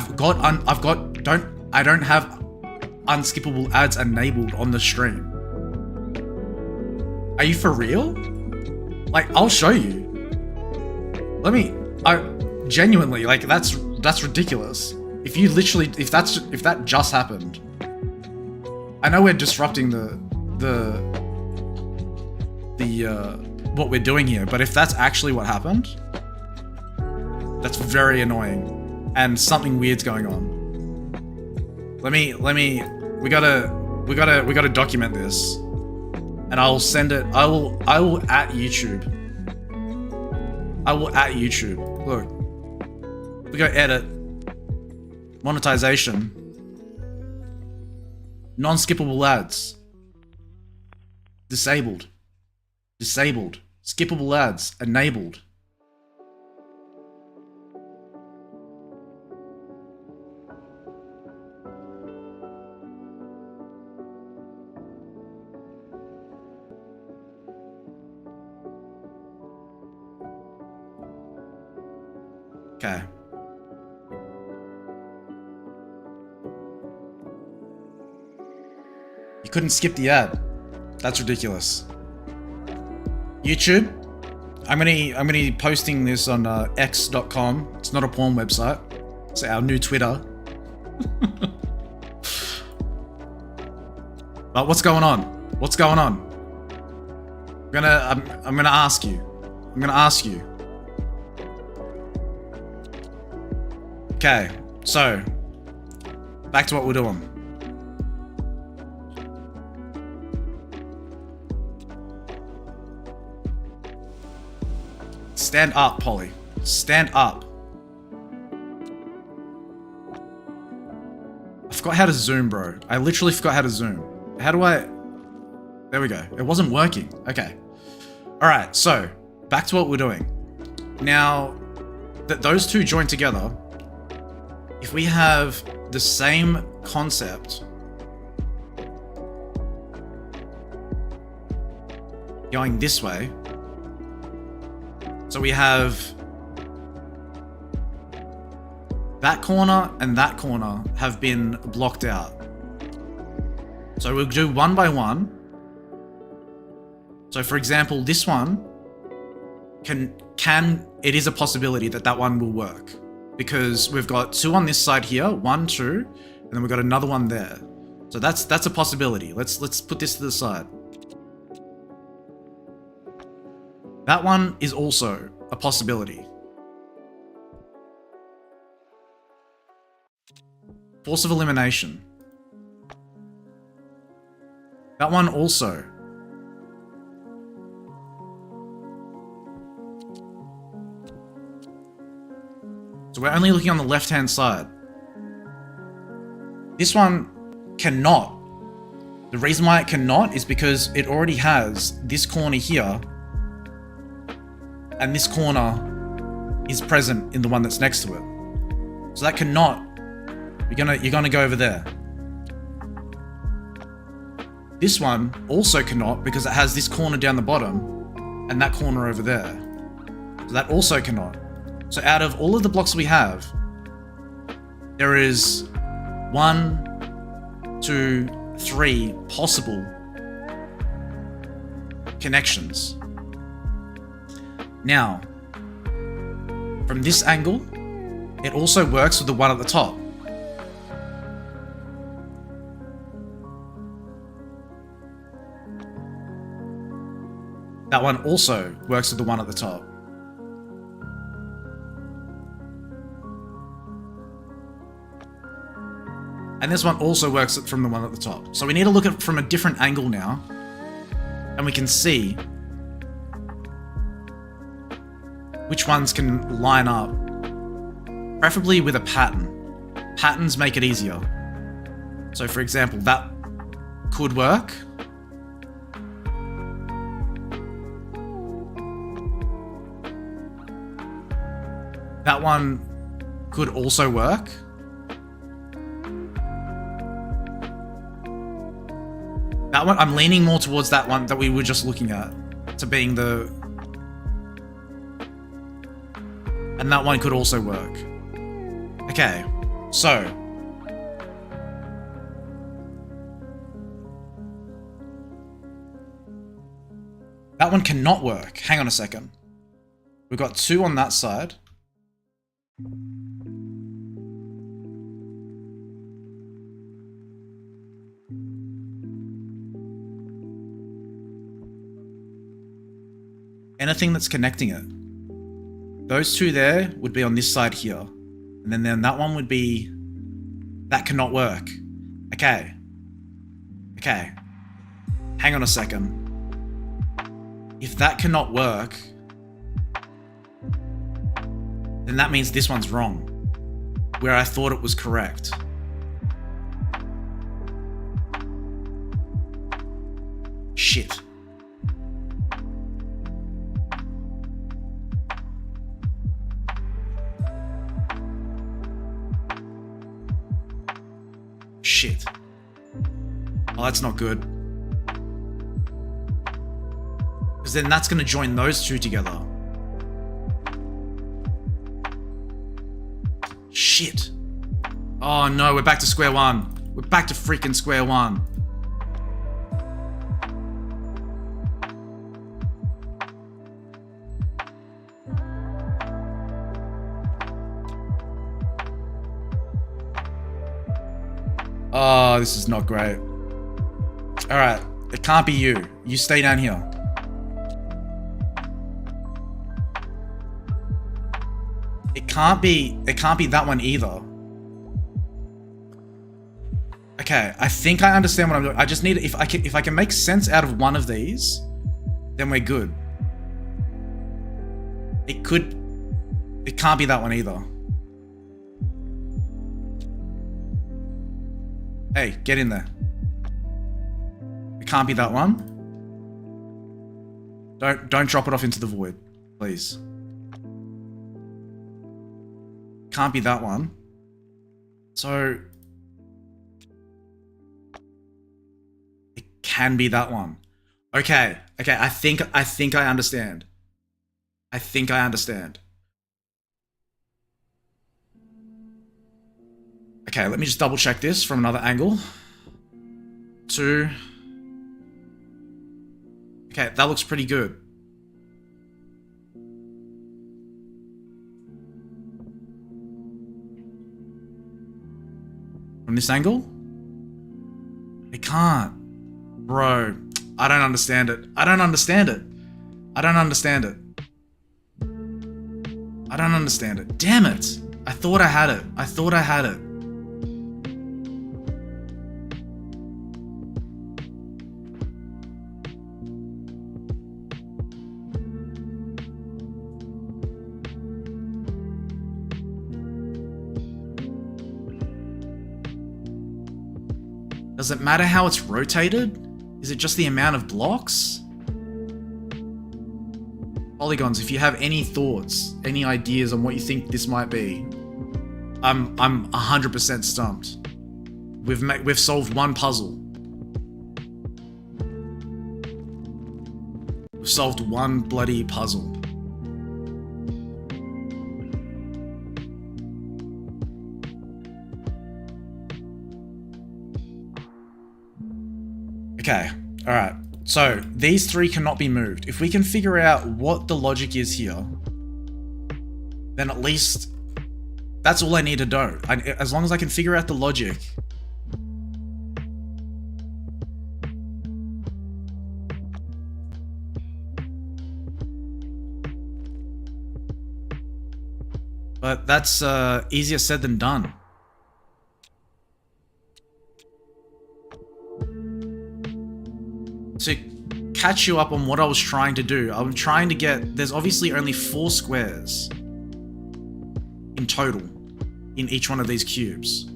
don't have unskippable ads enabled on the stream. Are you for real? Like, I'll show you. Genuinely, like, that's ridiculous. If you literally, if that just happened. I know we're disrupting what we're doing here, but if that's actually what happened, that's very annoying, and something weird's going on. We gotta document this, and I'll send it. I will at YouTube. I will at YouTube. Look, we go edit, monetization, non-skippable ads, disabled, skippable ads enabled. Okay. You couldn't skip the ad. That's ridiculous. YouTube, I'm gonna be posting this on x.com. It's not a porn website. It's our new Twitter. But what's going on? What's going on? I'm gonna ask you. I'm gonna ask you. Okay, so back to what we're doing. Stand up, Polly. Stand up. I forgot how to zoom, bro. I literally forgot how to zoom. How do I... There we go. It wasn't working. Okay. Alright, so back to what we're doing. Now, that those two join together, if we have the same concept going this way, so we have that corner and that corner have been blocked out. So we'll do one by one. So for example, this one it is a possibility that that one will work because we've got two on this side here, 1, 2, and then we've got another one there. So that's a possibility. Let's put this to the side. That one is also a possibility. Force of elimination. That one also. So we're only looking on the left-hand side. This one cannot. The reason why it cannot is because it already has this corner here, and this corner is present in the one that's next to it. So that cannot. You're gonna go over there. This one also cannot because it has this corner down the bottom and that corner over there. So that also cannot. So out of all of the blocks we have, there is 1, 2, 3 possible connections. Now, from this angle, it also works with the one at the top. That one also works with the one at the top. And this one also works from the one at the top. So we need to look at it from a different angle now. And we can see which ones can line up. Preferably with a pattern. Patterns make it easier. So for example, that could work. That one could also work. That one, I'm leaning more towards that one that we were just looking at, to being the... And that one could also work. Okay, so... That one cannot work. Hang on a second. We've got 2 on that side. Anything that's connecting it. Those 2 there would be on this side here. And then that one would be... That cannot work. Okay. Okay. Hang on a second. If that cannot work, then that means this one's wrong, where I thought it was correct. Shit. Shit. Oh, that's not good. Because then that's going to join those 2 together. Shit. Oh no, we're back to square one. We're back to freaking square one. Oh, this is not great. Alright, it can't be you. You stay down here. It can't be that one either. Okay, I think I understand what I'm doing. I just need, if I can make sense out of one of these, then we're good. It can't be that one either. Hey, get in there. It can't be that one. Don't drop it off into the void, please. Can't be that one. So it can be that one. Okay, I think I understand. I think I understand. Okay, let me just double check this from another angle. 2. Okay, that looks pretty good. From this angle? It can't. Bro, I don't understand it. I don't understand it. I don't understand it. I don't understand it. Damn it. I thought I had it. I thought I had it. Does it matter how it's rotated? Is it just the amount of blocks? Polygons, if you have any thoughts, any ideas on what you think this might be, I'm 100% stumped. We've solved one puzzle. We've solved one bloody puzzle. Okay, alright. So, these 3 cannot be moved. If we can figure out what the logic is here, then at least that's all I need to know. As long as I can figure out the logic. But that's easier said than done. To catch you up on what I was trying to do, I'm trying to get... There's obviously only 4 squares in total in each one of these cubes.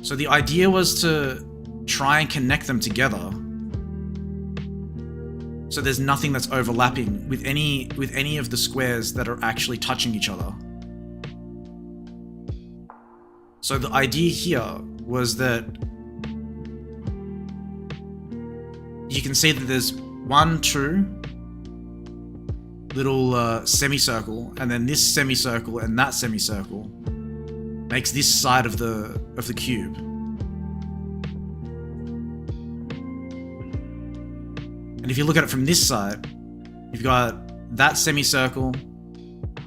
So the idea was to try and connect them together so there's nothing that's overlapping with any of the squares that are actually touching each other. So the idea here was that you can see that there's 1, 2 little semicircle, and then this semicircle and that semicircle makes this side of the cube. And if you look at it from this side, you've got that semicircle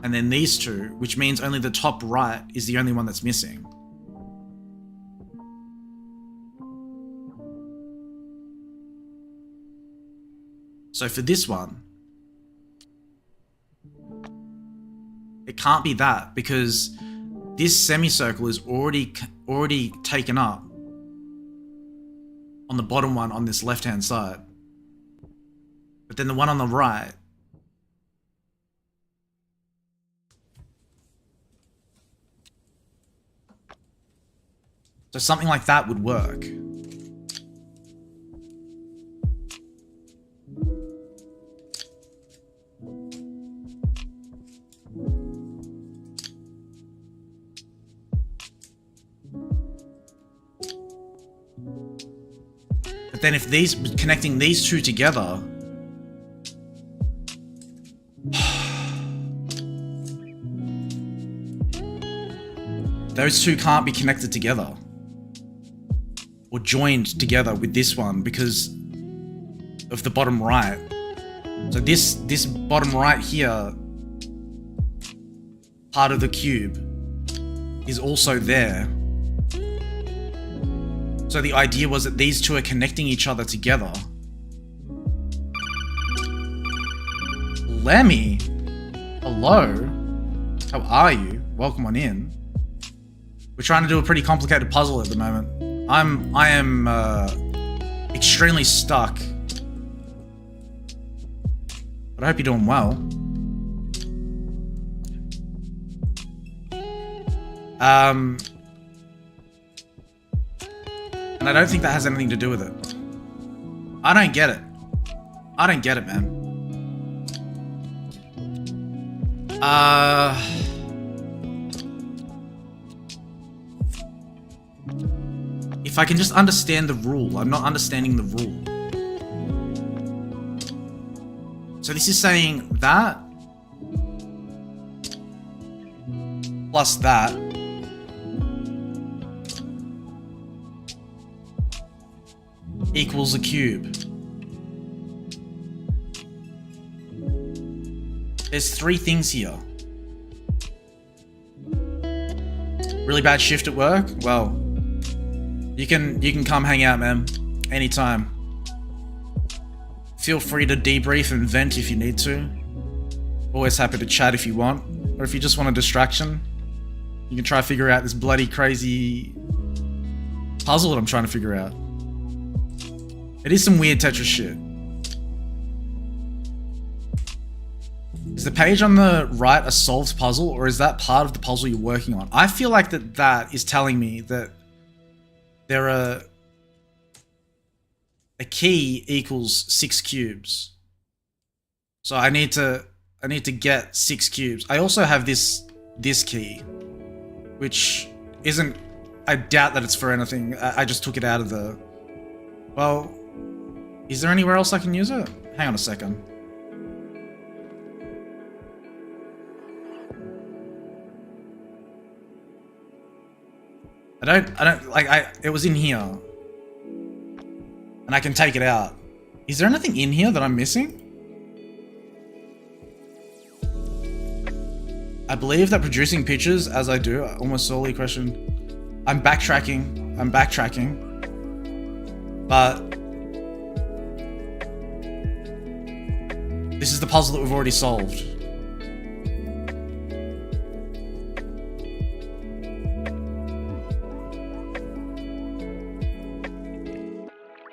and then these 2, which means only the top right is the only one that's missing. So for this one, it can't be that because this semicircle is already taken up on the bottom one on this left-hand side. But then the one on the right, so something like that would work. But then if connecting these 2 together, those two can't be connected together or joined together with this one because of the bottom right. So this bottom right here, part of the cube, is also there. So the idea was that these two are connecting each other together. Lemmy, hello, how are you? Welcome on in. We're trying to do a pretty complicated puzzle at the moment. I am extremely stuck, but I hope you're doing well. And I don't think that has anything to do with it. I don't get it. I don't get it, man. If I can just understand the rule. I'm not understanding the rule. So this is saying that plus that equals a cube. There's three things here. Really bad shift at work? Well, you can come hang out, man. Anytime. Feel free to debrief and vent if you need to. Always happy to chat if you want. Or if you just want a distraction, you can try to figure out this bloody crazy puzzle that I'm trying to figure out. It is some weird Tetris shit. Is the page on the right a solved puzzle, or is that part of the puzzle you're working on? I feel like that is telling me that there are a key equals 6 cubes. So I need to get 6 cubes. I also have this key, which isn't. I doubt that it's for anything. I just took it out of the. Well, is there anywhere else I can use it? Hang on a second. I don't like it was in here. And I can take it out. Is there anything in here that I'm missing? I believe that producing pictures, as I do, I almost solely question. I'm backtracking. But this is the puzzle that we've already solved.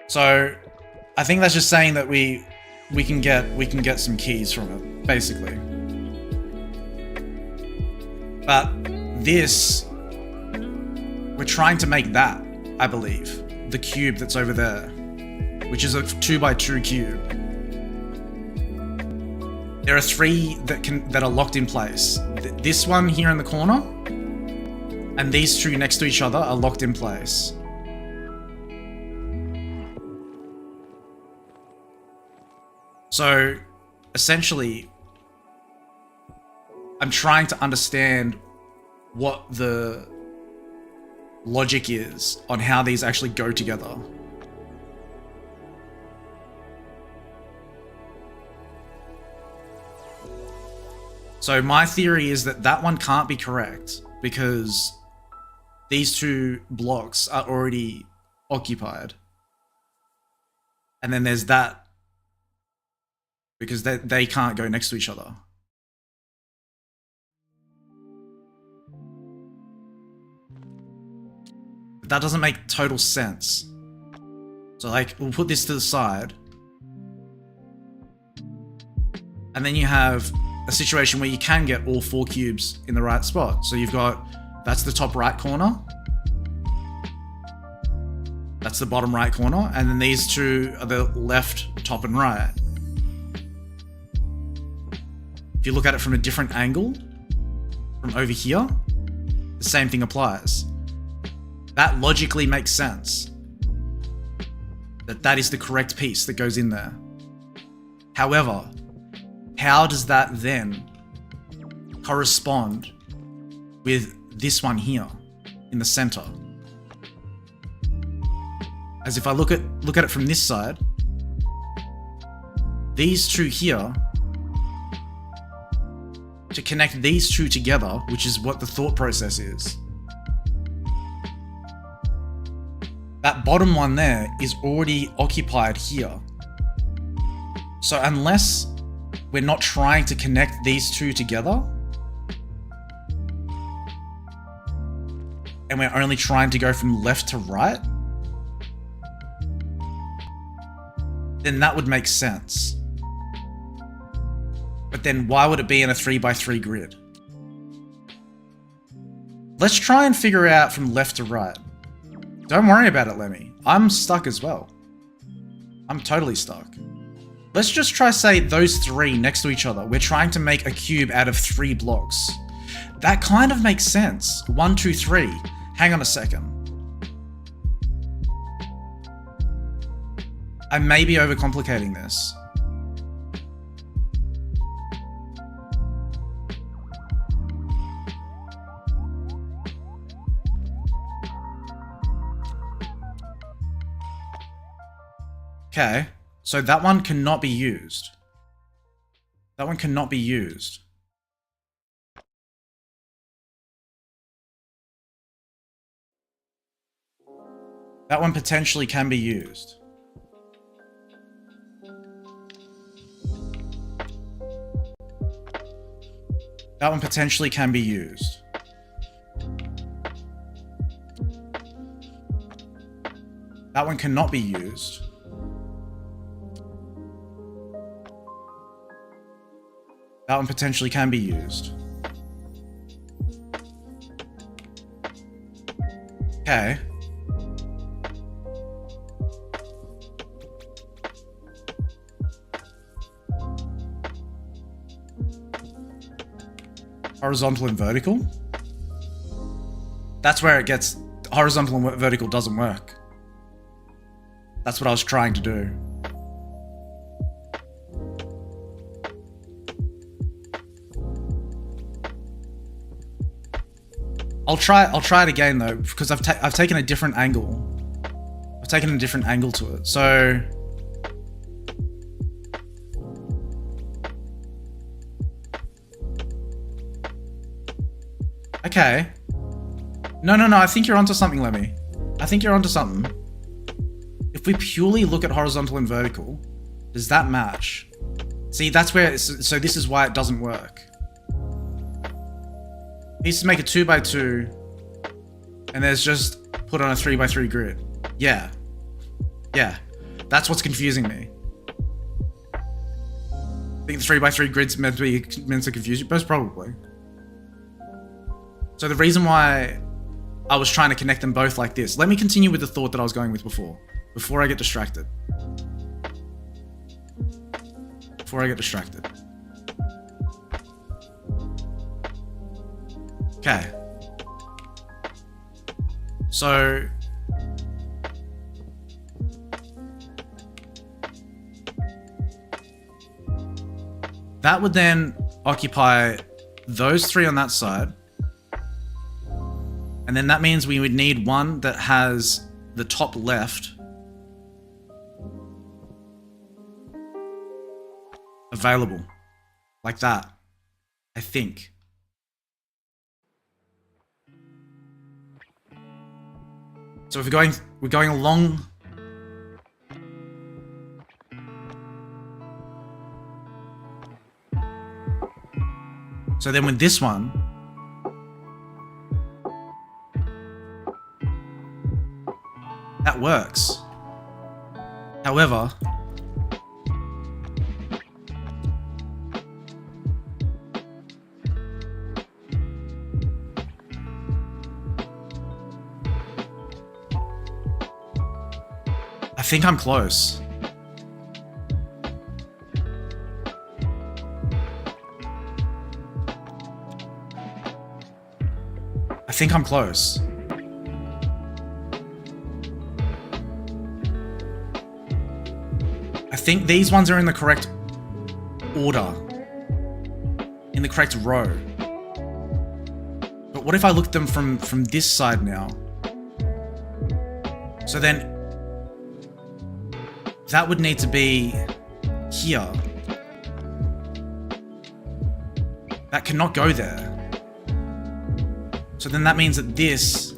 So I think that's just saying that we can get some keys from it, basically. But this, we're trying to make that, I believe, the cube that's over there, which is a 2x2 cube. There are 3 that are locked in place. This one here in the corner, and these 2 next to each other are locked in place. So, essentially, I'm trying to understand what the logic is on how these actually go together. So my theory is that that one can't be correct because these 2 blocks are already occupied. And then there's that because they can't go next to each other. But that doesn't make total sense. So like, we'll put this to the side. And then you have a situation where you can get all 4 cubes in the right spot. So you've got, that's the top right corner. That's the bottom right corner. And then these 2 are the left, top and right. If you look at it from a different angle, from over here, the same thing applies. That logically makes sense. That is the correct piece that goes in there. However, how does that then correspond with this one here? in the center. As if I look at it from this side, these two here, to connect these two together, which is what the thought process is. That bottom one there is already occupied here. So unless we're not trying to connect these two together, and we're only trying to go from left to right, then that would make sense. But then why would it be in a 3x3 grid? Let's try and figure it out from left to right. Don't worry about it, Lemmy. I'm stuck as well. I'm totally stuck. Let's just try say those three next to each other. We're trying to make a cube out of 3 blocks. That kind of makes sense. 1, 2, 3. Hang on a second. I may be overcomplicating this. Okay, so that one cannot be used. That one cannot be used. That one potentially can be used. That one potentially can be used. That one cannot be used. That one potentially can be used. Okay. Horizontal and vertical? That's where it gets... Horizontal and vertical doesn't work. That's what I was trying to do. I'll try it again though, because I've taken a different angle. I've taken a different angle to it. So okay. No, I think you're onto something, Lemmy. I think you're onto something. If we purely look at horizontal and vertical, does that match? See, that's where so this is why it doesn't work. Needs to make a 2x2, and there's just put on a 3x3 grid. Yeah, that's what's confusing me. I think the 3x3 grid's meant to confuse you, most probably. So the reason why I was trying to connect them both like this. Let me continue with the thought that I was going with before I get distracted. Okay. So that would then occupy those 3 on that side. And then that means we would need one that has the top left available. Like that. I think. So if we're going along. So then with this one, that works. However, I think I'm close. I think I'm close. I think these ones are in the correct order. In the correct row. The But what if I look at them from this side now? So then that would need to be here. That cannot go there. So then that means that this...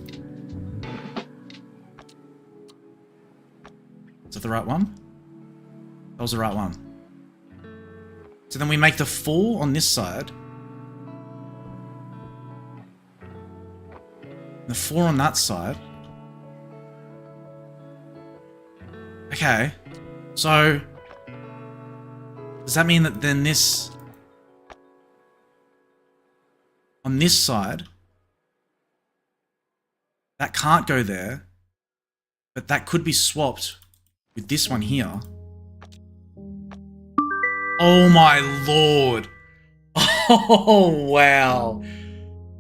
Is that the right one? That was the right one. So then we make the 4 on this side. The 4 on that side. Okay. So... Does that mean that then this... On this side... That can't go there. But that could be swapped with this one here. Oh my lord. Oh, wow.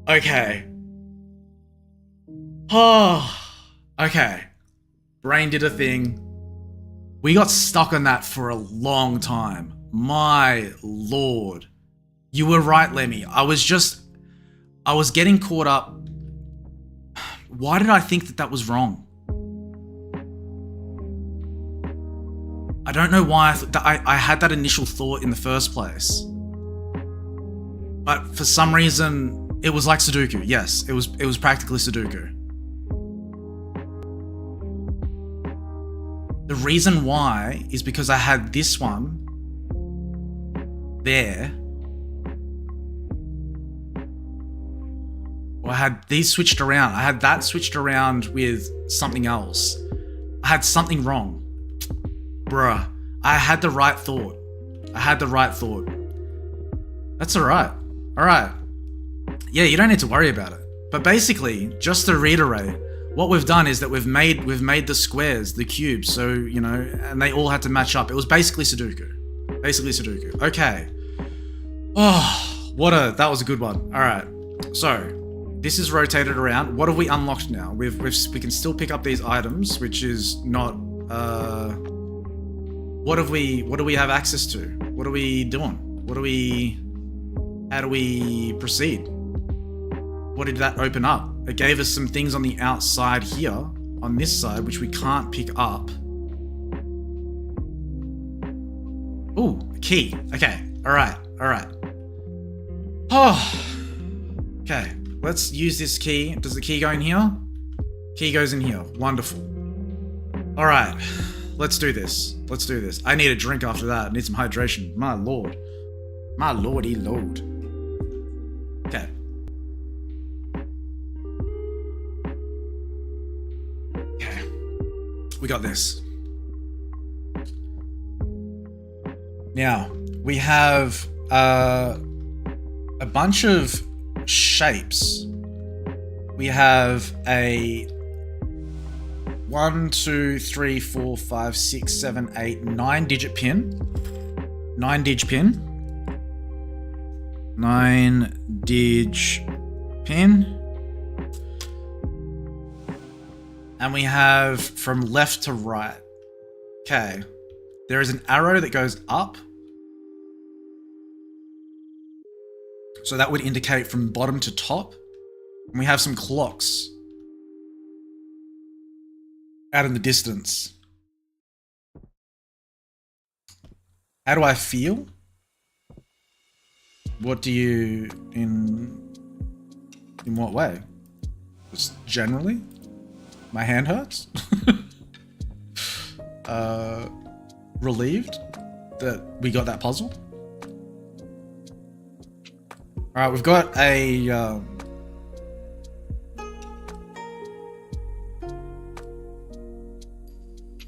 Okay. Oh, okay. Brain did a thing. We got stuck on that for a long time. My lord. You were right, Lemmy. I was getting caught up. Why did I think that that was wrong? I don't know why I had that initial thought in the first place. But for some reason, it was like Sudoku. Yes, it was practically Sudoku. The reason why is because I had this one there. Well, I had these switched around. I had that switched around with something else. I had something wrong. Bruh, I had the right thought. I had the right thought. That's alright. Alright. Yeah, you don't need to worry about it. But basically, just to reiterate, what we've done is that we've made the squares, the cubes, so, you know, and they all had to match up. It was basically Sudoku. Basically Sudoku. Okay. Oh, that was a good one. Alright. So, this is rotated around. What have we unlocked now? We can still pick up these items, which is not, what do we have access to? What are we doing? How do we proceed? What did that open up? It gave us some things on the outside here, on this side, which we can't pick up. Ooh, a key. Okay, alright. Oh, okay, let's use this key. Does the key go in here? Key goes in here, wonderful. Alright, let's do this. I need a drink after that. I need some hydration. My lord. My lordy lord. Okay. Okay. We got this. Now, we have a bunch of shapes. We have a 1, 2, 3, 4, 5, 6, 7, 8, 9 digit pin. 9-dig pin. 9-dig pin. And we have from left to right. Okay. There is an arrow that goes up. So that would indicate from bottom to top. And we have some clocks out in the distance. How do I feel? What do you... In what way? Just generally? My hand hurts? Relieved that we got that puzzle? Alright, we've got a...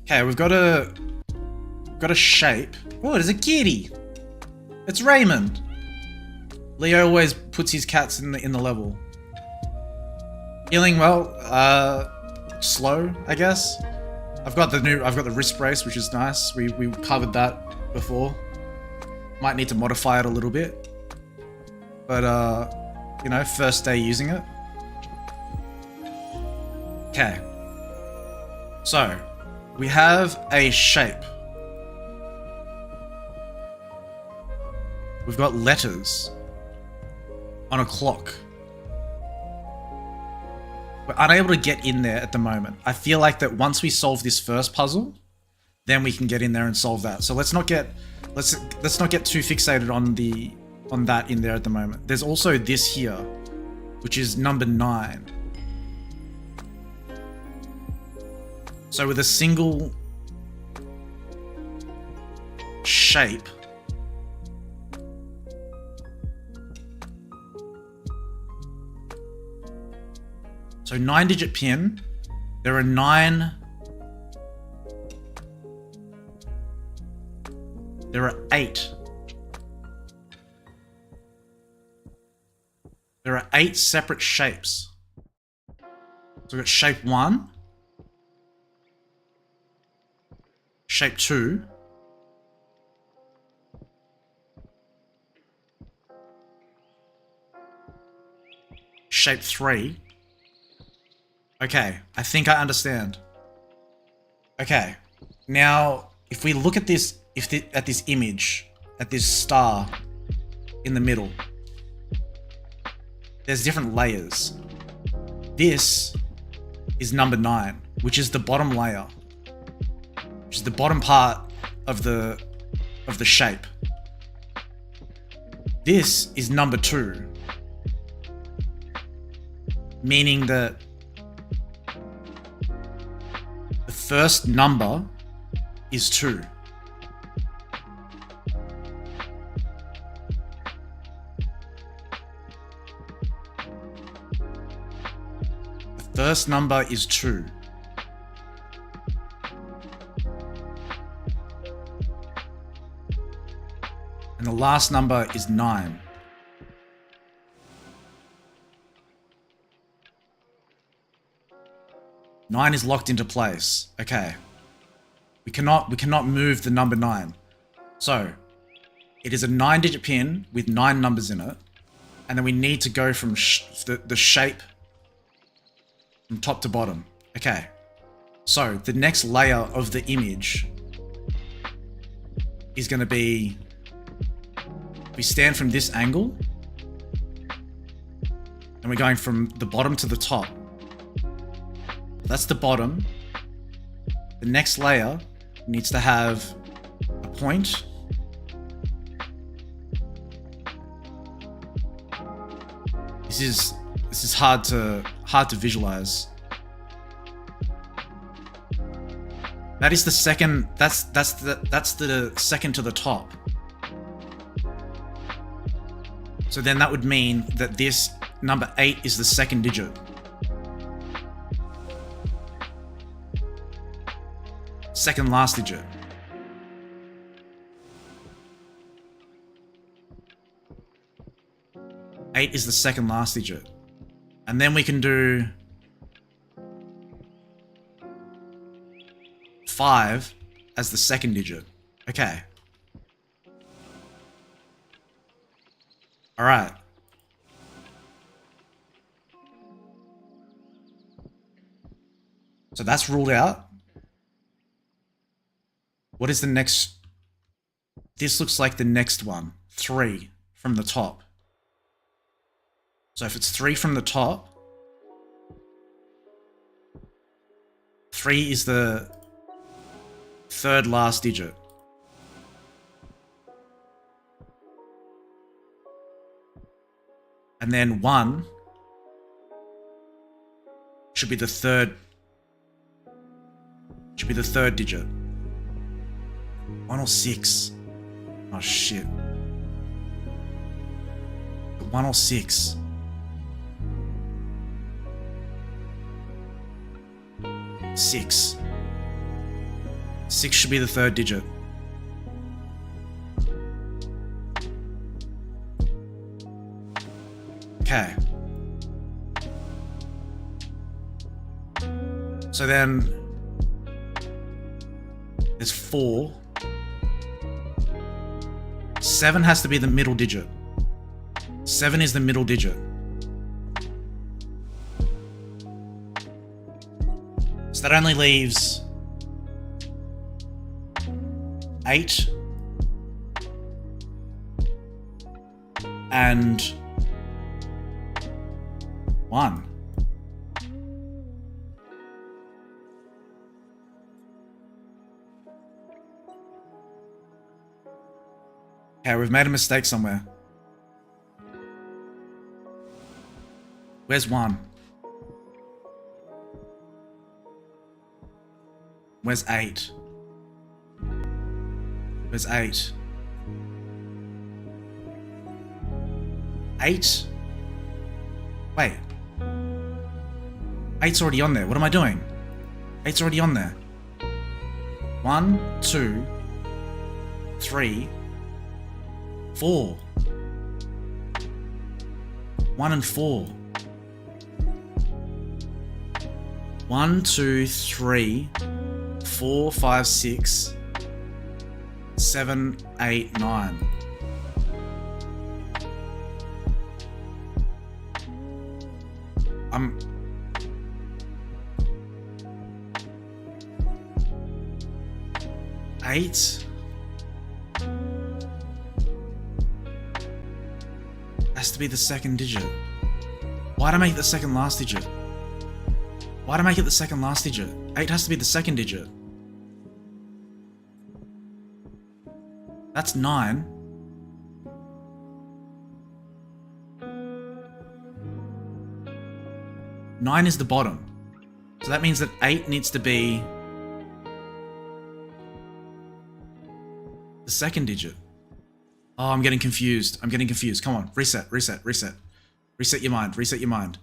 Okay, we've got a shape. Oh, there's a kitty. It's Raymond. Leo always puts his cats in the level. Healing well, slow, I guess. I've got the wrist brace, which is nice. We covered that before. Might need to modify it a little bit. But you know, first day using it. Okay. So, we have a shape. We've got letters on a clock. We're unable to get in there at the moment. I feel like that once we solve this first puzzle, then we can get in there and solve that. So let's not get too fixated on that in there at the moment. There's also this here, which is number 9. So with a single shape, so 9-digit pin, there are 8 There are 8 separate shapes. So we've got shape 1, shape 2, shape 3. Okay, I think I understand. Okay, now if we look at this, at this image, at this star in the middle, there's different layers. This is number 9, which is the bottom layer, which is the bottom part of the shape. This is number 2, meaning that the first number is 2. The first number is 2. And the last number is 9. Nine is locked into place. Okay. We cannot move the number 9. So, it is a 9-digit pin with 9 numbers in it. And then we need to go from the shape from top to bottom. Okay. So, the next layer of the image is going to be, we stand from this angle and we're going from the bottom to the top. That's the bottom. The next layer needs to have a point. This is hard to visualize. That is the second. That's the second to the top. So then that would mean that this number 8 is the second digit. Second last digit. Eight is the second last digit. And then we can do 5 as the second digit. Okay. All right. So that's ruled out. What is the next? This looks like the next one. 3 from the top. So if it's 3 from the top, 3 is the third last digit. And then 1 should be the third digit. 1 or 6. Oh shit. 1 or 6. 6. 6 should be the third digit. Okay. So then there's 4. 7 has to be the middle digit. 7 is the middle digit. So that only leaves 8 and 1. Okay, we've made a mistake somewhere. Where's 1? Where's 8? Where's 8? 8? Wait. 8's already on there. What am I doing? 8's already on there. 1, 2, 3, 4. 1 and 4. 1, 2, 3, 4, 5, 6, 7, 8, 9. I'm 8 has to be the second digit. Why'd I make it the second last digit? Why'd I make it the second last digit? 8 has to be the second digit. That's 9. Nine is the bottom. So that means that 8 needs to be the second digit. Oh, I'm getting confused. I'm getting confused. Come on, reset, reset, reset. Reset your mind, reset your mind.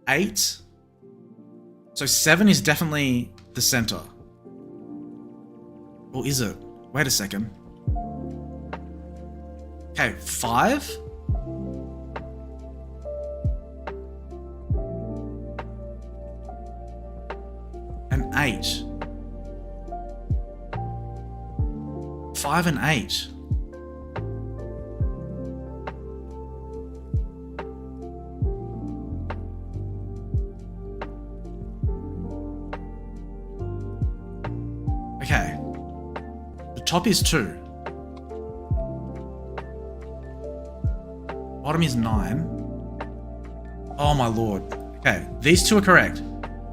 Eight. So 7 is definitely the center. Or is it? Wait a second. Okay, 5? And 8. 5 and 8. Okay. The top is 2. Bottom is 9. Oh my lord. Okay, these two are correct.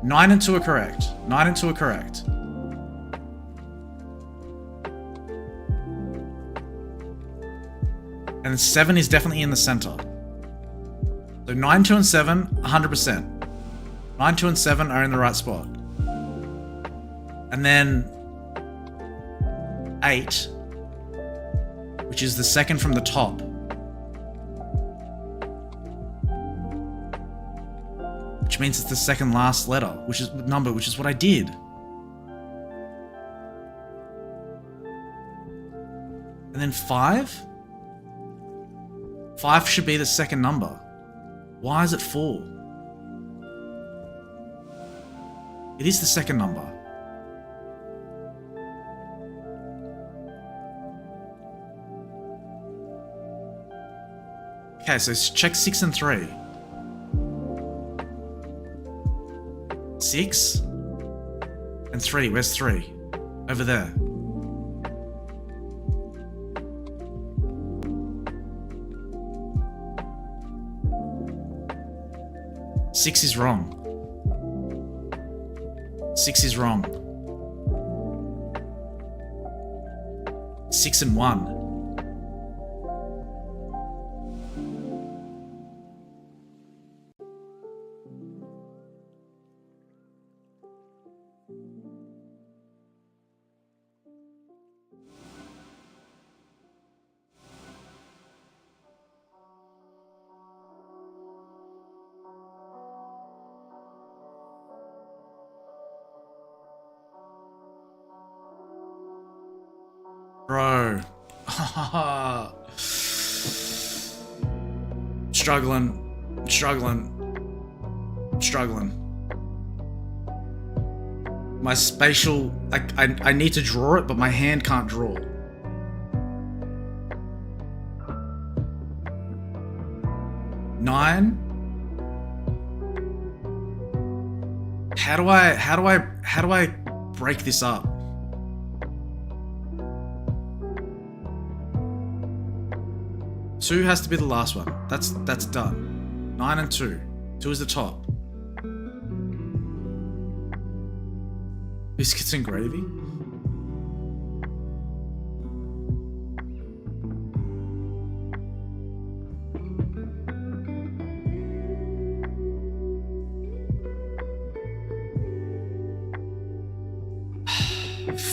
9 and 2 are correct. 9 and 2 are correct. And 7 is definitely in the center. So 9, 2, and 7, 100%. 9, 2, and 7 are in the right spot. And then 8, which is the second from the top. Which means it's the second last letter, which is number, which is what I did. And then 5? 5 should be the second number. Why is it 4? It is the second number. Okay, so check 6 and 3. 6 and 3. Where's 3? Over there. Six is wrong. 6 is wrong. 6 and 1. Bro. Struggling. My spatial... I need to draw it, but my hand can't draw. Nine. How do I break this up? Two has to be the last one. That's done. 9 and 2. 2 is the top. Biscuits and gravy?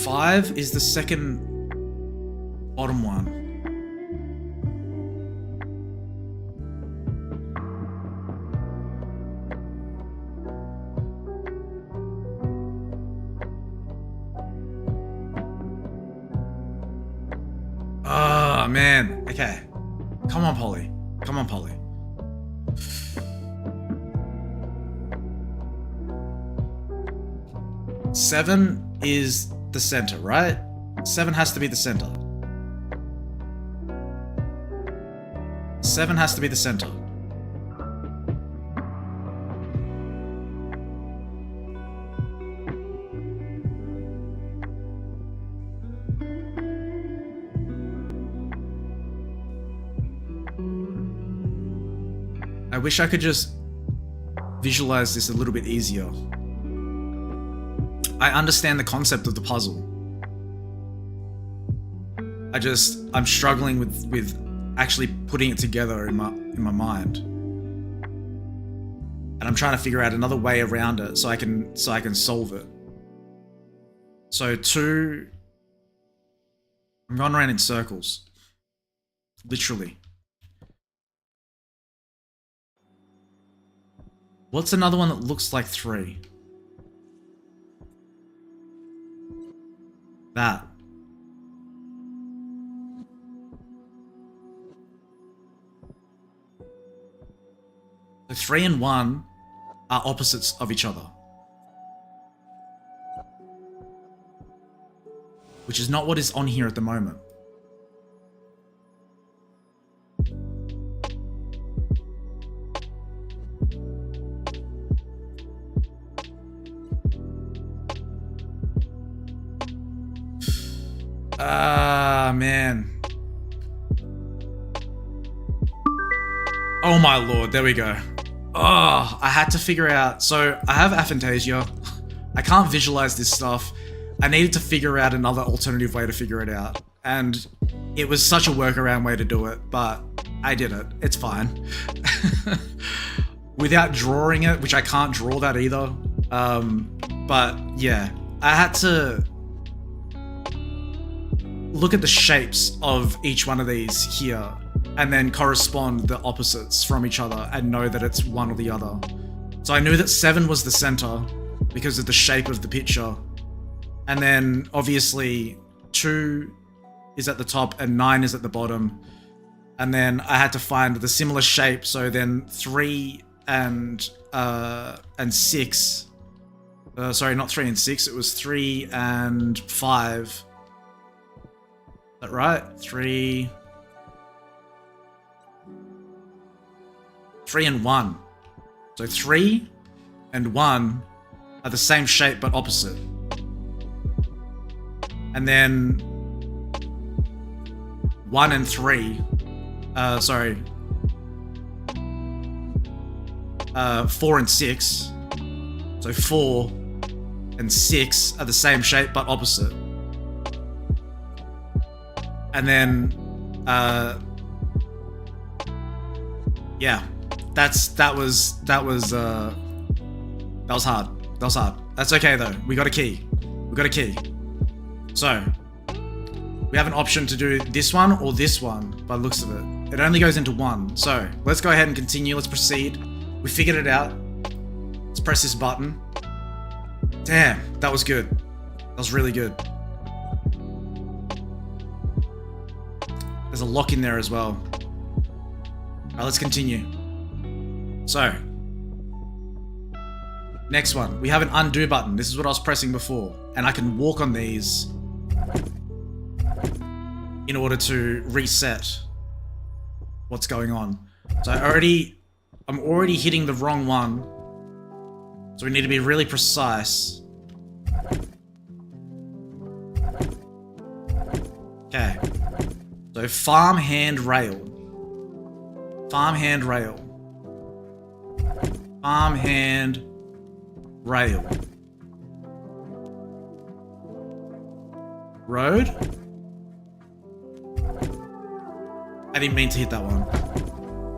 Five is the second bottom one. Oh, man. Okay. Come on, Polly. Come on, Polly. Seven is the center, right? Seven has to be the center. Seven has to be the center. I wish I could just visualize this a little bit easier. I understand the concept of the puzzle. I'm struggling with actually putting it together in my mind. And I'm trying to figure out another way around it so I can solve it. So two, I'm going around in circles. Literally. What's another one that looks like three? That. The 3 and 1 are opposites of each other. Which is not what is on here at the moment. Ah, man. Oh my lord, there we go. Oh, I had to figure out. So I have aphantasia. I can't visualize this stuff. I needed to figure out another alternative way to figure it out. And it was such a workaround way to do it, but I did it. It's fine. Without drawing it, which I can't draw that either. But yeah, I had to look at the shapes of each one of these here and then correspond the opposites from each other and know that it's one or the other. So I knew that 7 was the center because of the shape of the picture. And then obviously 2 is at the top and 9 is at the bottom. And then I had to find the similar shape. So then 3 and 6, sorry, not 3 and 6. It was 3 and 5. Is that right? 3 and 1. So 3 and 1 are the same shape but opposite. And then 1 and 3, 4 and 6. So 4 and 6 are the same shape but opposite. And then, yeah, that was hard. That was hard. That's okay though. We got a key. We got a key. So we have an option to do this one or this one by the looks of it. It only goes into one. So let's go ahead and continue. Let's proceed. We figured it out. Let's press this button. Damn, that was good. That was really good. There's a lock in there as well. Alright, let's continue. So, next one. We have an undo button. This is what I was pressing before. And I can walk on these in order to reset what's going on. So I'm already hitting the wrong one. So we need to be really precise. Okay. So farm hand rail. Farm hand rail. Farm hand rail. Road. I didn't mean to hit that one.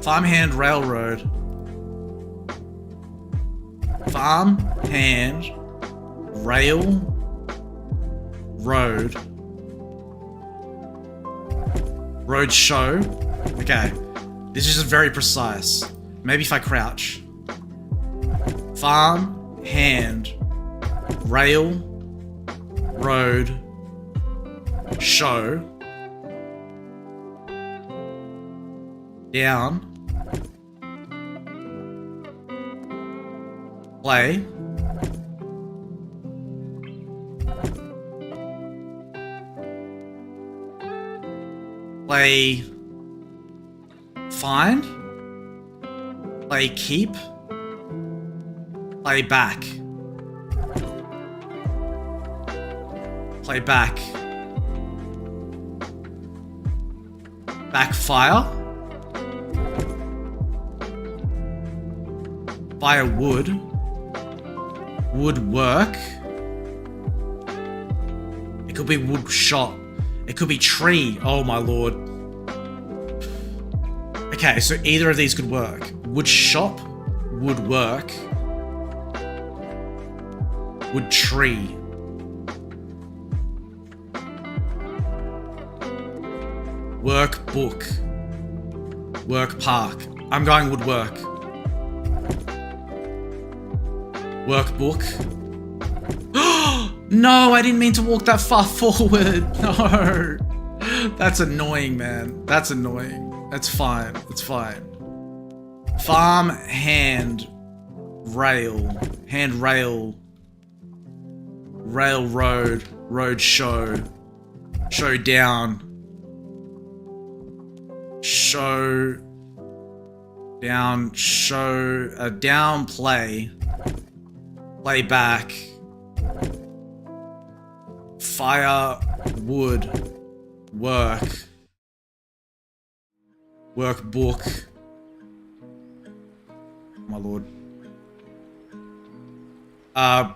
Farmhand railroad. Farmhand rail road. Road show. Okay. This is just very precise. Maybe if I crouch. Farm hand rail road show down play play find play keep play back play back backfire firewood woodwork. It could be wood shop. It could be tree. Oh my lord. Okay, so either of these could work. Wood shop, woodwork, wood tree. Workbook. Work park. I'm going woodwork. Workbook. No, I didn't mean to walk that far forward. No. That's annoying, man. That's annoying. That's fine. It's fine. Farm hand rail. Hand rail. Railroad. Road show. Show down. Show down. Show. Down play. Play back. Fire wood. Work. Workbook. My lord.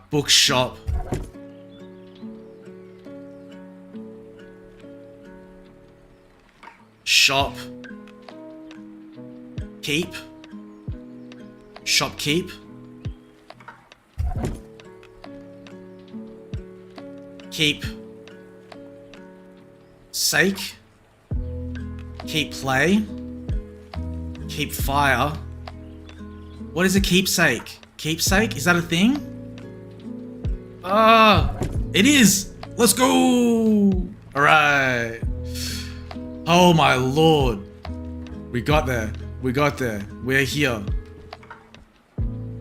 Bookshop. Shop. Keep. Shopkeep. Keep. Sake. Keep play. Keep fire. What is a keepsake? Keepsake? Is that a thing? It is! Let's go! Alright. Oh my lord. We got there. We got there. We're here.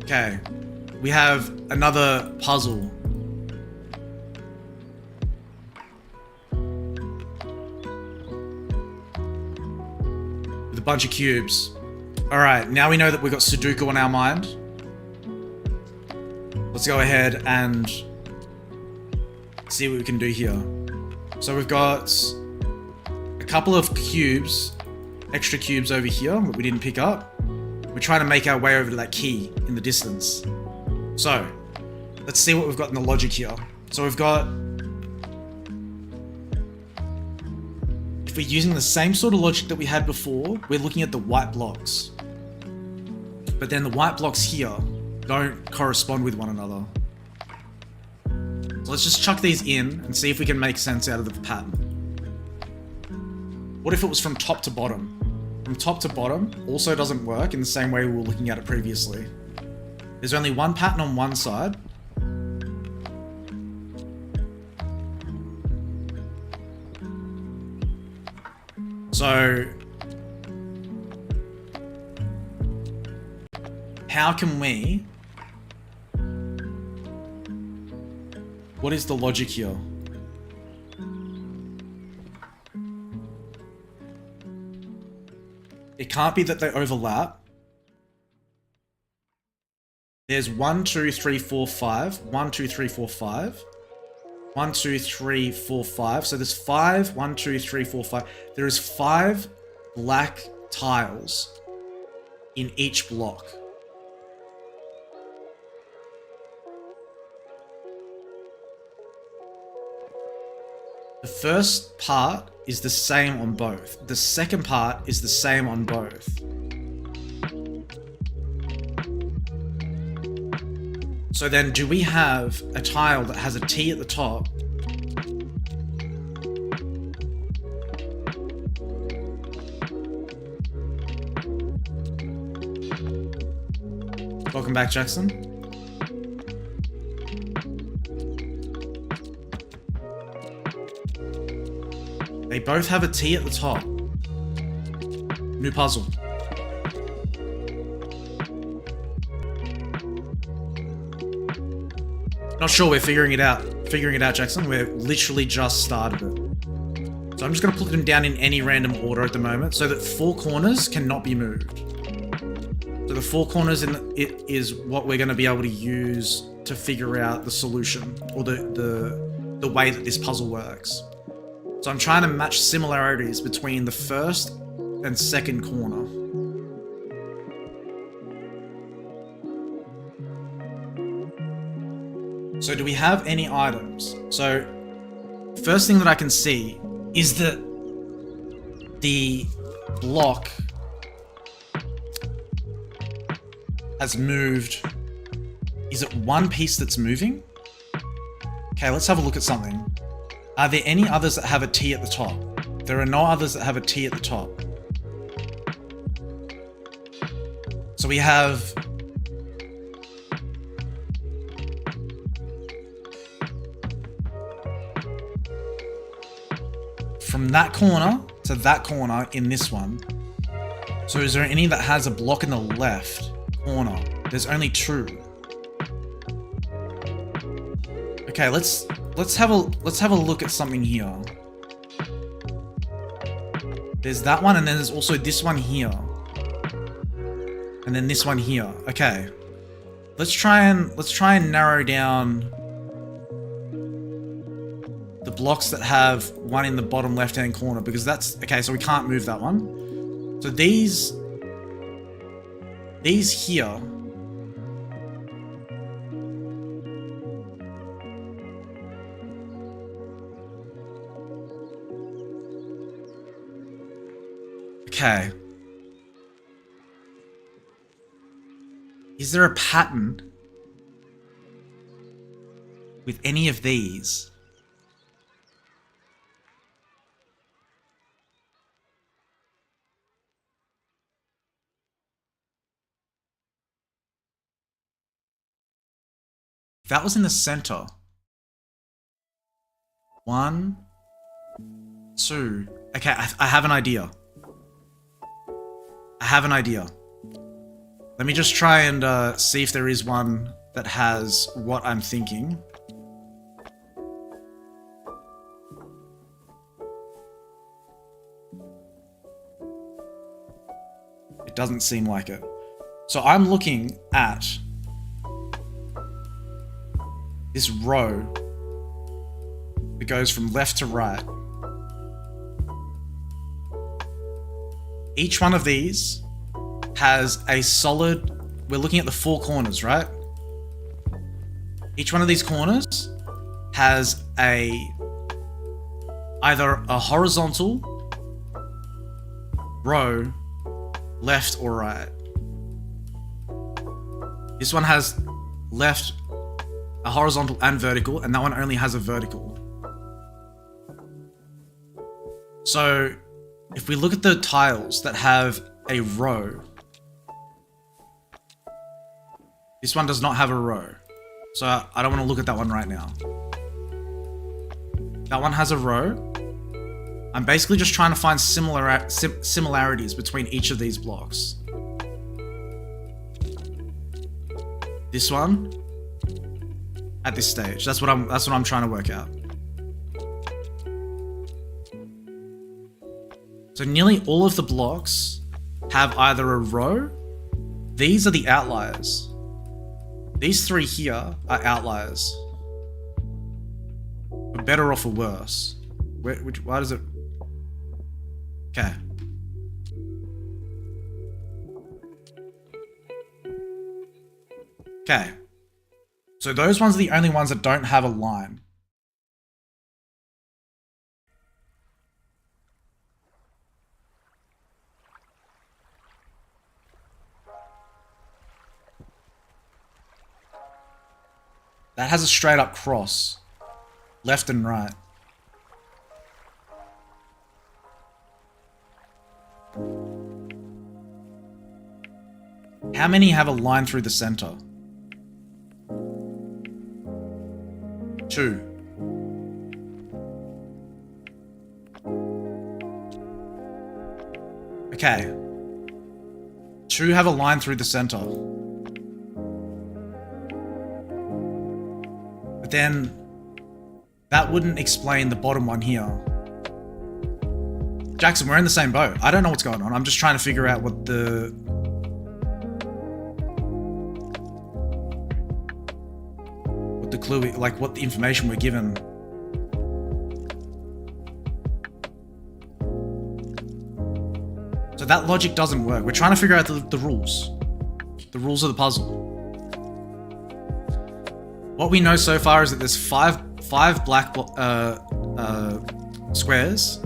Okay. We have another puzzle. With a bunch of cubes. Alright, now we know that we've got Sudoku on our mind. Let's go ahead and see what we can do here. So we've got a couple of cubes, extra cubes over here that we didn't pick up. We're trying to make our way over to that key in the distance. So, let's see what we've got in the logic here. So we've got... If we're using the same sort of logic that we had before, we're looking at the white blocks. But then the white blocks here don't correspond with one another. So let's just chuck these in and see if we can make sense out of the pattern. What if it was from top to bottom? From top to bottom also doesn't work in the same way we were looking at it previously. There's only one pattern on one side. So, how can we... What is the logic here? It can't be that they overlap. There's 1, 2, 3, 4, 5. 1, 2, 3, 4, 5. 1, 2, 3, 4, 5. So there's 5, 1, 2, 3, 4, 5. There is 5 black tiles in each block. The first part is the same on both. The second part is the same on both. So then do we have a tile that has a T at the top? Welcome back, Jackson. They both have a T at the top. New puzzle. Not sure, we're figuring it out. Figuring it out, Jackson. We're literally just started it. So I'm just gonna put them down in any random order at the moment so that 4 corners cannot be moved. So the 4 corners in it is what we're gonna be able to use to figure out the solution or the way that this puzzle works. So I'm trying to match similarities between the first and second corner. So do we have any items? So first thing that I can see is that the block has moved. Is it one piece that's moving? Okay, let's have a look at something. Are there any others that have a T at the top? There are no others that have a T at the top. So we have from that corner to that corner in this one. So is there any that has a block in the left corner? There's only 2. Okay, let's have a look at something here. There's that one, and then there's also this one here. And then this one here. Okay. Let's try and narrow down the blocks that have one in the bottom left-hand corner, because that's okay, so we can't move that one. So these here okay. Is there a pattern with any of these? That was in the center. 1, 2. Okay, I have an idea. I have an idea. Let me just try and see if there is one that has what I'm thinking. It doesn't seem like it. So I'm looking at this row that goes from left to right. Each one of these has a solid, we're looking at the 4 corners, right? Each one of these corners has either a horizontal row, left or right. This one has left, a horizontal and vertical, and that one only has a vertical. So if we look at the tiles that have a row, this one does not have a row. So I don't want to look at that one right now. That one has a row. I'm basically just trying to find similarities between each of these blocks. This one at this stage. That's what I'm trying to work out. So nearly all of the blocks have either a row. These are the outliers. These 3 here are outliers. For better or for worse. Why does it... Okay. Okay. So those ones are the only ones that don't have a line. That has a straight up cross. Left and right. How many have a line through the center? 2. Okay. 2 have a line through the center. But then that wouldn't explain the bottom one here. Jackson, we're in the same boat. I don't know what's going on. I'm just trying to figure out what the... what the clue, like what the information we're given. So that logic doesn't work. We're trying to figure out the rules. The rules of the puzzle. What we know so far is that there's five black squares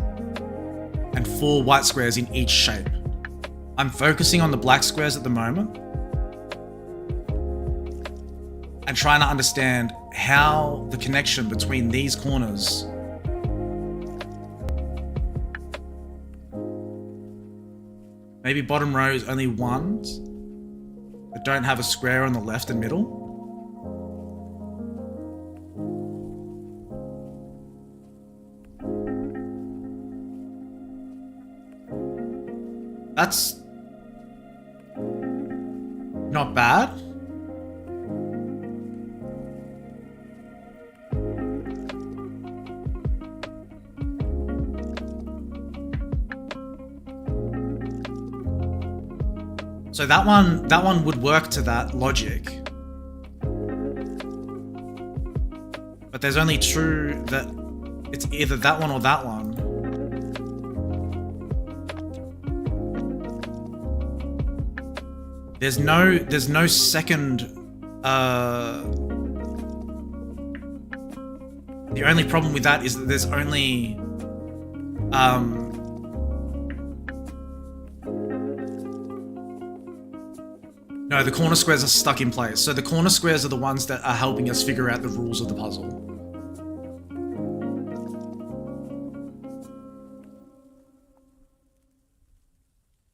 and 4 white squares in each shape. I'm focusing on the black squares at the moment and trying to understand how the connection between these corners maybe bottom row is only ones that don't have a square on the left and middle. That's not bad. So that one would work to that logic. But there's only 2 that it's either that one or that one. There's no second, the only problem with that is that there's only, no, the corner squares are stuck in place. So the corner squares are the ones that are helping us figure out the rules of the puzzle.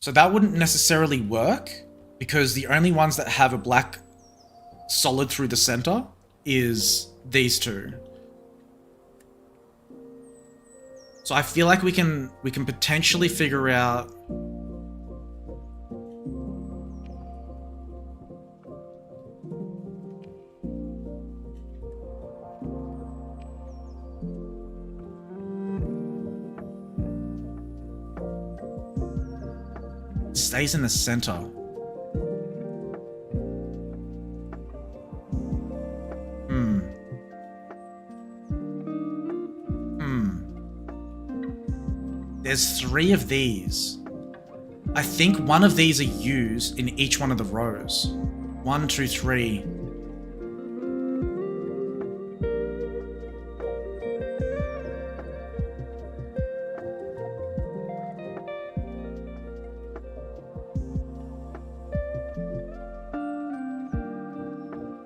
So that wouldn't necessarily work, because the only ones that have a black solid through the center is these 2. So I feel like we can potentially figure out it stays in the center. There's 3 of these. I think one of these are U's in each one of the rows. 1, 2, 3.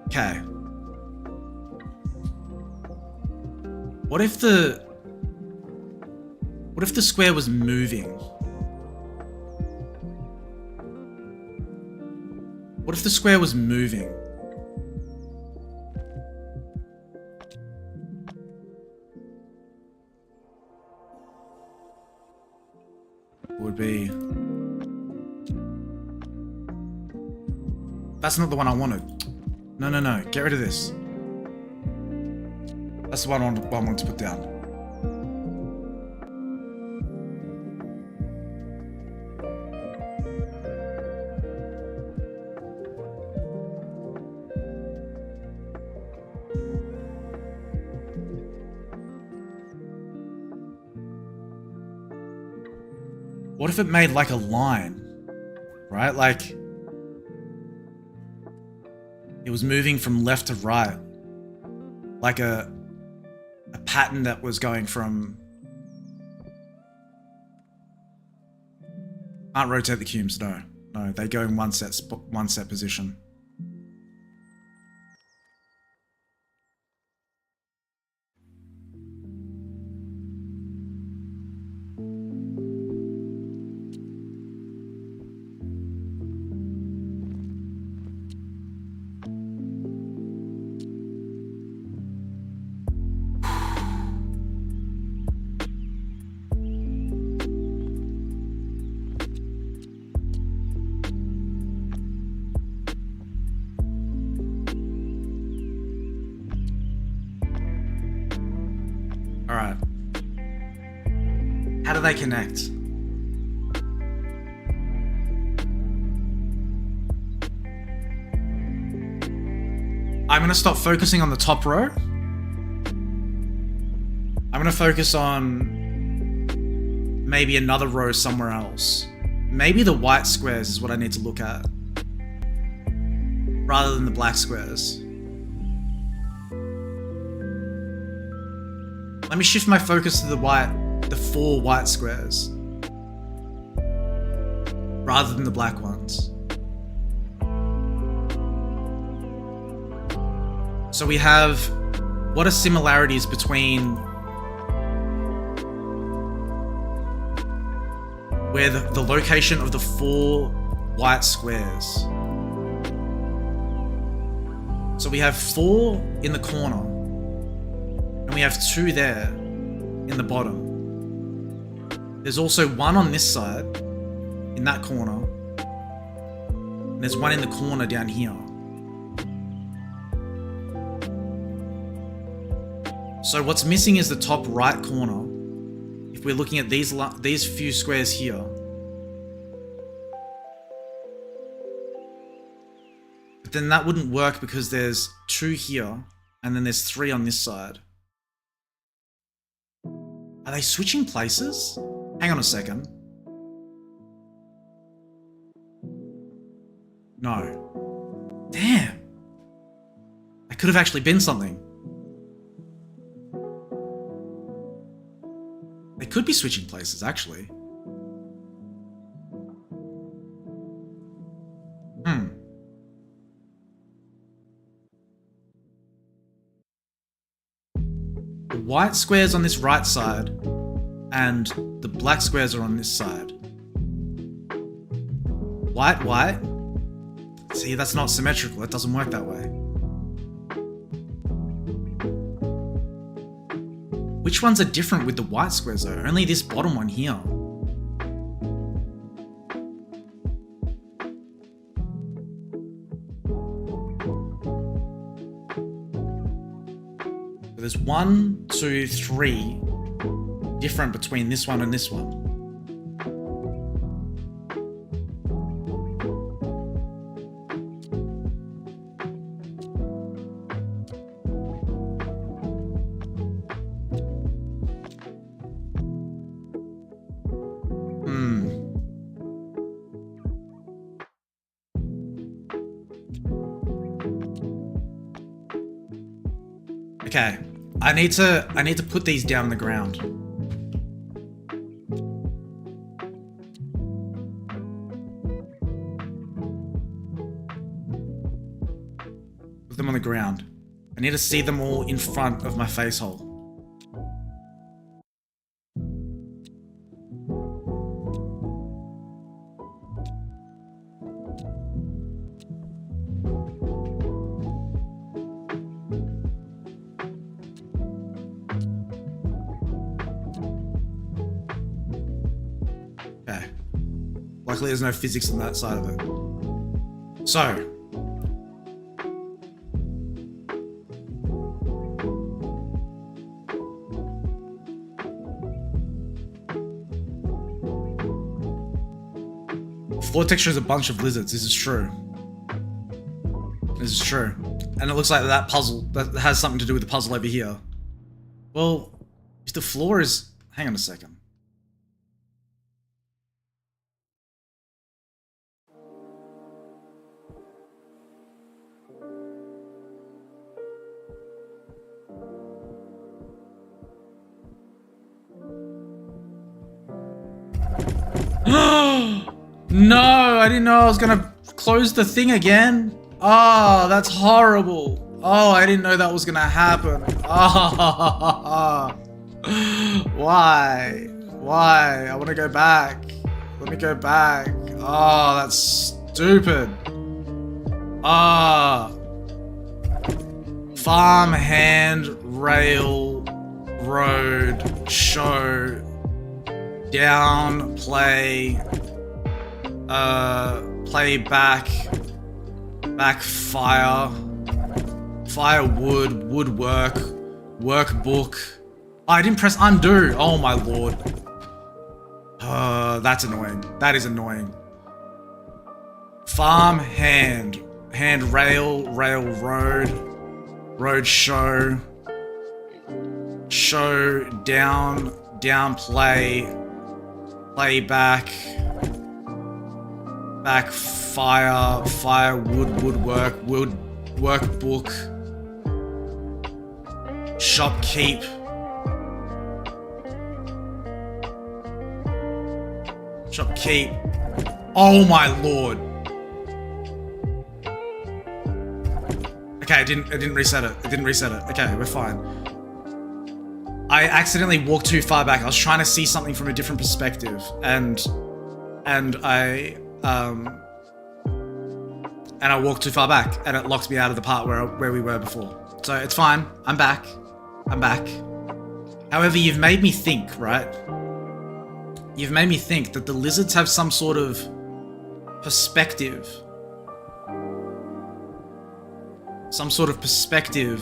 Okay. What if the square was moving? What if the square was moving? It would be... That's not the one I wanted. No. Get rid of this. That's the one I wanted to put down. What if it made like a line, right? Like it was moving from left to right, like a pattern that was going from... Can't rotate the cubes, no, they go in one set position. How do they connect? I'm gonna stop focusing on the top row. I'm gonna focus on maybe another row somewhere else. Maybe the white squares is what I need to look at, rather than the black squares. Let me shift my focus to the 4 white squares, rather than the black ones. So we have, what are similarities between where the location of the 4 white squares. So we have 4 in the corner, and we have 2 there in the bottom. There's also 1 on this side, in that corner, and there's 1 in the corner down here. So what's missing is the top right corner. If we're looking at these few squares here. But then that wouldn't work because there's 2 here, and then there's 3 on this side. Are they switching places? Hang on a second. No. Damn. That could have actually been something. They could be switching places, actually. The white squares on this right side, and the black squares are on this side. White, white. See, that's not symmetrical. It doesn't work that way. Which ones are different with the white squares though? Only this bottom one here. So there's 1, 2, 3 different between this one and this one. Okay, I need to put these down on the ground. Put them on the ground. I need to see them all in front of my face hole. Luckily there's no physics on that side of it. So. Floor texture is a bunch of lizards, this is true. This is true. And it looks like that puzzle, that has something to do with the puzzle over here. Well, if the floor is... Hang on a second. No, I didn't know I was gonna close the thing again. Oh, that's horrible. Oh, I didn't know that was gonna happen. Oh, why? Why? I want to go back. Let me go back. Oh, that's stupid. Ah. Farm, hand, rail, road, show, down, play, play back, back fire, firewood, woodwork, workbook. Oh, I didn't press undo. Oh my lord. That's annoying. That is annoying. Farm, hand. Hand, rail, rail, road. Road, show. Show, down, down, play. Play, back. Back, fire, fire, wood, woodwork, wood, workbook. Shop, keep. Shop, keep. Oh my lord. Okay, I didn't reset it. It didn't reset it. Okay, we're fine. I accidentally walked too far back. I was trying to see something from a different perspective, and I walked too far back, and it locked me out of the part where we were before. So it's fine. I'm back. I'm back. However, you've made me think, right? You've made me think that the lizards have some sort of perspective. Some sort of perspective.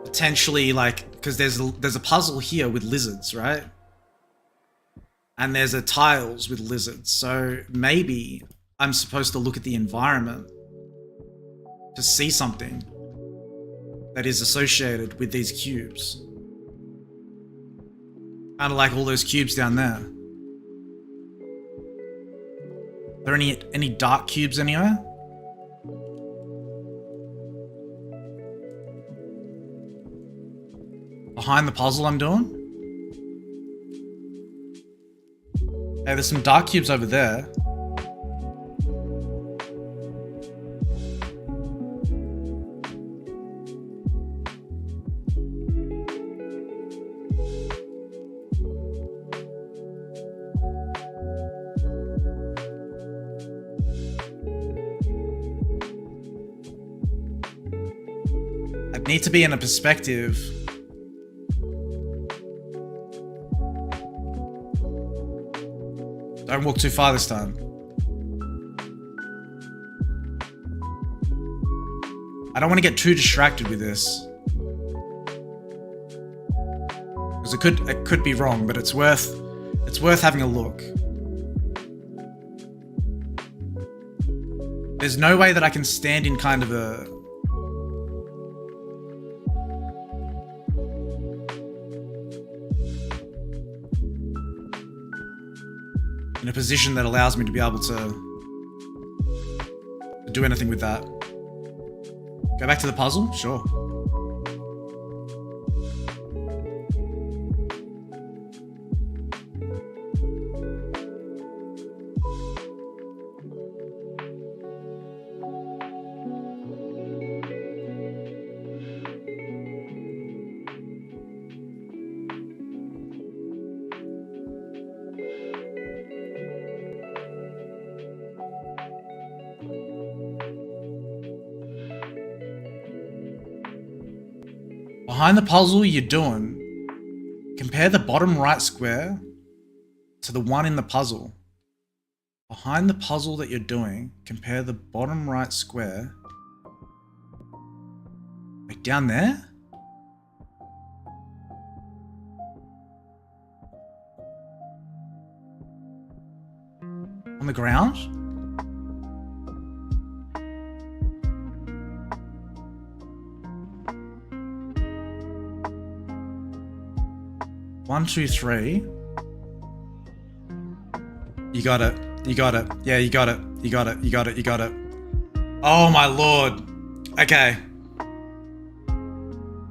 Potentially, like, because there's a puzzle here with lizards, right? And there's a tiles with lizards. So maybe I'm supposed to look at the environment to see something that is associated with these cubes. Kind of like all those cubes down there. Are there any dark cubes anywhere? Behind the puzzle I'm doing? Hey, there's some dark cubes over there. I'd need to be in a perspective. Don't walk too far this time. I don't want to get too distracted with this. Because it could be wrong, but it's worth having a look. There's no way that I can stand in kind of in a position that allows me to be able to do anything with that. Go back to the puzzle? Sure. Behind the puzzle you're doing, compare the bottom right square to the one in the puzzle. Behind the puzzle that you're doing, compare the bottom right square. Like down there? On the ground? One, two, three. You got it. You got it. Yeah, you got it. You got it. You got it. You got it. Oh my lord. Okay.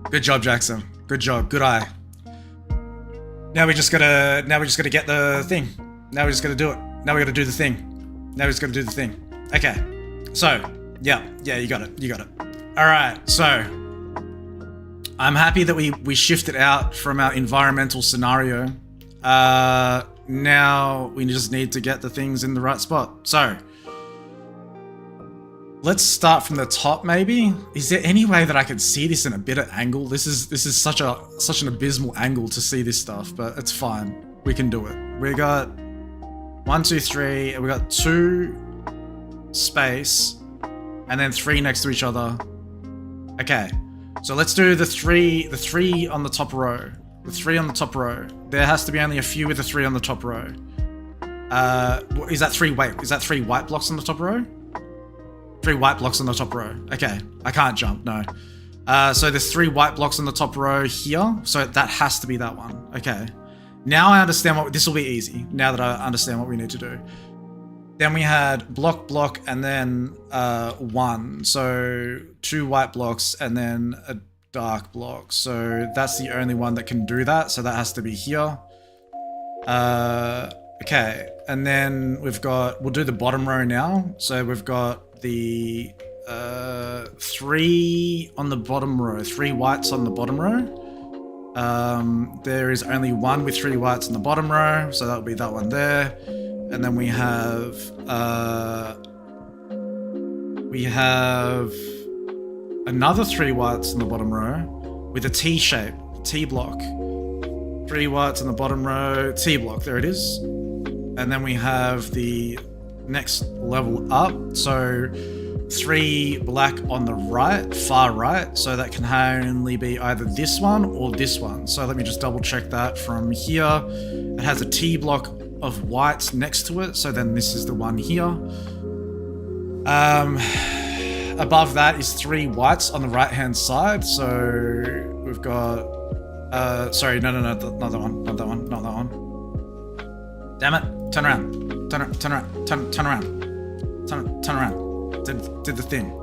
Good job, Jackson. Good job. Good eye. Now we just gotta get the thing. Now we just gotta do it. Now we gotta do the thing. Now we just gotta do the thing. Okay. So, yeah, you got it. You got it. Alright, so I'm happy that we shifted out from our environmental scenario. Now we just need to get the things in the right spot. So let's start from the top, maybe. Is there any way that I could see this in a better angle? This is such an abysmal angle to see this stuff, but it's fine. We can do it. We got 1, 2, 3, and we got 2 space, and then 3 next to each other. Okay. So let's do the three on the top row. The 3 on the top row. There has to be only a few with a 3 on the top row. Is that 3? Wait, is that 3 white blocks on the top row? 3 white blocks on the top row. Okay, I can't jump, no. So there's 3 white blocks on the top row here. So that has to be that one. Okay. Now I understand what, this will be easy. Now that I understand what we need to do. Then we had block, block, and then 1. So 2 white blocks and then a dark block. So that's the only one that can do that. So that has to be here. Okay. And then we've got, we'll do the bottom row now. So we've got the 3 on the bottom row, 3 whites on the bottom row. There is only 1 with 3 whites in the bottom row, so that'll be that one there. And then we have another 3 whites in the bottom row with a T shape, T block. 3 whites in the bottom row, T block, there it is. And then we have the next level up, so 3 black on the right, far right, so that can only be either this one or this one. So let me just double check that from here. It has a T block of whites next to it, so then this is the one here. Above that is 3 whites on the right hand side, so we've got sorry, no, not that one, not that one, not that one. Damn it, turn around, turn around. Did the thing.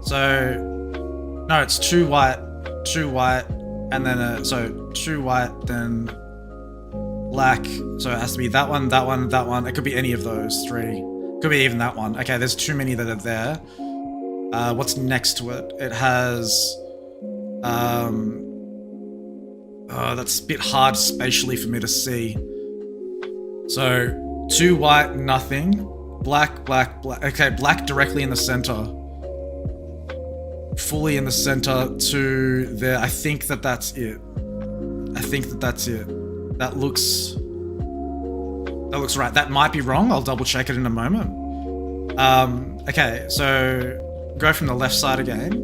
So, no, it's 2 white, and then, so 2 white, then black. So it has to be that one, that one, that one. It could be any of those 3. Could be even that one. Okay, there's too many that are there. What's next to it? It has, oh, that's a bit hard spatially for me to see. So, 2 white, nothing. Black, black, black. Okay, black directly in the center. Fully in the center to there. I think that that's it. That looks right. That might be wrong. I'll double check it in a moment. Okay, so go from the left side again.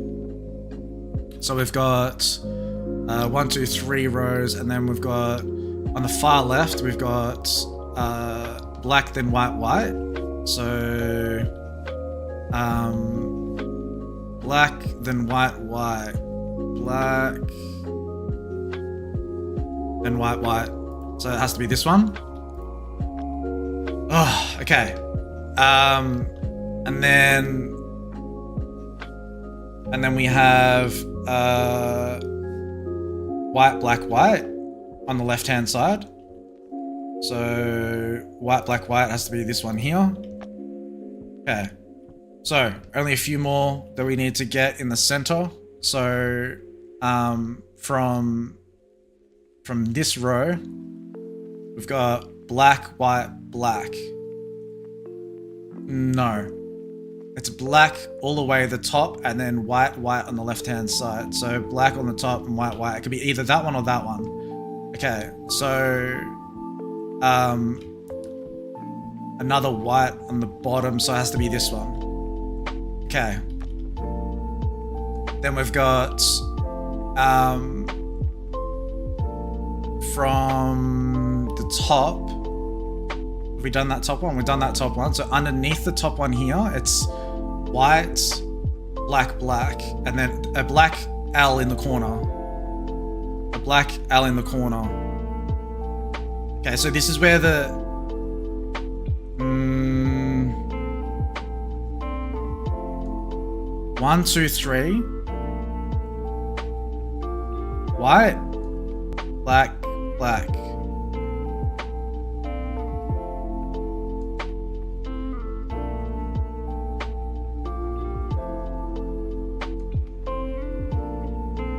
So we've got 1, 2, 3 rows, and then we've got on the far left we've got black, then white, white. So, black, then white, white, black, then white, white. So it has to be this one. Oh, okay. And then we have white, black, white on the left-hand side. So white, black, white has to be this one here. Okay. So only a few more that we need to get in the center. So from this row, we've got black, white, black. No. It's black all the way to the top and then white, white on the left-hand side. So black on the top and white, white. It could be either that one or that one. Okay, so another white on the bottom, so it has to be this one. Okay. Then we've got from the top. Have we done that top one? We've done that top one. So underneath the top one here, it's white, black, black, and then a black L in the corner. A black L in the corner. Okay, so this is where the 1, 2, 3. White, black, black.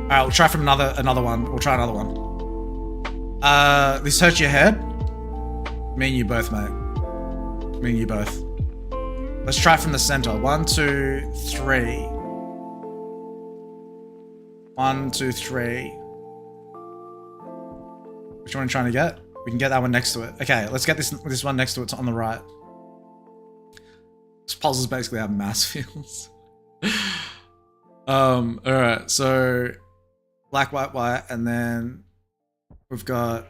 Alright, we'll try from another one. We'll try another one. This hurts your head? Me and you both, mate. Me and you both. Let's try from the center. 1, 2, 3. 1, 2, 3. Which one are you trying to get? We can get that one next to it. Okay, let's get this one next to it on the right. This puzzle's basically how mass feels. Alright, so black, white, white, and then We've got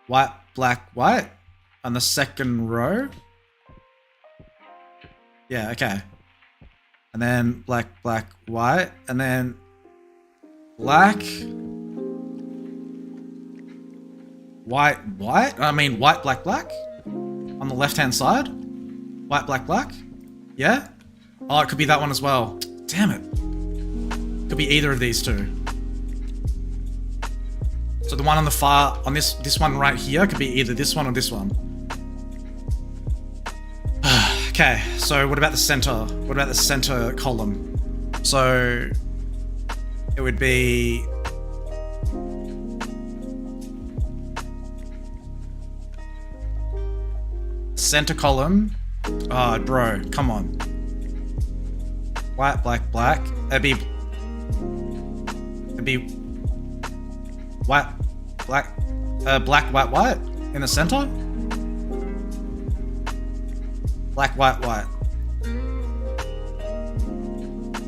white, black, white on the second row. Yeah, okay. And then black, black, white, and then black, white, white. I mean, white, black, black on the left-hand side. White, black, black. Yeah? Oh, it could be that one as well. Damn it. Could be either of these two. So the one on the far, on this one right here could be either this one or this one. Okay, so what about the center? What about the center column? So it would be center column. Oh, bro, come on. White, black, black. It'd be white, black, black, white, white in the center. Black, white, white.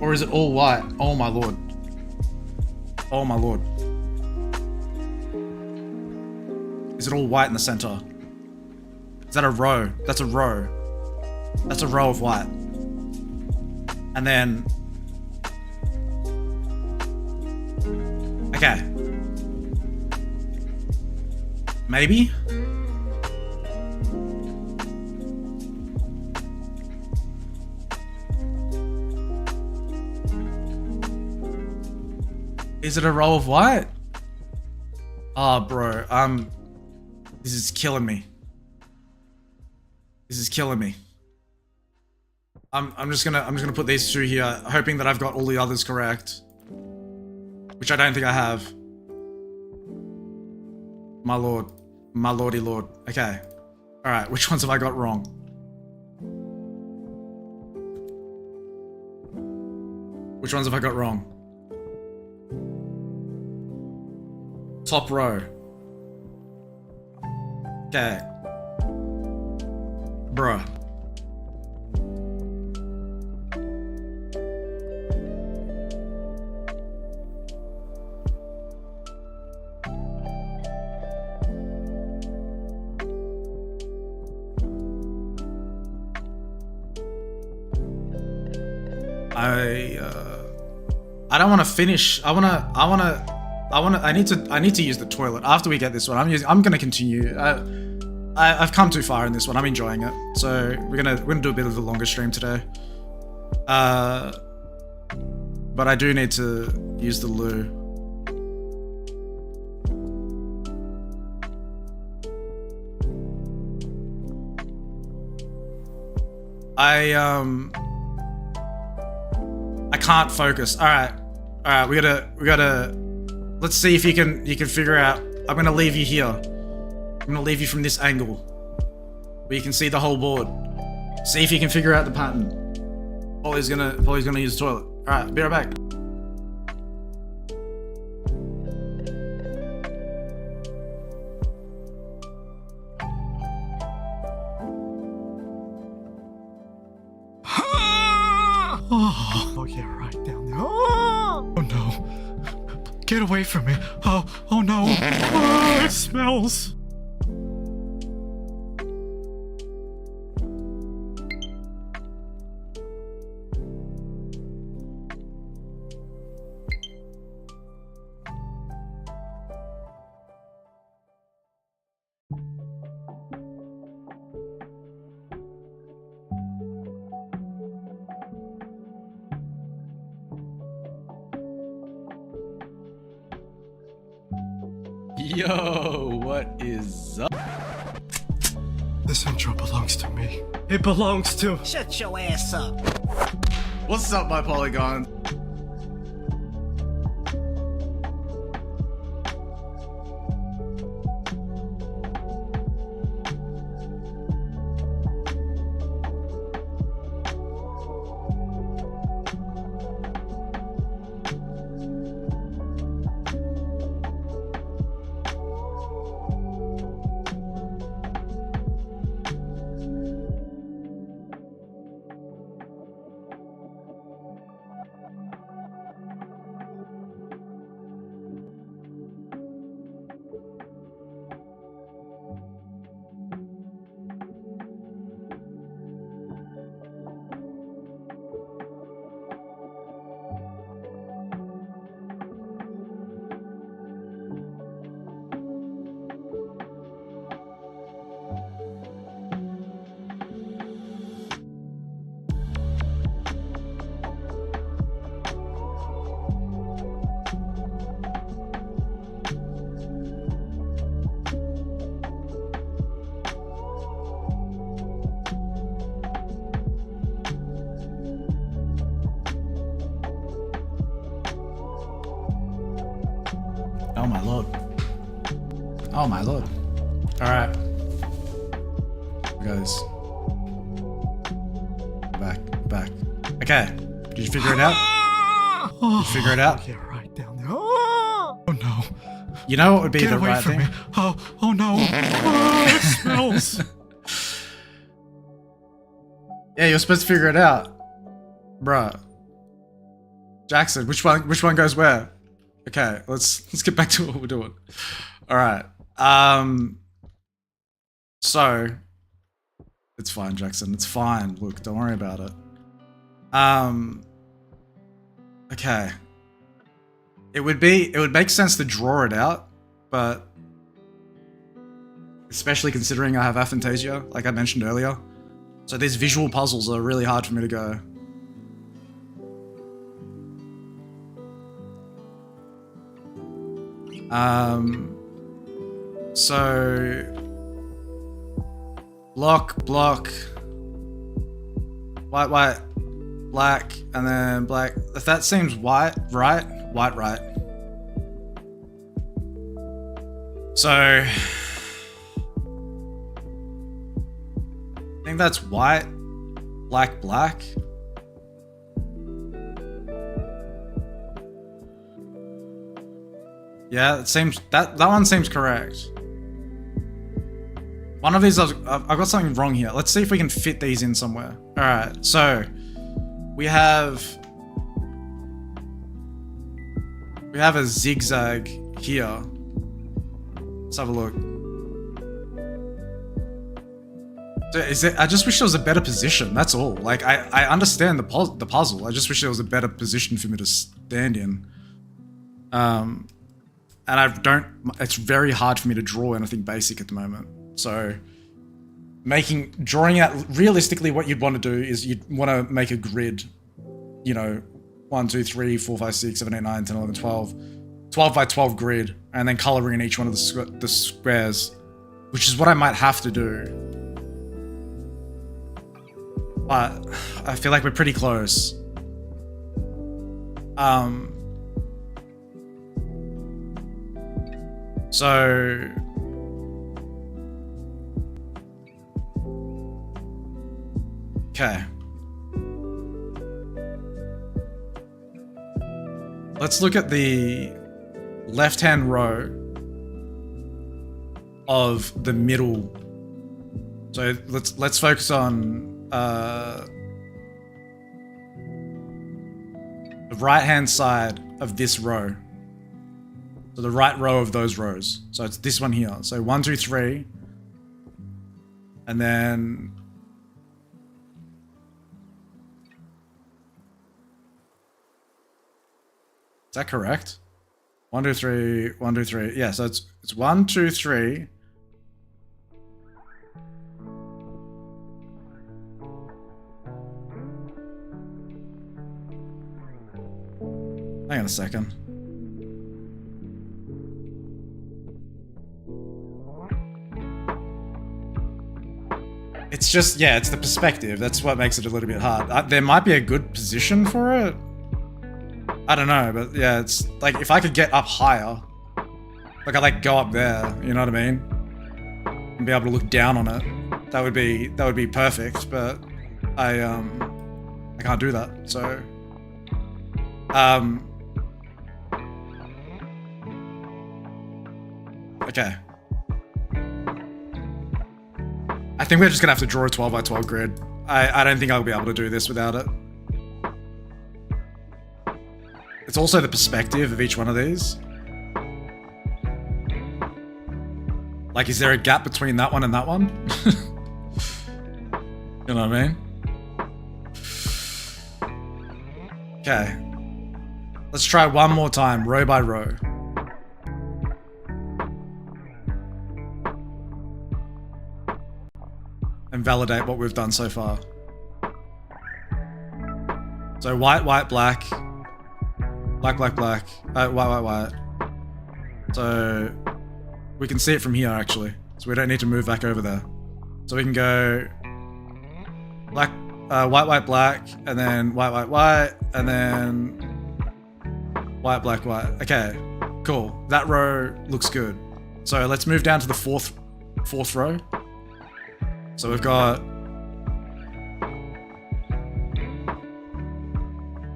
Or is it all white? Oh my lord. Oh my lord. Is it all white in the center? Is that a row? That's a row. That's a row of white. And then... Okay. Maybe? Is it a row of white? Oh, bro, this is killing me. This is killing me. I'm just gonna put these two here, hoping that I've got all the others correct. Which I don't think I have. My lord. My lordy lord. Okay. Alright, which ones have I got wrong? Which ones have I got wrong? Top row. Okay. Bruh. I don't want to finish. I need to use the toilet after we get this one. I'm gonna continue. I've come too far in this one. I'm enjoying it. So we're gonna do a bit of a longer stream today. But I do need to use the loo. I can't focus. All right, we gotta. Let's see if you can figure out. I'm gonna leave you here. I'm gonna leave you from this angle, where you can see the whole board. See if you can figure out the pattern. Polly's gonna use the toilet. All right, be right back. Oh yeah, right down there. Oh no. Get away from me. Oh no. Oh, it smells. Yo, what is up? This intro belongs to me. It belongs to... Shut your ass up. What's up, my polygons? Oh my lord. Oh my lord. Alright. Guys. Back. Okay. Did you figure it out? Did you figure it out? Yeah, right down there. Oh no. You know what would be Get the away right from thing? me. Oh no. Oh, it smells. Yeah, you're supposed to figure it out. Bruh. Jackson, which one goes where? Okay, let's get back to what we're doing. Alright. So it's fine, Jackson. It's fine. Look, don't worry about it. Okay. It would make sense to draw it out, but especially considering I have aphantasia, like I mentioned earlier. So these visual puzzles are really hard for me to go. So block, white, black, and then black. If that seems white, right? So I think that's white, black. Yeah, it seems that one seems correct. One of these, I've got something wrong here. Let's see if we can fit these in somewhere. All right, so we have a zigzag here. Let's have a look. So I just wish there was a better position. That's all. Like I understand the puzzle. I just wish there was a better position for me to stand in. And it's very hard for me to draw anything basic at the moment. So drawing out realistically what you'd want to do is you'd want to make a grid, you know, 1, 2, 3, 4, 5, 6, 7, 8, 9, 10, 11, 12, 12 by 12 grid, and then coloring in each one of the squares, which is what I might have to do. But I feel like we're pretty close. So okay. Let's look at the left-hand row of the middle. So let's focus on the right-hand side of this row. So the right row of those rows. So it's this one here. So 1, 2, 3. And then is that correct? 1, 2, 3, 1, 2, 3. Yeah, so it's 1, 2, 3. Hang on a second. It's just, yeah, it's the perspective. That's what makes it a little bit hard. There might be a good position for it. I don't know, but yeah, it's like if I could get up higher, like I like go up there, you know what I mean? And be able to look down on it. That would be perfect, but I can't do that. So okay. I think we're just gonna have to draw a 12 by 12 grid. I don't think I'll be able to do this without it. It's also the perspective of each one of these. Like, is there a gap between that one and that one? You know what I mean? Okay. Let's try one more time, row by row. And validate what we've done so far. So white, black. Black, white. So we can see it from here actually. So we don't need to move back over there. So we can go black, white, black, and then white, and then white. Okay, Cool. That row looks good. So let's move down to the fourth row. So we've got...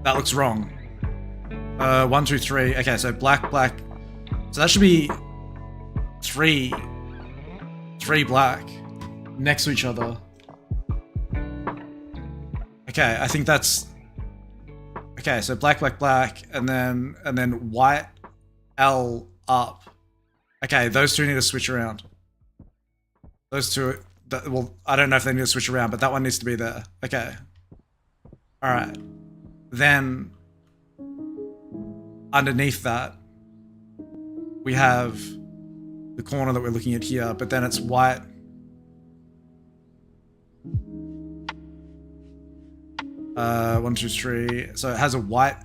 That looks wrong. 1, 2, 3. Okay, so black, black. So that should be three black next to each other. Okay, I think that's... Okay, so black, black, black, and then white L up. Okay, those two need to switch around. Those two, well, I don't know if they need to switch around, but that one needs to be there. Okay. Alright. Then, underneath that, we have the corner that we're looking at here, but then it's white. One, two, three. So it has a white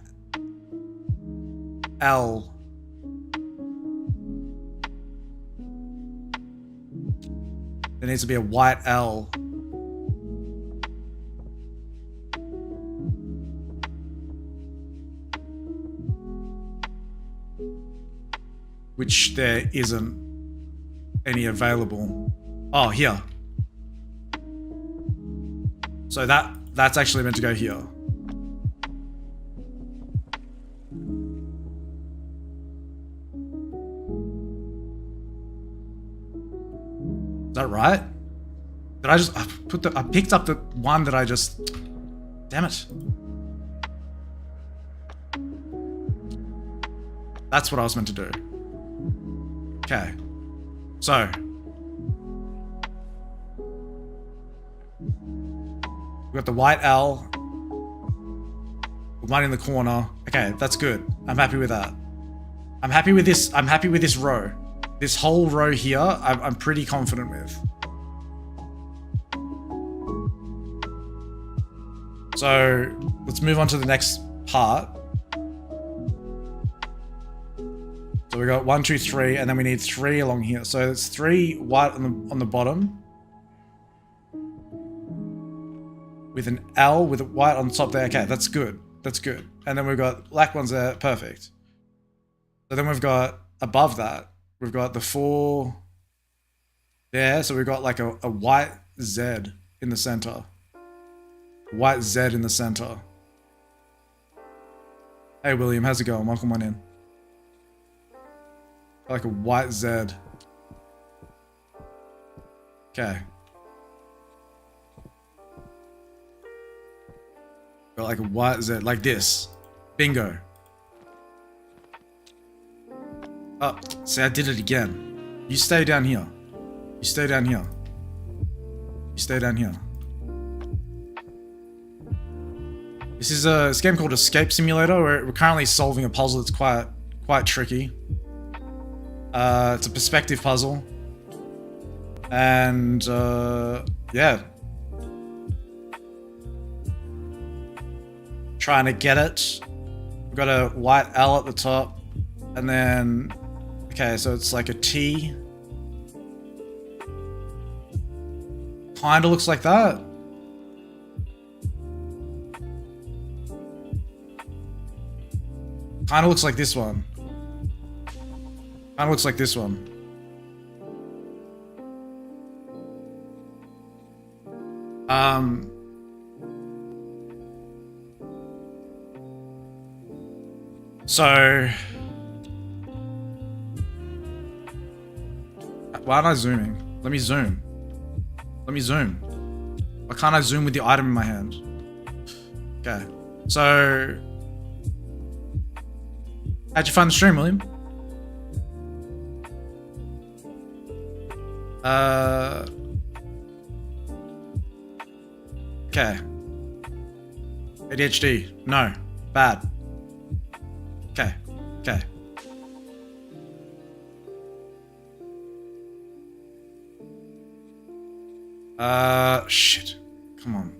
L. There needs to be a white L. Which there isn't any available. Oh, here. So that's actually meant to go here. Is that right? Did I just I picked up the one that I just... Damn it. That's what I was meant to do. Okay. So. We've got the white L. One in the corner. Okay, that's good. I'm happy with that. I'm happy with this. I'm happy with this row. This whole row here, I'm pretty confident with. So, let's move on to the next part. So we got 1, 2, 3, and then we need 3 along here. So it's 3 white on the bottom. With an L with a white on top there. Okay, that's good. That's good. And then we've got black ones there. Perfect. So then we've got above that, we've got the 4 there. So we've got like a white Z in the center. White Z in the center. Hey William, how's it going? Welcome on in. Like a white Z. Okay. Got like a white Z, like this. Bingo. Oh, see, I did it again. You stay down here. You stay down here. You stay down here. This is this game called Escape Simulator. We're currently solving a puzzle that's quite tricky. It's a perspective puzzle. And, yeah. Trying to get it. We've got a white L at the top. And then, okay, so it's like a T. Kinda looks like that. Kinda looks like this one. Kinda looks like this one. So... Why aren't I zooming? Let me zoom. Let me zoom. Why can't I zoom with the item in my hand? Okay. So... How'd you find the stream, William? Okay. ADHD. No. Bad. Okay. Okay. Shit. Come on.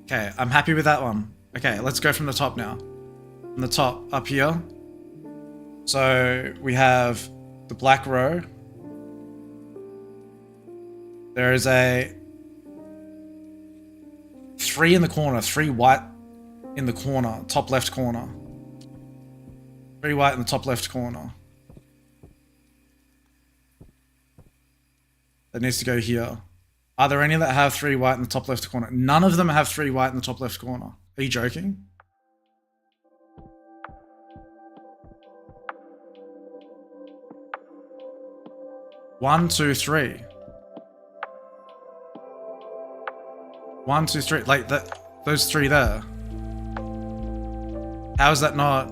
Okay, I'm happy with that one. Okay, let's go from the top now. From the top, up here. So, we have the black row. There is a 3 in the corner, 3 white in the corner, top left corner. 3 white in the top left corner. That needs to go here. Are there any that have 3 white in the top left corner? None of them have 3 white in the top left corner. Are you joking? One, two, three. 1, 2, 3. Like that. Those 3 there. How is that not?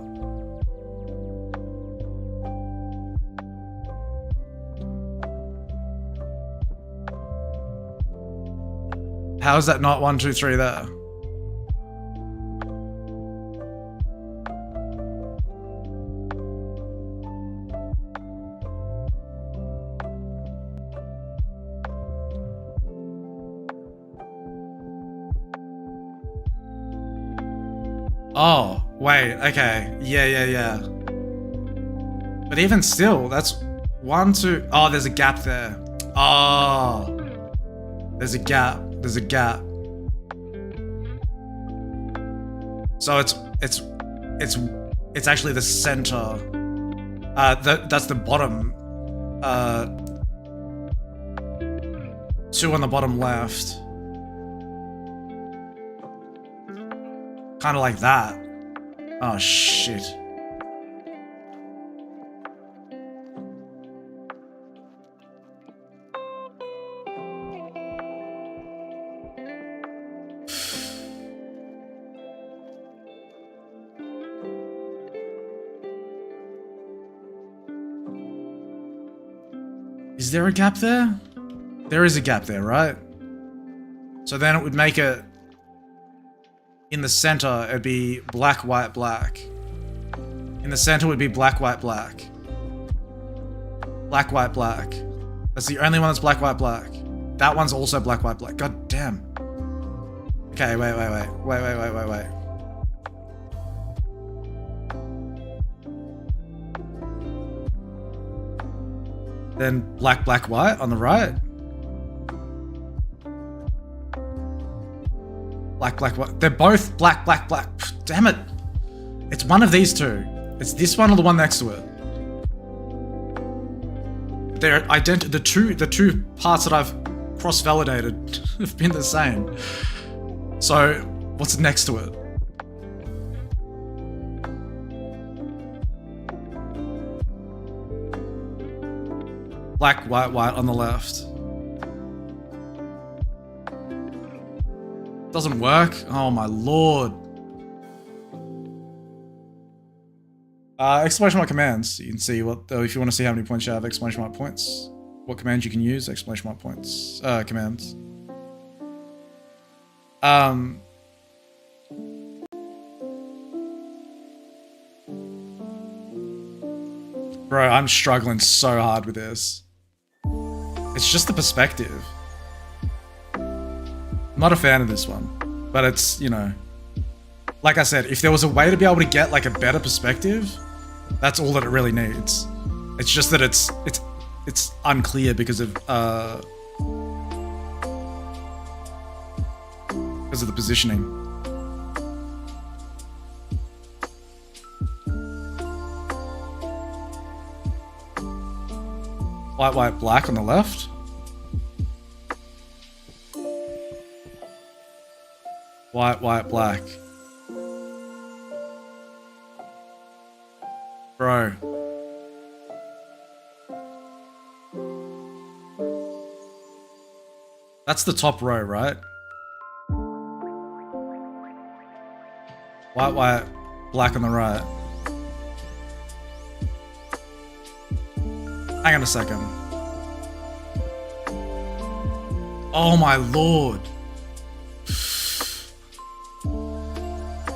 How is that not 1, 2, 3 there? Oh, wait, okay. Yeah. But even still, that's 1, 2. Oh, there's a gap there. Oh. There's a gap. There's a gap. So it's actually the center. That's the bottom. 2 on the bottom left. Kind of like that. Oh shit. Is there a gap there? There is a gap there, right? So then it would make it... In the center, it'd be black, white, black. In the center would be black, white, black. Black, white, black. That's the only one that's black, white, black. That one's also black, white, black. God damn. Okay, wait. Then black, black, white on the right. Black, black, white. They're both black, black, black. Damn it. It's one of these two. It's this one or the one next to it. They're the two parts that I've cross-validated have been the same. So, what's next to it? Black, white, white on the left. Doesn't work? Oh my lord. Exclamation mark commands. You can see what, if you want to see how many points you have, exclamation mark points. What commands you can use, exclamation mark points. Commands. Bro, I'm struggling so hard with this. It's just the perspective. I'm not a fan of this one, but it's, you know, like I said, if there was a way to be able to get like a better perspective, that's all that it really needs. It's just that it's unclear because of the positioning. White, white, black on the left. White, white, black. Bro. That's the top row, right? White, white, black on the right. Hang on a second. Oh my lord.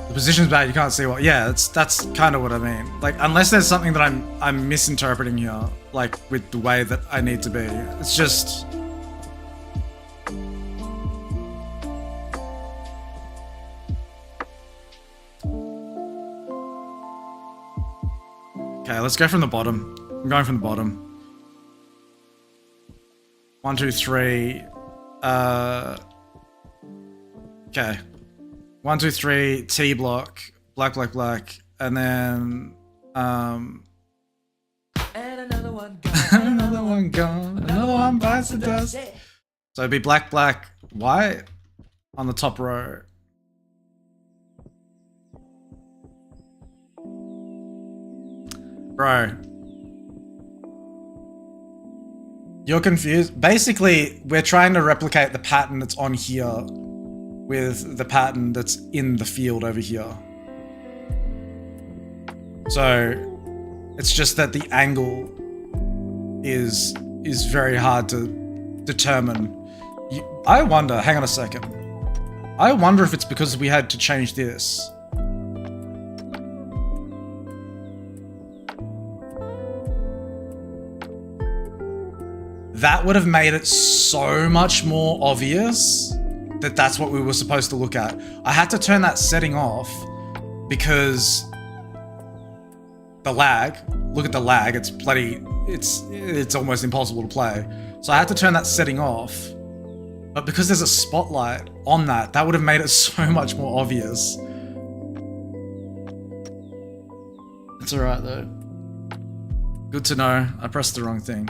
The position's bad, you can't see what. Yeah, that's kind of what I mean. Like, unless there's something that I'm misinterpreting here, like with the way that I need to be. It's just. Okay, let's go from the bottom. I'm going from the bottom. 1, 2, 3. Okay. 1, 2, 3, T block, black, black, black, and then And another one gone. another one gone, another one bites the dust. So it'd be black, black, white on the top row. Bro. You're confused? Basically, we're trying to replicate the pattern that's on here with the pattern that's in the field over here. So it's just that the angle is very hard to determine. I wonder, hang on a second. I wonder if it's because we had to change this. That would have made it so much more obvious that that's what we were supposed to look at. I had to turn that setting off because the lag, look at the lag, it's bloody, it's almost impossible to play. So I had to turn that setting off, but because there's a spotlight on that, that would have made it so much more obvious. It's alright though. Good to know, I pressed the wrong thing.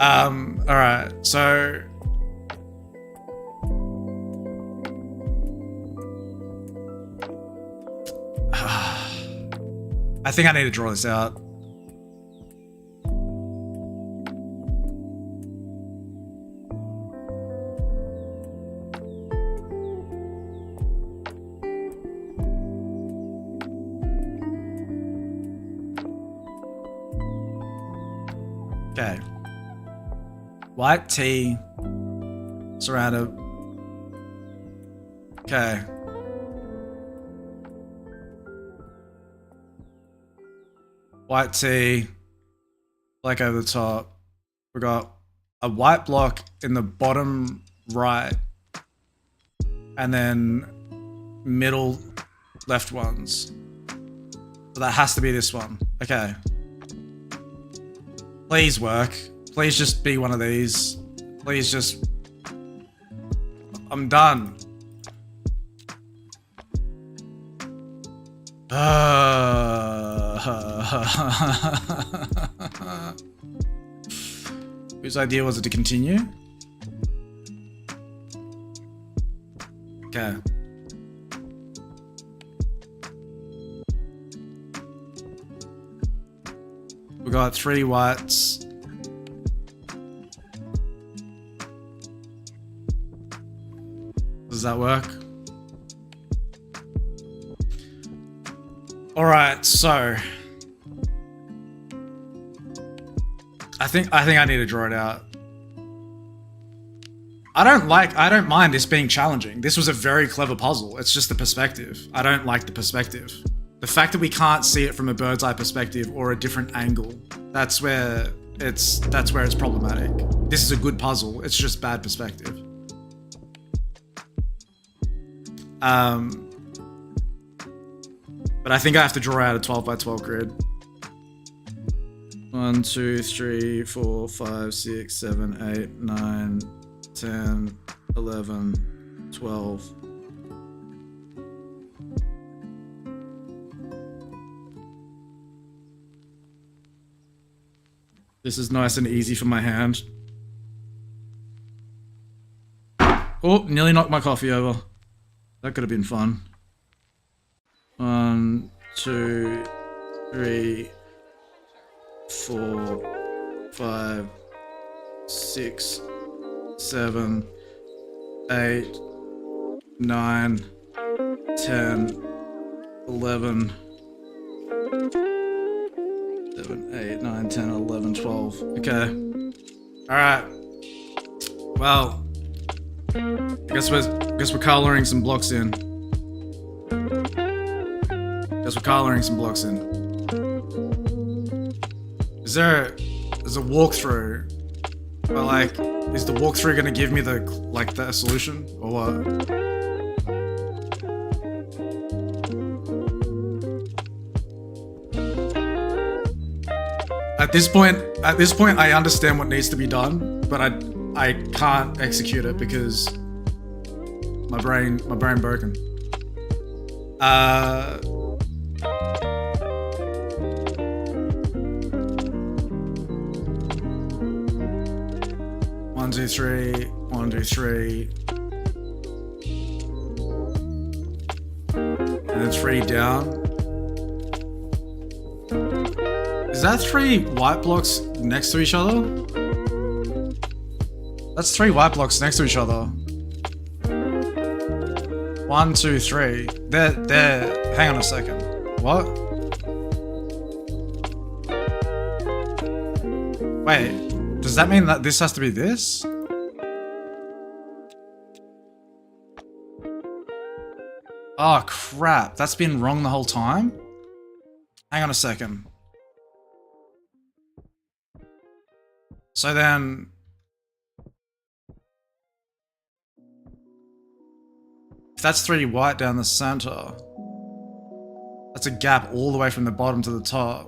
Alright, so I think I need to draw this out. Okay. White T surrounded. Okay. White T, black over the top. We got a white block in the bottom right, and then middle left ones. So that has to be this one. Okay. Please work. Please just be one of these. Please just... I'm done. Whose idea was it to continue? Okay. We got 3 whites. Does that work? All right, so I think I need to draw it out. I don't mind this being challenging. This was a very clever puzzle. It's just the perspective. I don't like the perspective. The fact that we can't see it from a bird's eye perspective or a different angle, that's where it's problematic. This is a good puzzle. It's just bad perspective. But I think I have to draw out a 12 by 12 grid. 1, 2, 3, 4, 5, 6, 7, 8, 9, 10, 11, 12. This is nice and easy for my hand. Oh, nearly knocked my coffee over. That could have been fun. 1, 2, 3, 4, 5, 6, 7, 8, 9, 10, 11, 7, 8, 9, 10, 11, 12. Okay. Alright. Well, I guess we're coloring some blocks in. There's a walkthrough, but like, is the walkthrough gonna give me the solution or what? At this point, I understand what needs to be done, but I can't execute it because my brain broken. One, two, three. 1, 2, 3. And then 3 down. Is that 3 white blocks next to each other? That's 3 white blocks next to each other. 1, 2, 3. There. Hang on a second. What? Wait, does that mean that this has to be this? Oh crap, that's been wrong the whole time? Hang on a second. So then... if that's 3 white down the center, that's a gap all the way from the bottom to the top.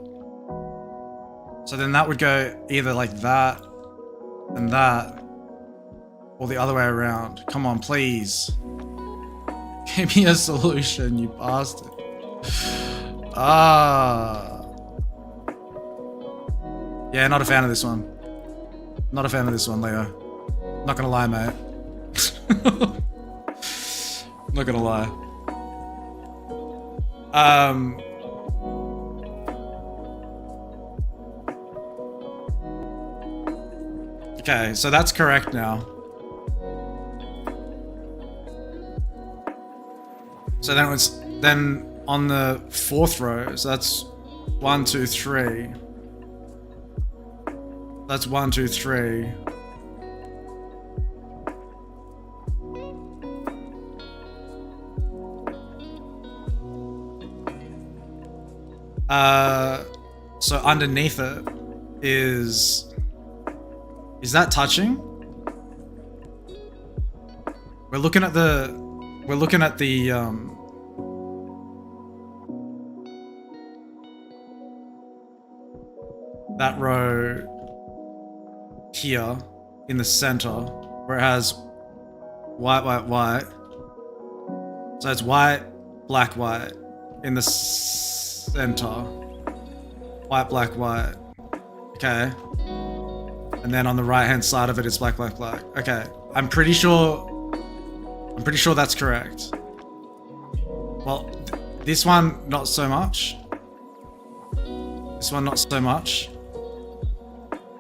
So then that would go either like that and that, or the other way around. Come on, please. Give me a solution, you bastard. Yeah, not a fan of this one. Not a fan of this one, Leo. Not gonna lie, mate. Not gonna lie. Okay, so that's correct now. So then then on the 4th row, so that's 1, 2, 3. That's 1, 2, 3. So underneath it is that touching? We're looking at the that row here in the center where it has white, white, white. So it's white, black, white in the center. White, black, white. Okay. And then on the right hand side of it, it's black, black, black. Okay. I'm pretty sure that's correct. Well, this one, not so much. This one, not so much.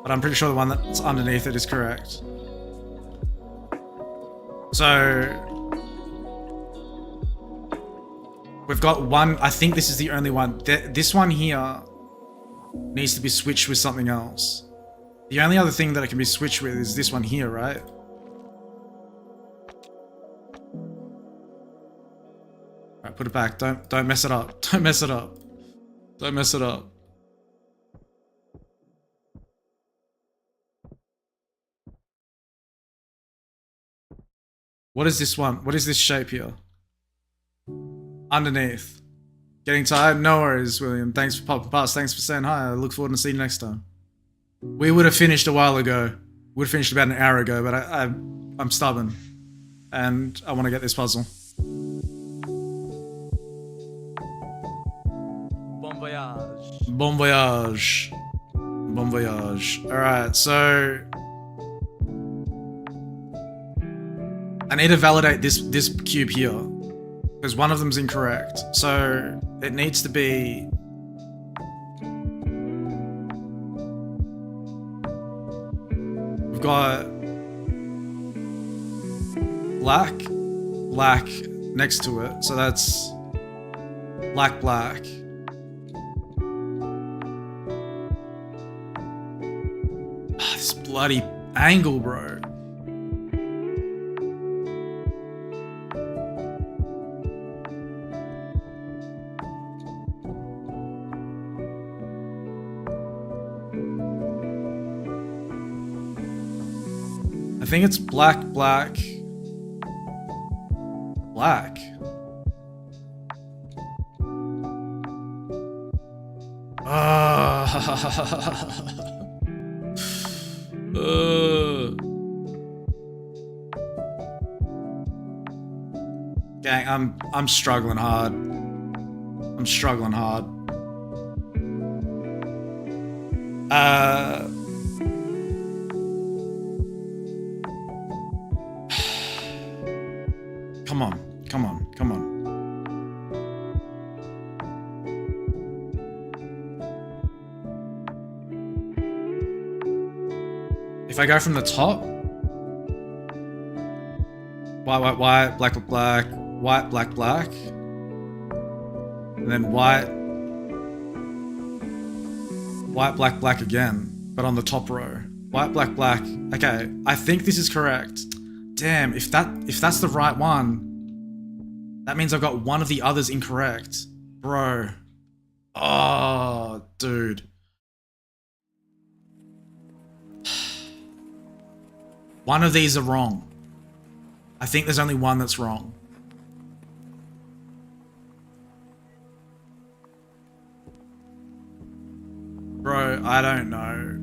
But I'm pretty sure the one that's underneath it is correct. So we've got one. I think this is the only one. This one here needs to be switched with something else. The only other thing that it can be switched with is this one here, right? Alright, put it back. Don't mess it up. Don't mess it up. Don't mess it up. What is this one? What is this shape here? Underneath. Getting tired? No worries, William. Thanks for popping past. Thanks for saying hi. I look forward to seeing you next time. We would have finished a while ago. We would have finished about an hour ago, but I'm stubborn. And I want to get this puzzle. Bon voyage. Bon voyage. Bon voyage. Alright, so I need to validate this cube here, because one of them's incorrect. So it needs to be we've got black, black next to it. So that's black, black. This bloody angle, bro. I think it's black, black, black. Gang, I'm struggling hard. I'm struggling hard. Come on, come on, come on. If I go from the top, white, white, black, black, white, black, black, and then white, white, black, black again, but on the top row. White, black, black. Okay, I think this is correct. Damn, if that's the right one, that means I've got one of the others incorrect. Bro. Oh, dude. One of these are wrong. I think there's only one that's wrong. Bro, I don't know.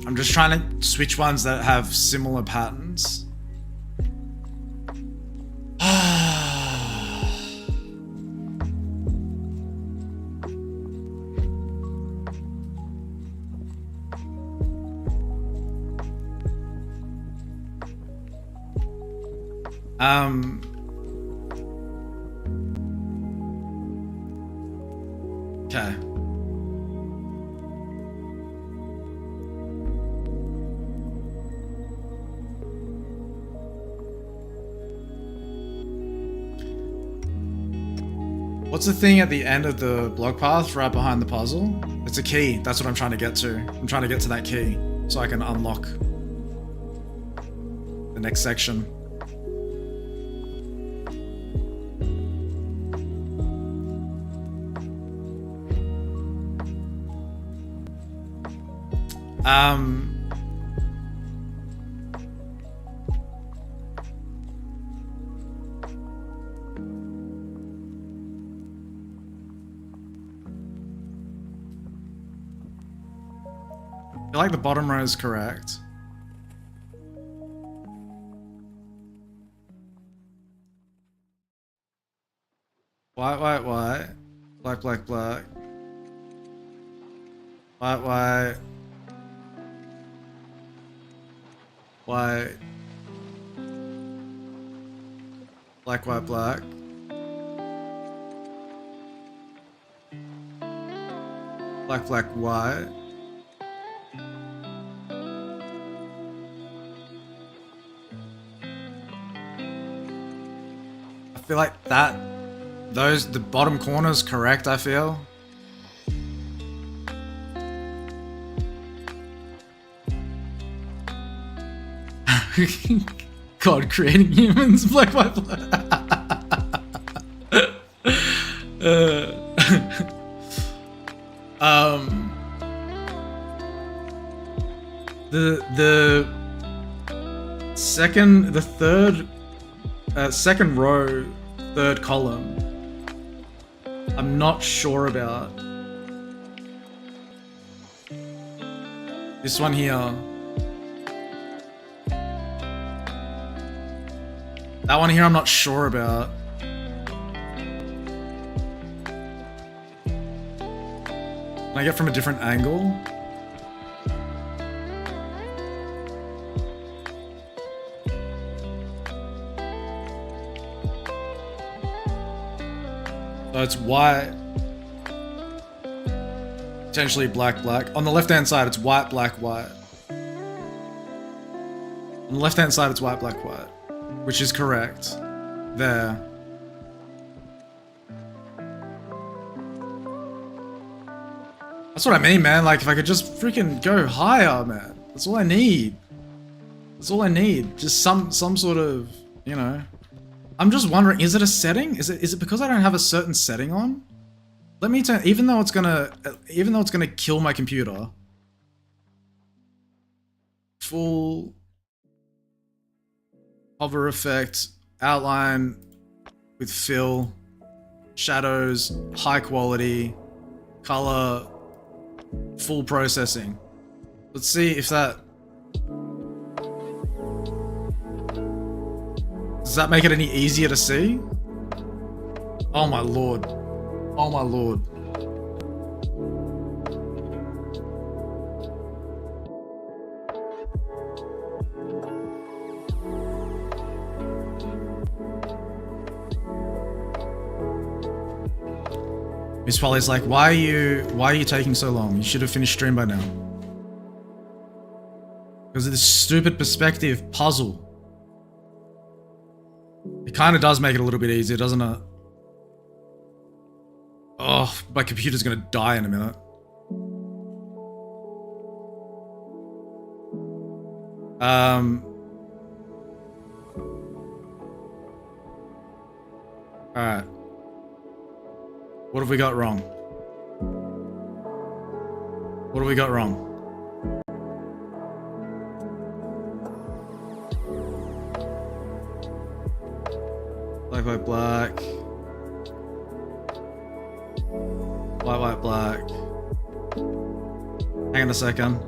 I'm just trying to switch ones that have similar patterns. Okay. What's the thing at the end of the block path right behind the puzzle? It's a key. That's what I'm trying to get to. I'm trying to get to that key so I can unlock the next section. I feel like the bottom row is correct. White, white, white. Black, black, black. White, white. White. Black, white, black. Black, black, white. I feel like the bottom corner's correct, I feel. God creating humans, black, white, black. Second row, third column, I'm not sure about. This one here. That one here I'm not sure about. Can I get from a different angle? So it's white. Potentially black, black. On the left-hand side, it's white, black, white. On the left-hand side, it's white, black, white. Which is correct. There. That's what I mean, man. Like, if I could just freaking go higher, man. That's all I need. That's all I need. Just some sort of, you know, I'm just wondering, is it a setting? Is it because I don't have a certain setting on? Let me turn, even though it's gonna kill my computer. Full hover effect, outline with fill, shadows, high quality, color, full processing. Let's see if that... Does that make it any easier to see? Oh my lord. Oh my lord. Miss Polly's like, why are you taking so long? You should have finished stream by now. Because of this stupid perspective puzzle. It kind of does make it a little bit easier, doesn't it? Oh, my computer's gonna die in a minute. Alright. What have we got wrong? What have we got wrong? Black, white, black. White, white, black. Hang on a second.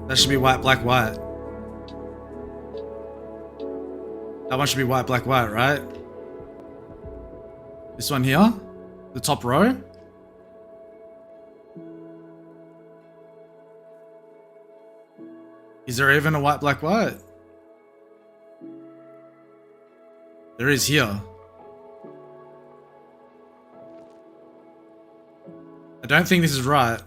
That should be white, black, white. That one should be white, black, white, right? This one here? The top row? Is there even a white, black, white? There is here. I don't think this is right.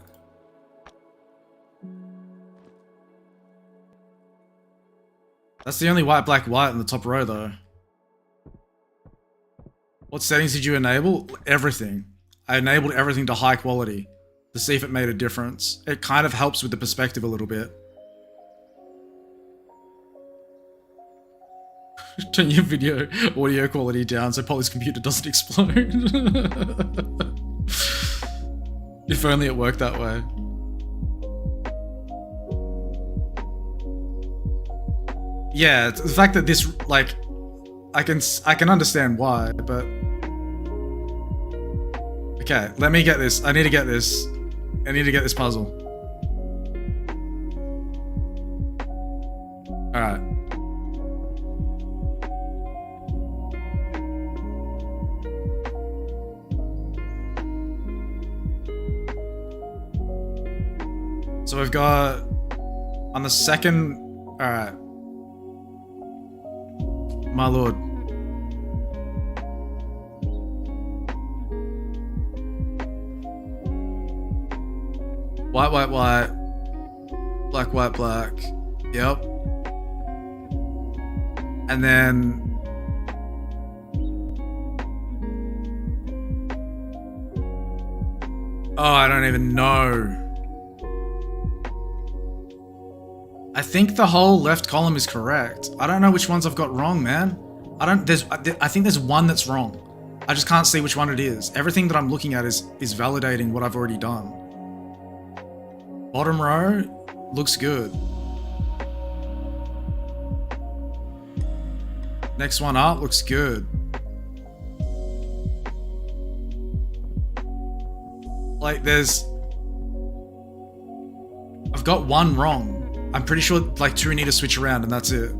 That's the only white, black, white in the top row though. What settings did you enable? Everything. I enabled everything to high quality to see if it made a difference. It kind of helps with the perspective a little bit. Turn your video audio quality down so Polly's computer doesn't explode. If only it worked that way. Yeah, the fact that this, like, I can understand why, but... Okay, let me get this. I need to get this. I need to get this puzzle. Alright. So we've got... On the second... Alright. My lord. White, white, white. Black, white, black. Yep. And then... Oh, I don't even know. I think the whole left column is correct. I don't know which ones I've got wrong, man. I think there's one that's wrong. I just can't see which one it is. Everything that I'm looking at is validating what I've already done. Bottom row looks good. Next one up looks good. Like I've got one wrong. I'm pretty sure like two need to switch around and that's it.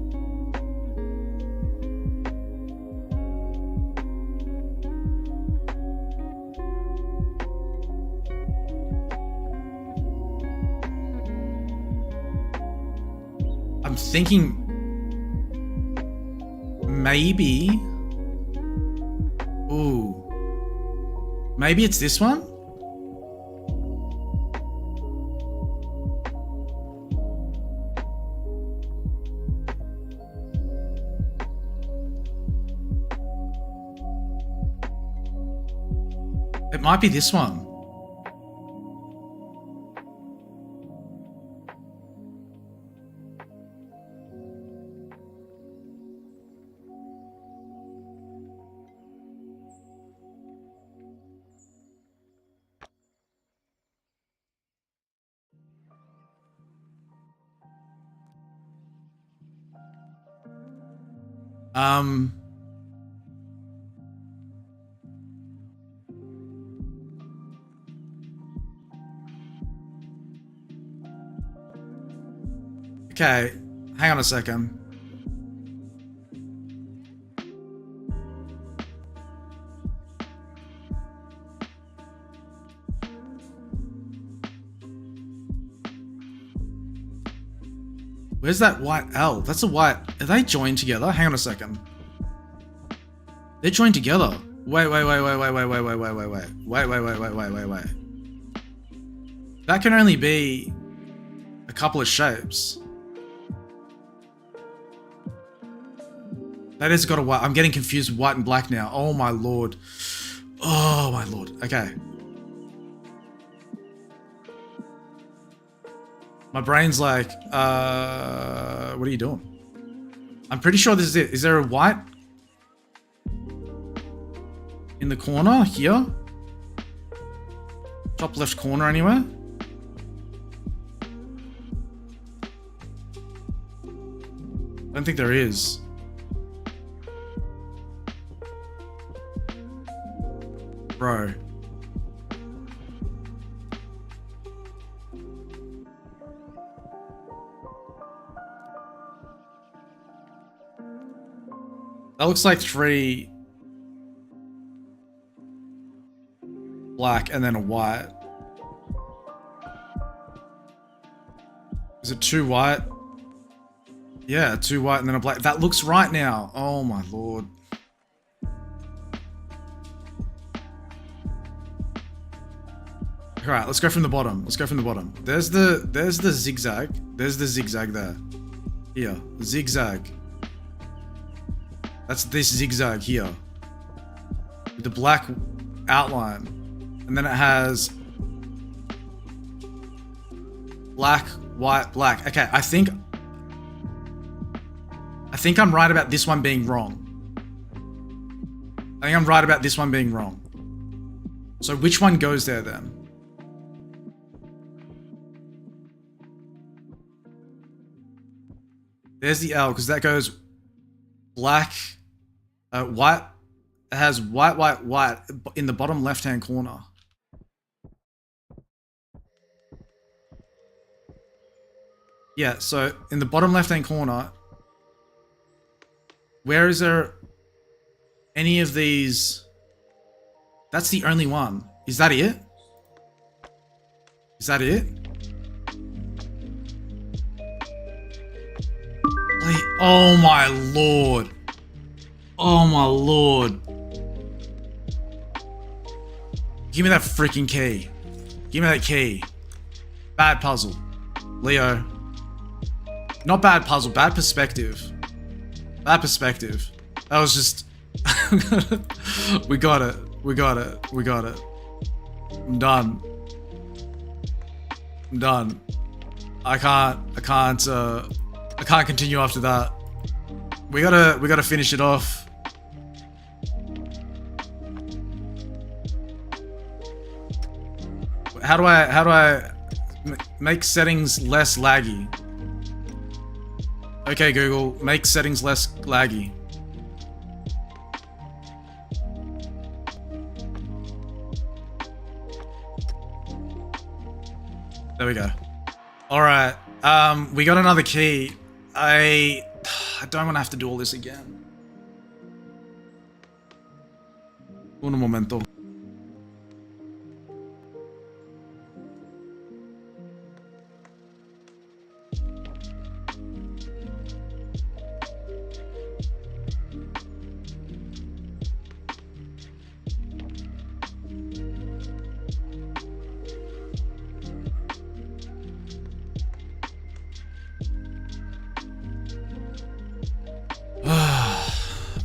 I'm thinking maybe... Ooh. Maybe it's this one? It might be this one. Okay, hang on a second. Where's that white L? That's a white. Are they joined together? Hang on a second. They're joined together. Wait. That can only be a couple of shapes. That has got a white. I'm getting confused with white and black now. Oh my lord. Oh my lord. Okay. My brain's like, what are you doing? I'm pretty sure this is it. Is there a white in the corner here? Top left corner anywhere? I don't think there is. Bro. That looks like 3 black and then a white. Is it 2 white? Yeah, 2 white and then a black. That looks right now. Oh my lord. Alright, let's go from the bottom. Let's go from the bottom. There's the zigzag. There's the zigzag there. Here. Zigzag. That's this zigzag here. With the black outline. And then it has black, white, black. Okay, I think I'm right about this one being wrong. I think I'm right about this one being wrong. So which one goes there then? There's the L, because that goes black, white. It has white, white, white in the bottom left-hand corner. Yeah, so in the bottom left-hand corner, where is there any of these? That's the only one. Is that it? Is that it? Wait, oh my lord. Oh my lord. Give me that freaking key. Give me that key. Bad puzzle. Leo. Not bad puzzle, bad perspective. Bad perspective. That was just... We got it. We got it. We got it. I'm done. I'm done. I can't continue after that. We gotta finish it off. How do I make settings less laggy? Okay, Google, make settings less laggy. There we go. Alright, we got another key. I don't want to have to do all this again. Un momento.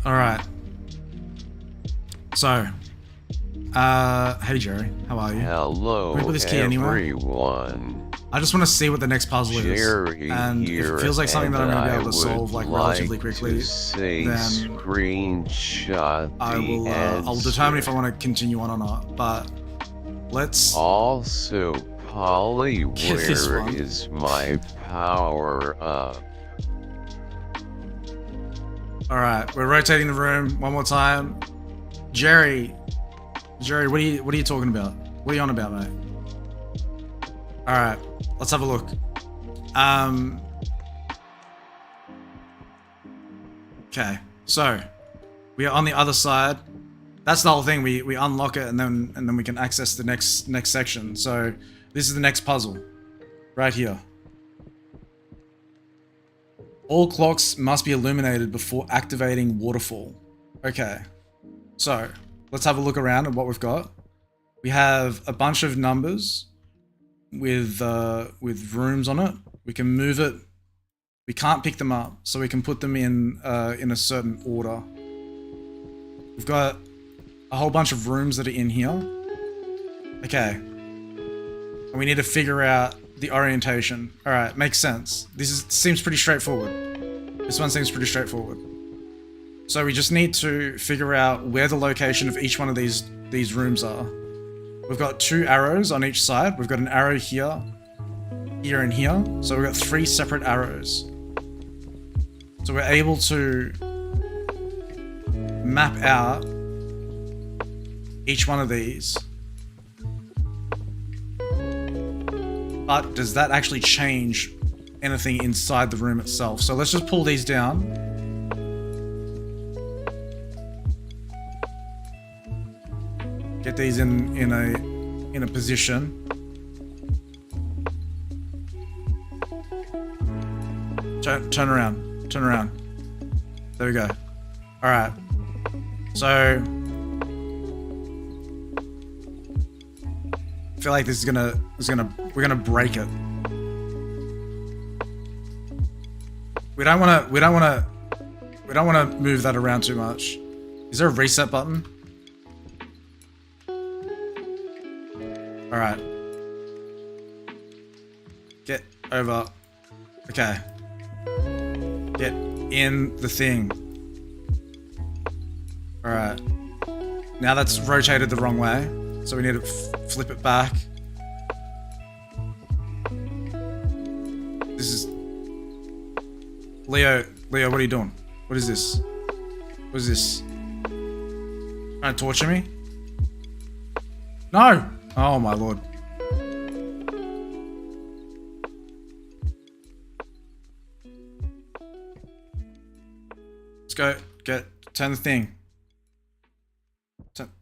Alright. So, hey Jerry, how are you? Hello, Can we put this key anywhere? everyone. I just want to see what the next puzzle Jerry is. And if it feels like something that I'm going to be able to solve like relatively quickly, then screenshot I'll determine if I want to continue on or not. But let's also, Polly, get this where one. is my power up? All right, we're rotating the room one more time. Jerry, what are you talking about? What are you on about, mate? All right, let's have a look. Okay, so we are on the other side. That's the whole thing. We unlock it and then we can access the next section. So this is the next puzzle, right here. All clocks must be illuminated before activating waterfall. Okay, so let's have a look around at what we've got. We have a bunch of numbers with rooms on it. We can move it. We can't pick them up, so we can put them in a certain order. We've got a whole bunch of rooms that are in here. Okay, and we need to figure out the orientation. All right, makes sense. Seems pretty straightforward. This one seems pretty straightforward. So we just need to figure out where the location of each one of these rooms are. We've got 2 arrows on each side. We've got an arrow here, here, and here. So we've got 3 separate arrows. So we're able to map out each one of these. But does that actually change anything inside the room itself? So let's just pull these down. Get these in a position. Turn around. Turn around. There we go. All right. So I feel like this is we're gonna break it. We don't wanna move that around too much. Is there a reset button? All right. Get over. Okay. Get in the thing. All right. Now that's rotated the wrong way, so we need to flip it back. This is Leo, what are you doing? What is this? What is this? Trying to torture me? No! Oh my lord. Let's go, turn the thing.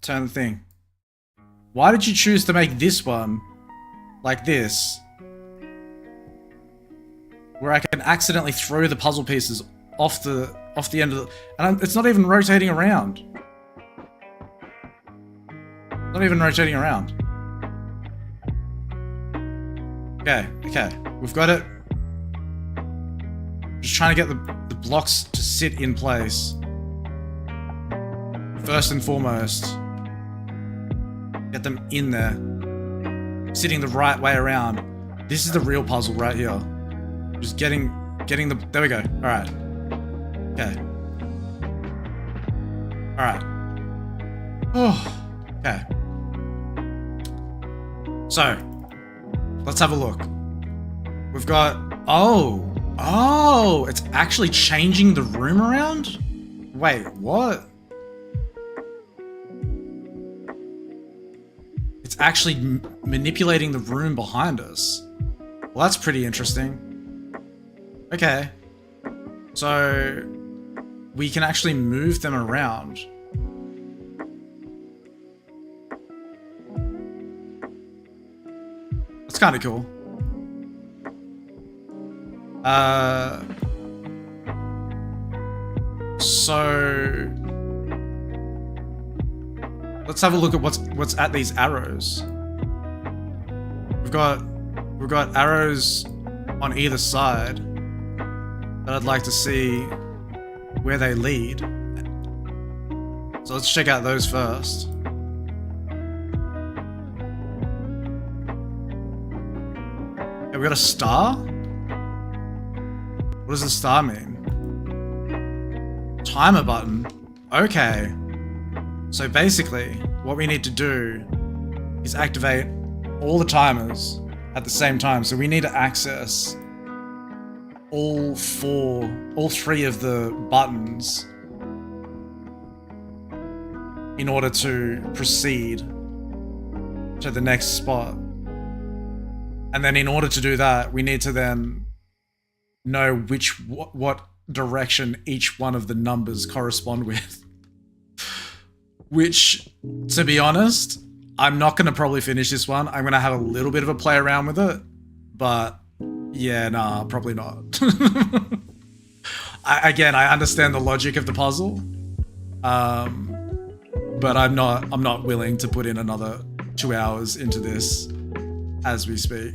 Turn the thing. Why did you choose to make this one like this? Where I can accidentally throw the puzzle pieces off the end of the... And it's not even rotating around. Not even rotating around. Okay. We've got it. Just trying to get the blocks to sit in place. First and foremost. Get them in there. Sitting the right way around. This is the real puzzle right here. Just getting the... There we go. Alright. Okay. Alright. Oh. Okay. So. Let's have a look. We've got... Oh! It's actually changing the room around? Wait, what? It's actually manipulating the room behind us. Well, that's pretty interesting. Okay. So... we can actually move them around. That's kind of cool. So let's have a look at what's at these arrows. We've got arrows on either side that I'd like to see where they lead. So let's check out those first. Okay, we got a star? What does the star mean? Timer button. Okay. So basically, what we need to do is activate all the timers at the same time. So we need to access all three of the buttons in order to proceed to the next spot. And then in order to do that, we need to then know what direction each one of the numbers correspond with. Which, to be honest, I'm not going to probably finish this one. I'm going to have a little bit of a play around with it. But yeah, nah, probably not. Again, I understand the logic of the puzzle. But I'm not willing to put in another 2 hours into this as we speak.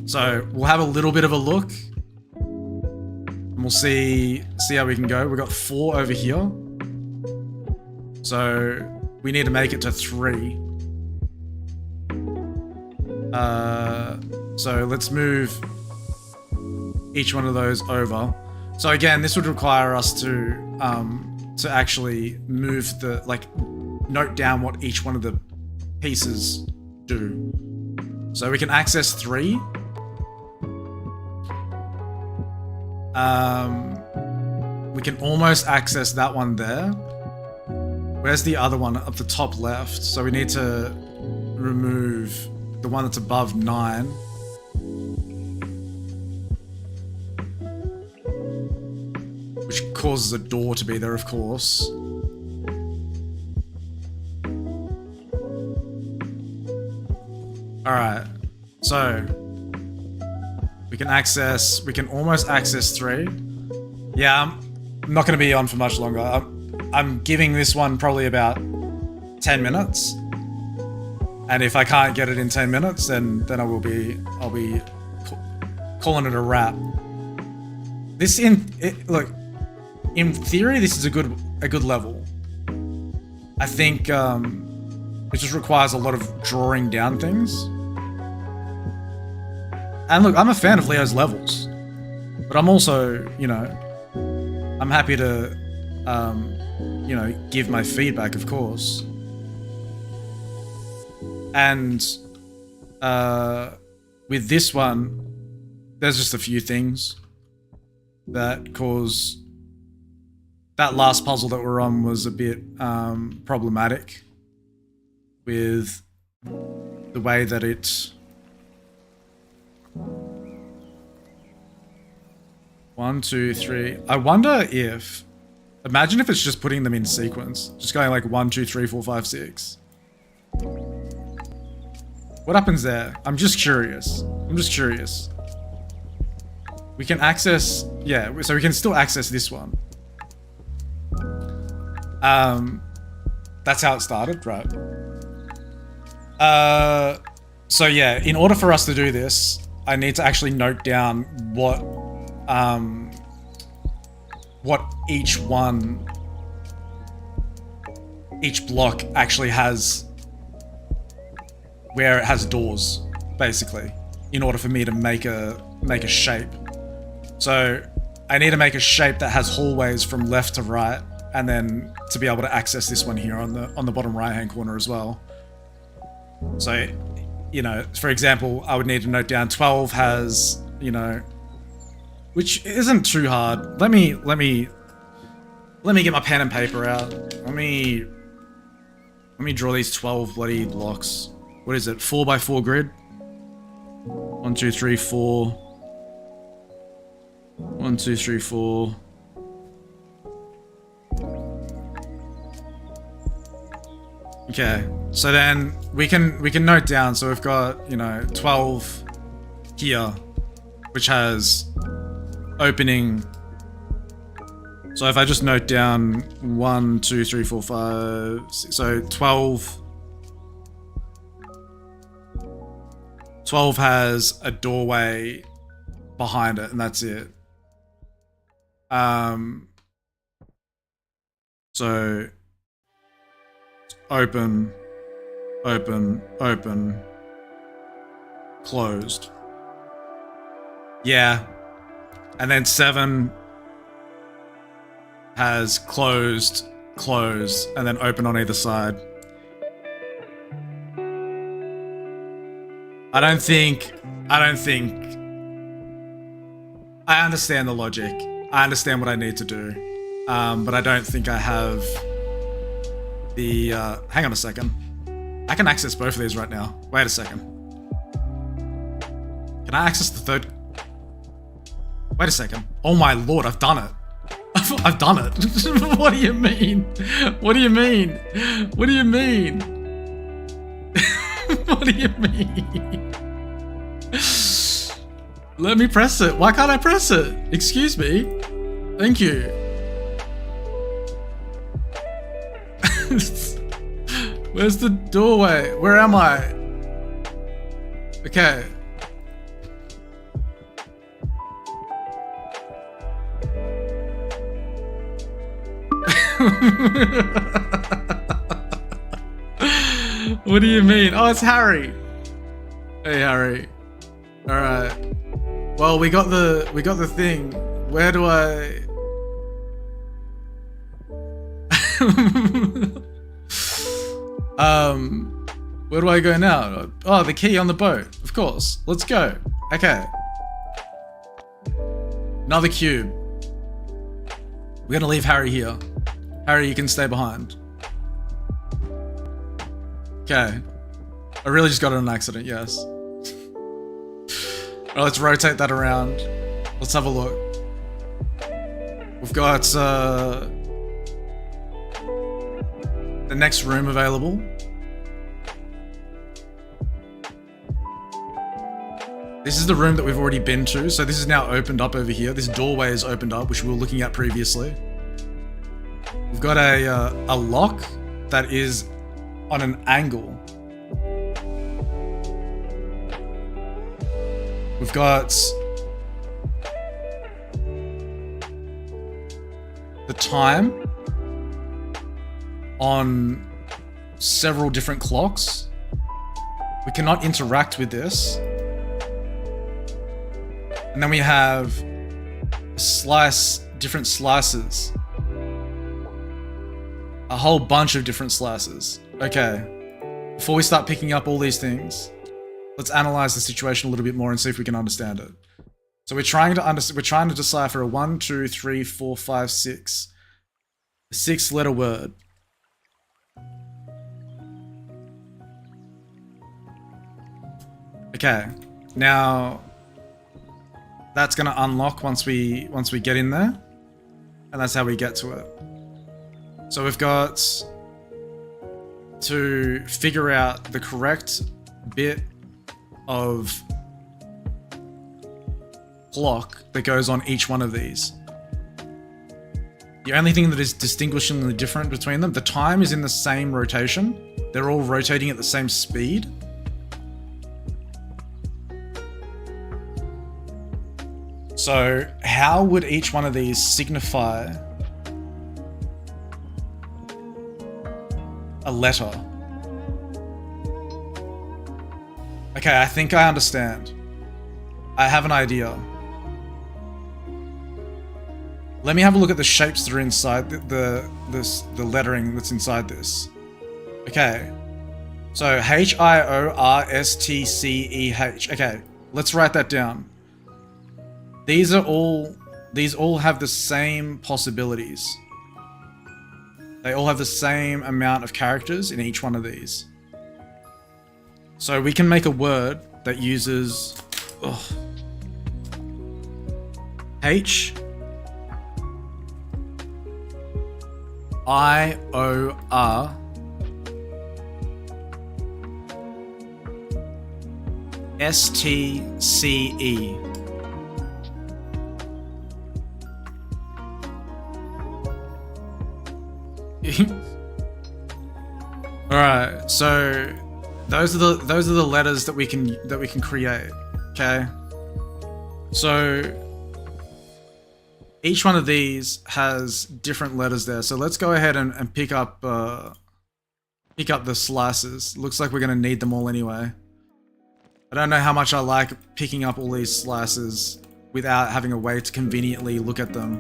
So we'll have a little bit of a look. And we'll see how we can go. We've got 4 over here. So we need to make it to 3. So let's move each one of those over. So again, this would require us to actually move note down what each one of the pieces do. So we can access 3. We can almost access that one there. Where's the other one up the top left? So we need to remove the one that's above 9. Which causes a door to be there, of course. Alright, so we can almost access 3. Yeah, I'm not going to be on for much longer. I'm giving this one probably about 10 minutes. And if I can't get it in 10 minutes, then I'll be calling it a wrap. Look, in theory, this is a good level. I think it just requires a lot of drawing down things. And look, I'm a fan of Leo's levels, but I'm also, I'm happy to, give my feedback, of course. And with this one, there's just a few things that cause that last puzzle that we're on was a bit problematic with the way that it 1, 2, 3. I wonder if, imagine if it's just putting them in sequence, just going like 1, 2, 3, 4, 5, 6. What happens there? I'm just curious. We can access, yeah, so we can still access this one. That's how it started, right? So yeah, in order for us to do this, I need to actually note down what each block actually has, where it has doors, basically, in order for me to make a shape. So I need to make a shape that has hallways from left to right, and then to be able to access this one here on the bottom right hand corner as well. So, for example, I would need to note down 12 has, which isn't too hard. Let me get my pen and paper out. Let me draw these 12 bloody blocks. What is it? 4x4 grid? 1, 2, 3, 4. 1, 2, 3, 4. Okay, so then we can note down. So we've got 12 here, which has opening. So if I just note down 1, 2, 3, 4, 5, 6, so 12. 12 has a doorway behind it, and that's it. So open, open, open, closed. Yeah. And then 7 has closed, closed, and then open on either side. I don't think I understand the logic. I understand what I need to do. but I don't think I have the, hang on a second. I can access both of these right now. Wait a second. Can I access the third? Wait a second. Oh my lord, I've done it. I've done it. What do you mean? What do you mean? What do you mean? What do you mean? Let me press it. Why can't I press it? Excuse me. Thank you. Where's the doorway? Where am I? Okay. What do you mean? Oh, it's Harry. Hey, Harry. All right. Well, we got the thing. Where do I? Where do I go now? Oh, the key on the boat. Of course. Let's go. Okay. Another cube. We're gonna leave Harry here. Harry, you can stay behind. Okay. I really just got in an accident, yes. Alright, let's rotate that around. Let's have a look. We've got the next room available. This is the room that we've already been to, so this is now opened up over here. This doorway is opened up, which we were looking at previously. We've got a lock that is on an angle. We've got the time on several different clocks. We cannot interact with this. And then we have different slices. A whole bunch of different slices. Okay. Before we start picking up all these things, let's analyze the situation a little bit more and see if we can understand it. So we're trying to decipher a 1, 2, 3, 4, 5, 6. A 6-letter word. Okay. Now that's gonna unlock once we get in there. And that's how we get to it. So we've got to figure out the correct bit of clock that goes on each one of these. The only thing that is distinguishingly different between them, the time is in the same rotation. They're all rotating at the same speed. So how would each one of these signify a letter? Okay, I think I understand. I have an idea. Let me have a look at the shapes that are inside the lettering that's inside this. Okay. So HIORSTCEH. Okay, let's write that down. These all have the same possibilities. They all have the same amount of characters in each one of these. So we can make a word that uses H I O R S T C E. All right, so those are the letters that we can create. Okay, so each one of these has different letters there. So let's go ahead and pick up the slices. Looks like we're gonna need them all anyway. I don't know how much I like picking up all these slices without having a way to conveniently look at them,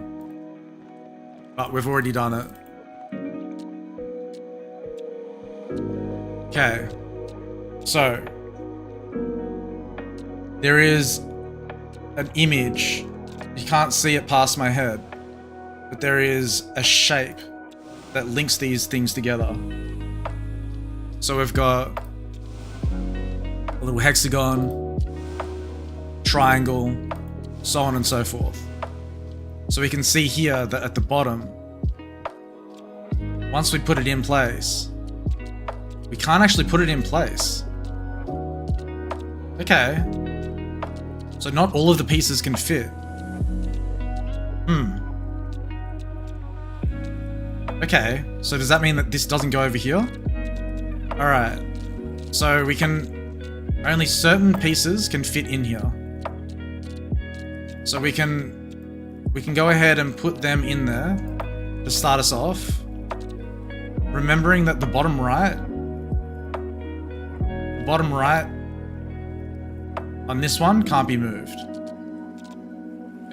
but we've already done it. Okay, so there is an image. You can't see it past my head. but there is a shape that links these things together. So we've got a little hexagon, triangle, so on and so forth. So we can see here that at the bottom, once we put it in place, we can't actually put it in place. Okay. So not all of the pieces can fit. Okay, so does that mean that this doesn't go over here? Alright. So we can... only certain pieces can fit in here. So we can go ahead and put them in there to start us off. Remembering that the bottom right on this one can't be moved.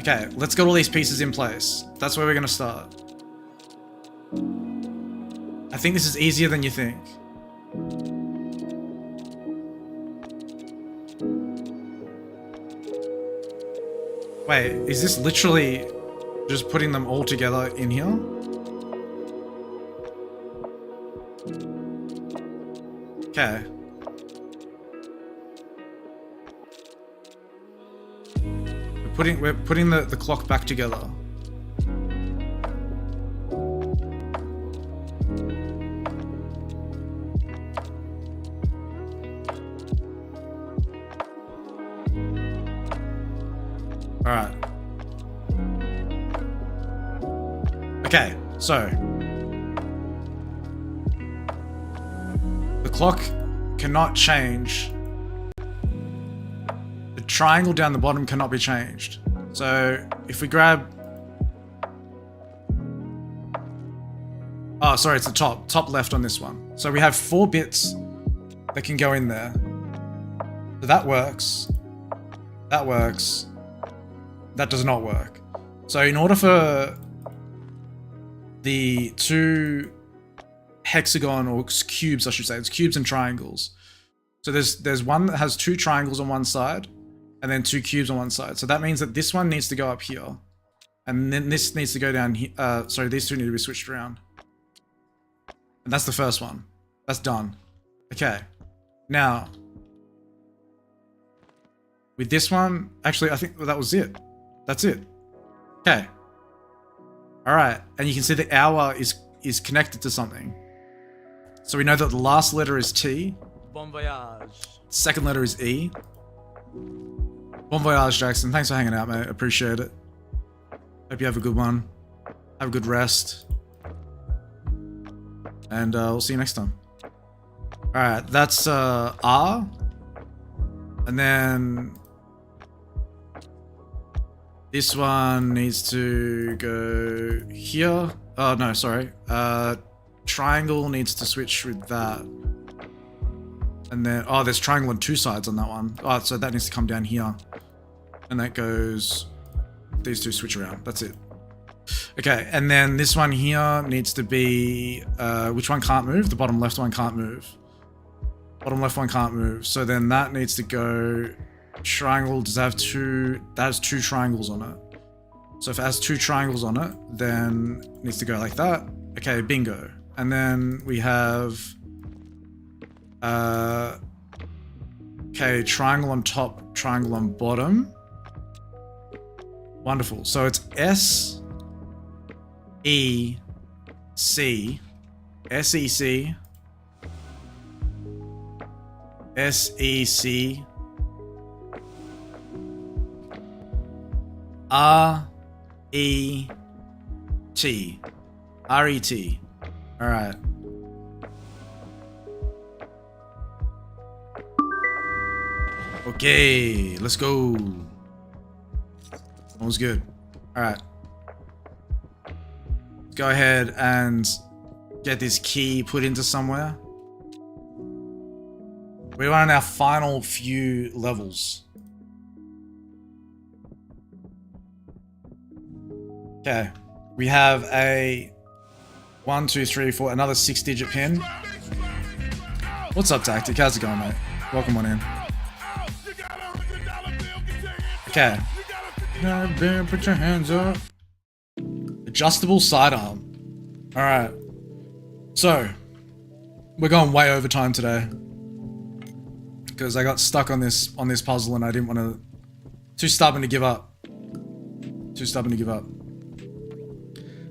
Okay, let's get all these pieces in place. That's where we're gonna start. I think this is easier than you think. Wait, is this literally just putting them all together in here? Okay. We're putting the clock back together. Alright. Okay, so the clock cannot change. The triangle down the bottom cannot be changed. So if we grab... oh, sorry, it's the top left on this one. So we have 4 bits that can go in there. So that works. That works. That does not work. So in order for the 2 hexagon or cubes, I should say, it's cubes and triangles. So there's one that has 2 triangles on one side and then 2 cubes on one side. So that means that this one needs to go up here and then this needs to go down here. Sorry, these 2 need to be switched around. And that's the first one. That's done. Okay. Now, with this one, actually, I think that was it. That's it. Okay. All right. And you can see the hour is connected to something. So we know that the last letter is T. Bon voyage. Second letter is E. Bon voyage, Jackson. Thanks for hanging out, mate. Appreciate it. Hope you have a good one. Have a good rest. And we'll see you next time. All right. That's R. And then... this one needs to go here. Oh, no, sorry. Triangle needs to switch with that. And then, oh, there's triangle on 2 sides on that one. Oh, so that needs to come down here. And that goes, these 2 switch around. That's it. Okay, and then this one here needs to be, which one can't move? The bottom left one can't move. Bottom left one can't move. So then that needs to go... triangle, does that have 2? That has 2 triangles on it. So if it has 2 triangles on it, then it needs to go like that. Okay, bingo. And then we have okay, triangle on top, triangle on bottom. Wonderful. So it's S E C S E C S E C R-E-T. R-E-T. Alright. Okay, let's go. That was good. Alright. Go ahead and get this key put into somewhere. We're on our final few levels. Okay, we have a 1, 2, 3, 4, another 6-digit pin. What's up, Tactic? How's it going, mate? Welcome on in. Okay. Put your hands up. The Adjustable sidearm. Alright. So, we're going way over time today. Because I got stuck on this puzzle and I didn't want to... Too stubborn to give up. Too stubborn to give up.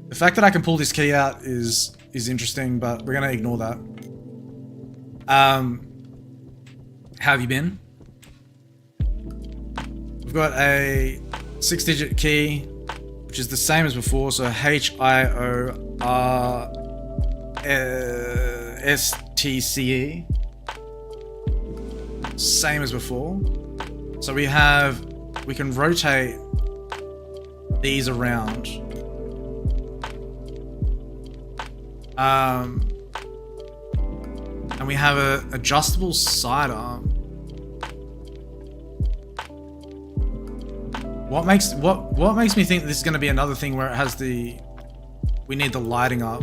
The fact that I can pull this key out is interesting, but we're going to ignore that. How have you been? We've got a 6-digit key, which is the same as before, so HIORSTCE. Same as before. So we can rotate these around. And we have a adjustable sidearm. What makes me think this is going to be another thing where it has we need the lighting up?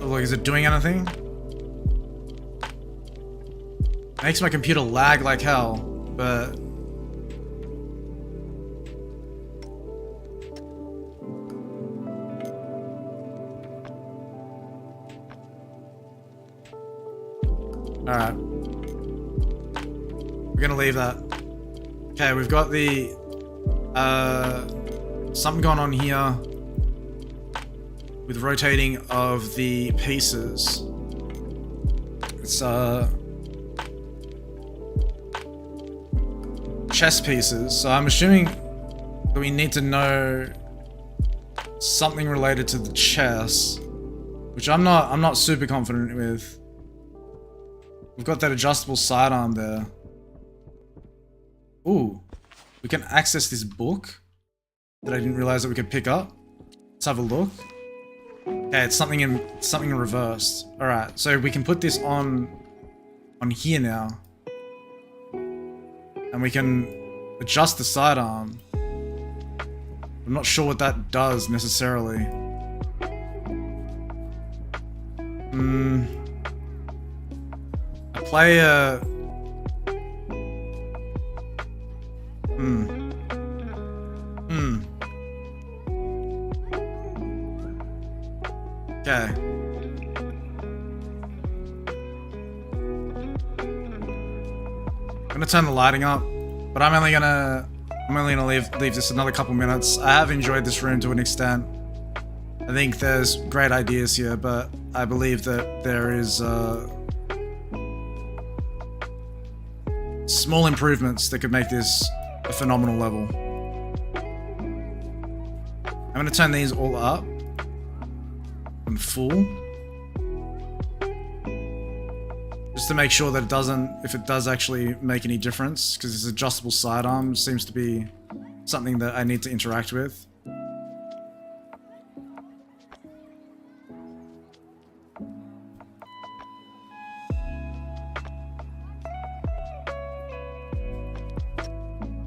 Oh, look, is it doing anything? Makes my computer lag like hell, but alright. We're gonna leave that. Okay, we've got the something going on here with rotating of the pieces. It's chess pieces, so I'm assuming that we need to know something related to the chess, which I'm not super confident with. We've got that adjustable sidearm there. Ooh, we can access this book that I didn't realize that we could pick up. Let's have a look. Okay, it's something in reversed. All right, so we can put this on here now, and we can adjust the sidearm. I'm not sure what that does necessarily. I play a... Okay. I'm gonna turn the lighting up, but I'm only gonna leave this another couple minutes. I have enjoyed this room to an extent. I think there's great ideas here, but I believe that there is small improvements that could make this a phenomenal level. I'm gonna turn these all up on full, just to make sure that if it does actually make any difference, because this adjustable sidearm seems to be something that I need to interact with.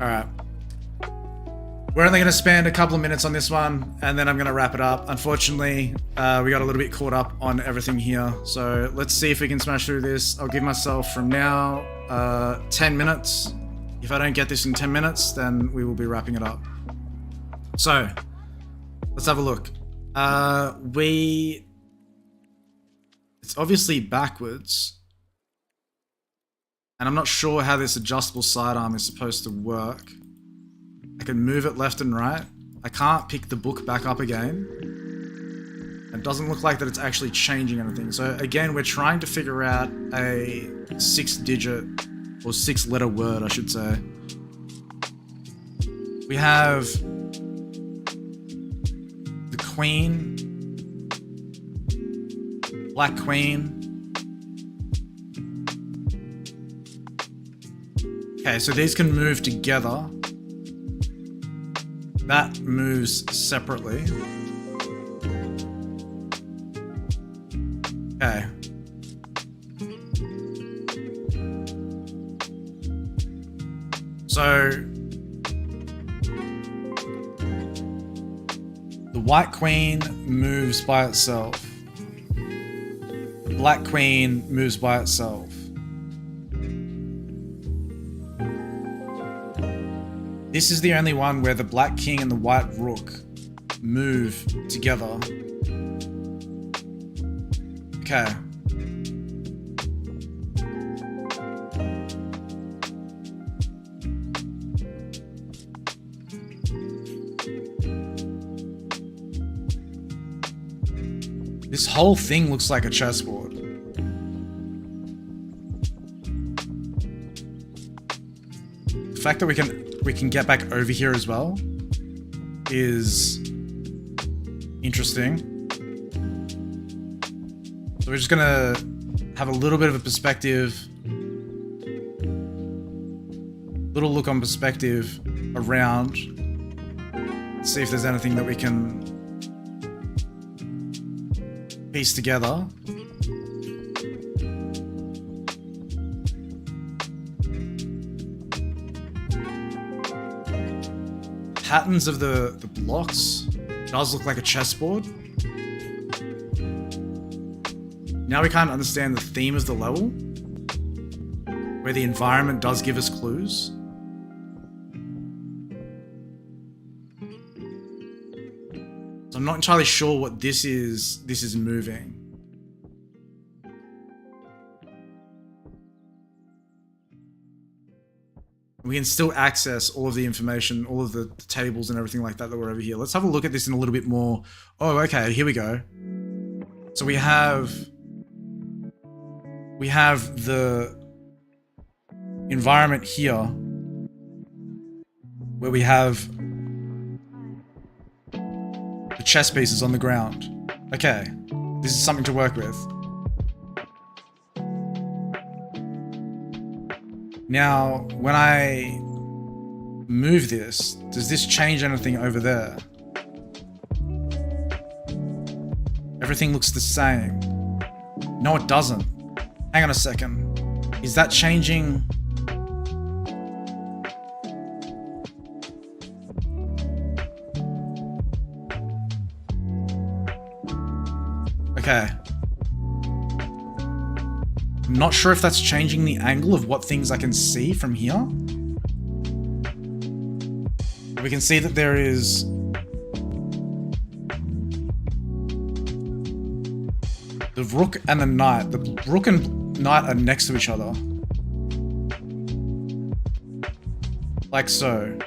Alright. We're only going to spend a couple of minutes on this one, and then I'm going to wrap it up. Unfortunately, we got a little bit caught up on everything here, so let's see if we can smash through this. I'll give myself from now 10 minutes. If I don't get this in 10 minutes, then we will be wrapping it up. So, let's have a look. It's obviously backwards. And I'm not sure how this adjustable sidearm is supposed to work. I can move it left and right. I can't pick the book back up again. It doesn't look like that it's actually changing anything. So again, we're trying to figure out a 6-digit or 6-letter word, I should say. We have the Queen, Black Queen. Okay, so these can move together. That moves separately. Okay. So the White Queen moves by itself. The Black Queen moves by itself. This is the only one where the black king and the white rook move together. Okay. This whole thing looks like a chessboard. The fact that we can get back over here as well is interesting. So we're just gonna have a little bit of a perspective, little look on perspective around, see if there's anything that we can piece together. Patterns of the blocks does look like a chessboard. Now we kind of understand the theme of the level, where the environment does give us clues. So I'm not entirely sure what this is. This is moving. We can still access all of the information, all of the tables and everything like that were over here. Let's have a look at this in a little bit more. Oh, okay, here we go. So we have the environment here, where we have the chess pieces on the ground. Okay, this is something to work with. Now, when I move this, does this change anything over there? Everything looks the same. No, it doesn't. Hang on a second. Is that changing? Okay. I'm not sure if that's changing the angle of what things I can see from here. We can see that there is the rook and the knight. The rook and knight are next to each other. Like so.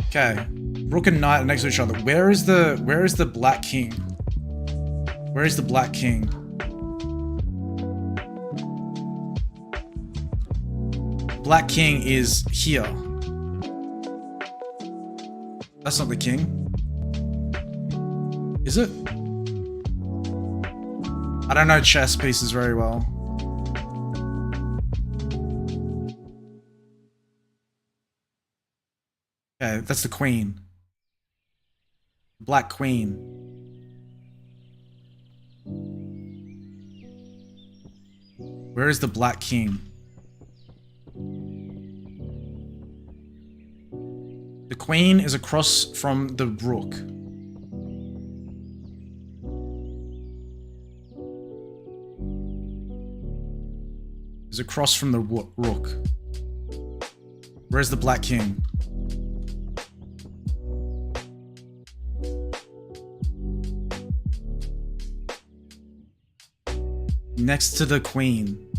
Okay. Rook and knight are next to each other. Where is the black king? Where is the black king? Black king is here. That's not the king. Is it? I don't know chess pieces very well. Okay, that's the queen. Black queen. Where is the black king? The queen is across from the rook. Is across from the rook. Where's the black king? Next to the queen.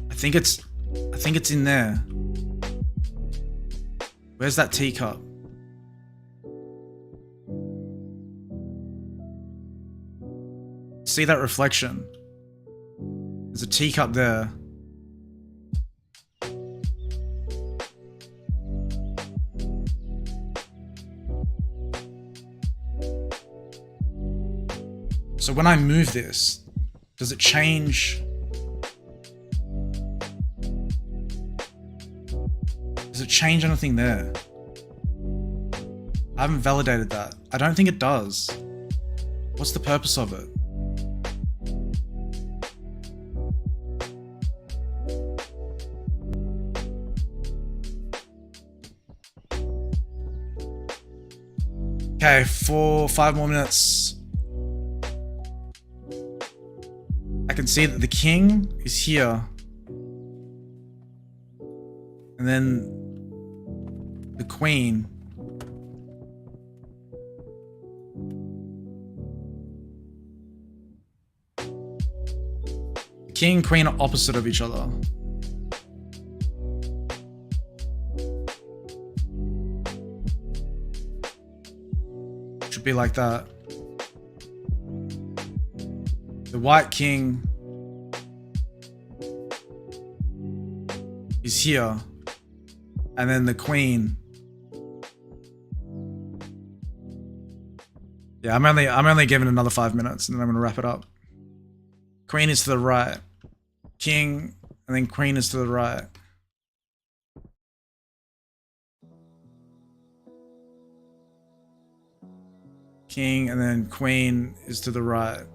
I think it's in there. Where's that teacup? See that reflection? There's a teacup there. So when I move this, does it change? Does it change anything there? I haven't validated that. I don't think it does. What's the purpose of it? Okay, for 5 more minutes. I can can see that the king is here. And then the queen. The king and queen are opposite of each other. Should be like that. The white king is here, and then the queen. Yeah, I'm only giving another 5 minutes, and then I'm gonna wrap it up. Queen is to the right, king, and then queen is to the right. King, and then queen is to the right.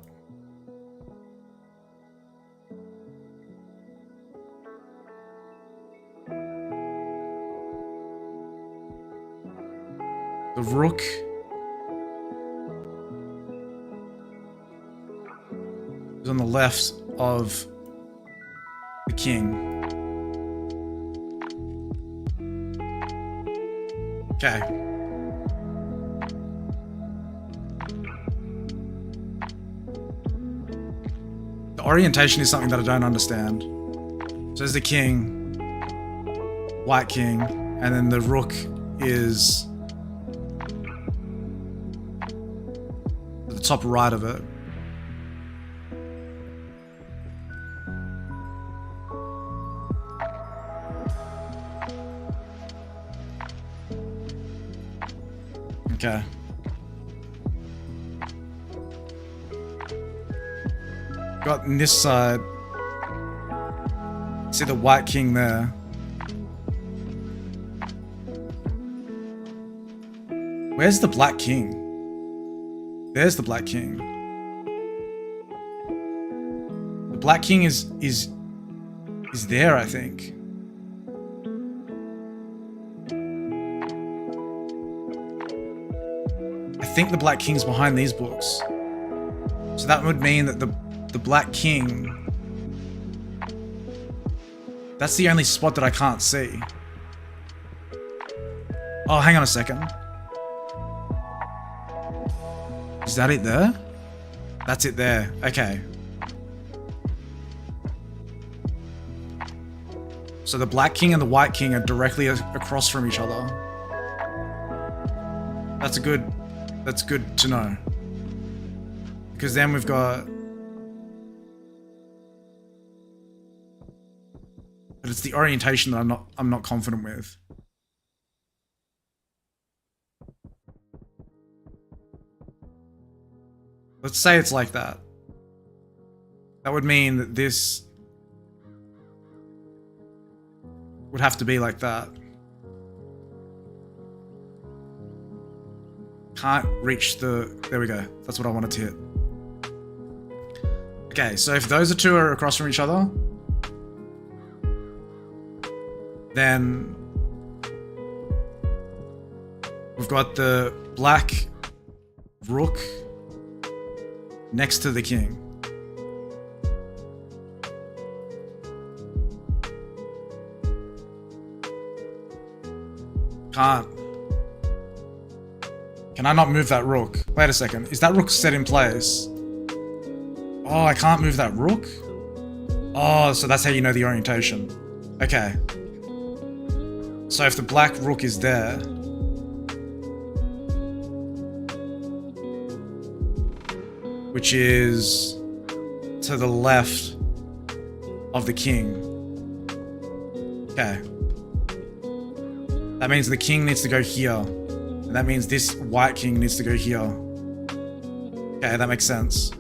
The rook is on the left of the king. Okay. The orientation is something that I don't understand. So there's the king, white king, and then the rook is at the top right of it. Okay. Got on this side. See the white king there. Where's the black king? There's the black king. The black king is there, I think. I think the black king's behind these books. So that would mean that the black king, that's the only spot that I can't see. Oh, hang on a second. Is that it there? That's it there. Okay. So the black king and the white king are directly across from each other. That's good to know. Because then we've got... But it's the orientation that I'm not confident with. Let's say it's like that. That would mean that this would have to be like that. Can't reach the... There we go. That's what I wanted to hit. Okay, so if those two are across from each other, then we've got the black rook next to the king. Can't. Can I not move that rook? Wait a second. Is that rook set in place? Oh, I can't move that rook? Oh, so that's how you know the orientation. Okay. So if the black rook is there, which is to the left of the king. Okay. That means the king needs to go here. And that means this white king needs to go here. Okay, that makes sense.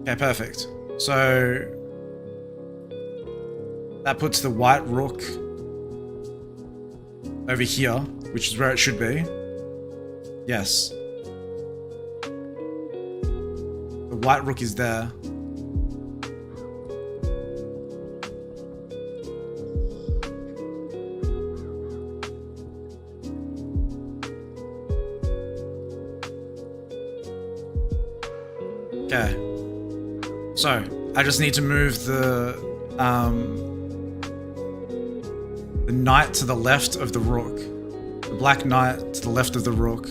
Okay, perfect. So that puts the white rook over here, which is where it should be. Yes. The white rook is there. Okay. So, I just need to move the knight to the left of the rook. The black knight to the left of the rook.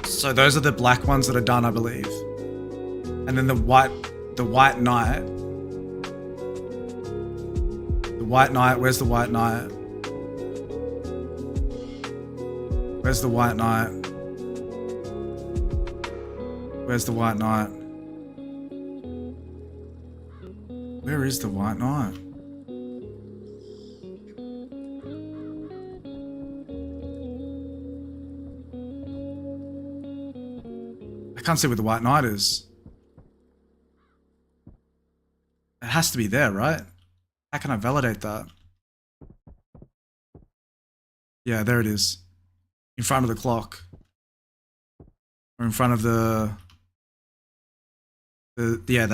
So those are the black ones that are done, I believe. And then the white knight. The white knight, where's the white knight? Where's the white knight? Where's the white knight? Where is the white knight? I can't see where the white knight is. It has to be there, right? How can I validate that? Yeah, there it is. In front of the clock. Or in front of the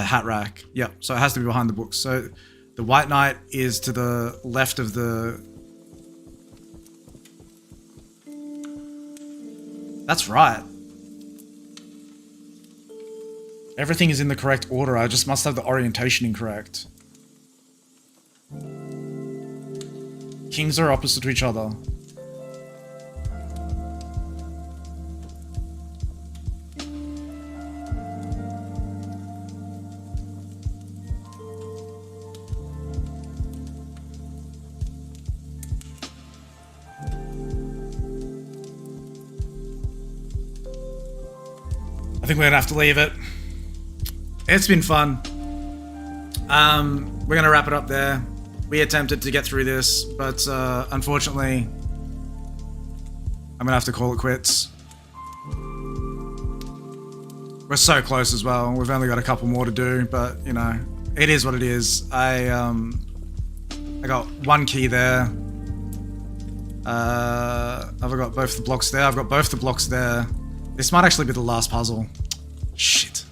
hat rack. Yep, so it has to be behind the books. So the white knight is to the left of the... That's right. Everything is in the correct order, I just must have the orientation incorrect. Kings are opposite to each other. I think we're gonna have to leave it. It's been fun. We're gonna wrap it up there. We attempted to get through this, but unfortunately, I'm gonna have to call it quits. We're so close as well. We've only got a couple more to do, but you know, it is what it is. I got one key there. I've got both the blocks there. I've got both the blocks there. This might actually be the last puzzle. Shit.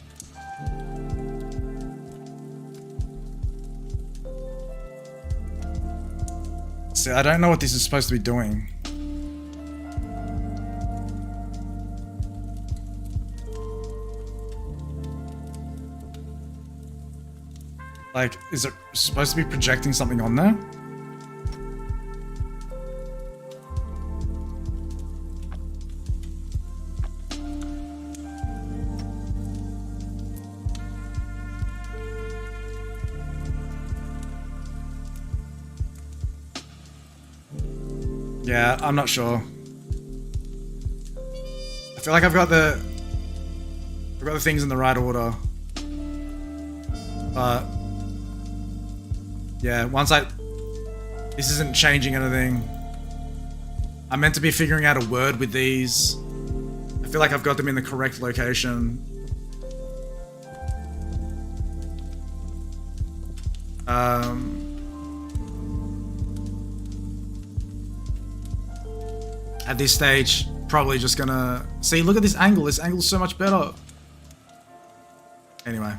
See, I don't know what this is supposed to be doing. Like, is it supposed to be projecting something on there? Yeah, I'm not sure. I feel like I've got the things in the right order. But yeah, this isn't changing anything. I'm meant to be figuring out a word with these. I feel like I've got them in the correct location. At this stage, probably just gonna... See, look at this angle. This angle's so much better. Anyway.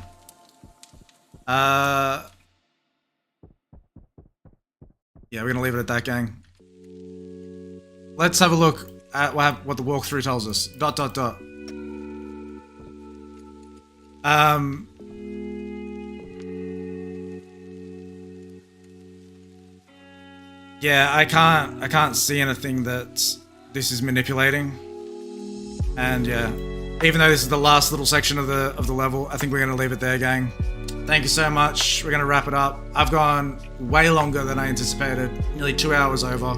Yeah, we're gonna leave it at that, gang. Let's have a look at what the walkthrough tells us. ... Yeah, I can't see anything that this is manipulating. And yeah, even though this is the last little section of the level, I think we're gonna leave it there, gang. Thank you so much. We're gonna wrap it up. I've gone way longer than I anticipated, nearly 2 hours over.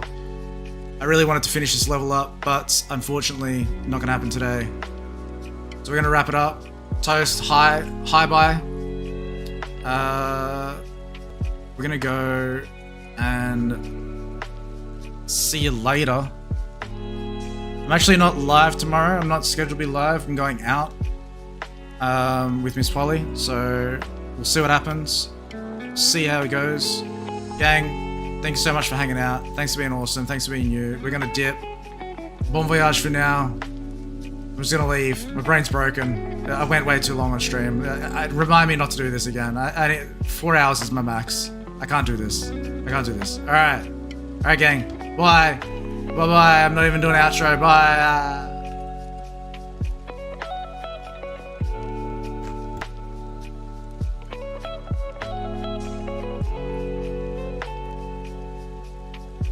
I really wanted to finish this level up, but unfortunately, not gonna happen today. So we're gonna wrap it up. Toast, hi, bye. We're gonna go and see you later. I'm actually not live tomorrow. I'm not scheduled to be live. I'm going out with Miss Polly, so we'll see what happens. See how it goes. Gang, thank you so much for hanging out. Thanks for being awesome. Thanks for being you. We're gonna dip. Bon voyage for now. I'm just gonna leave. My brain's broken. I went way too long on stream. Remind me not to do this again. 4 hours is my max. I can't do this. Alright, gang. Bye. Bye-bye. I'm not even doing an outro. Bye.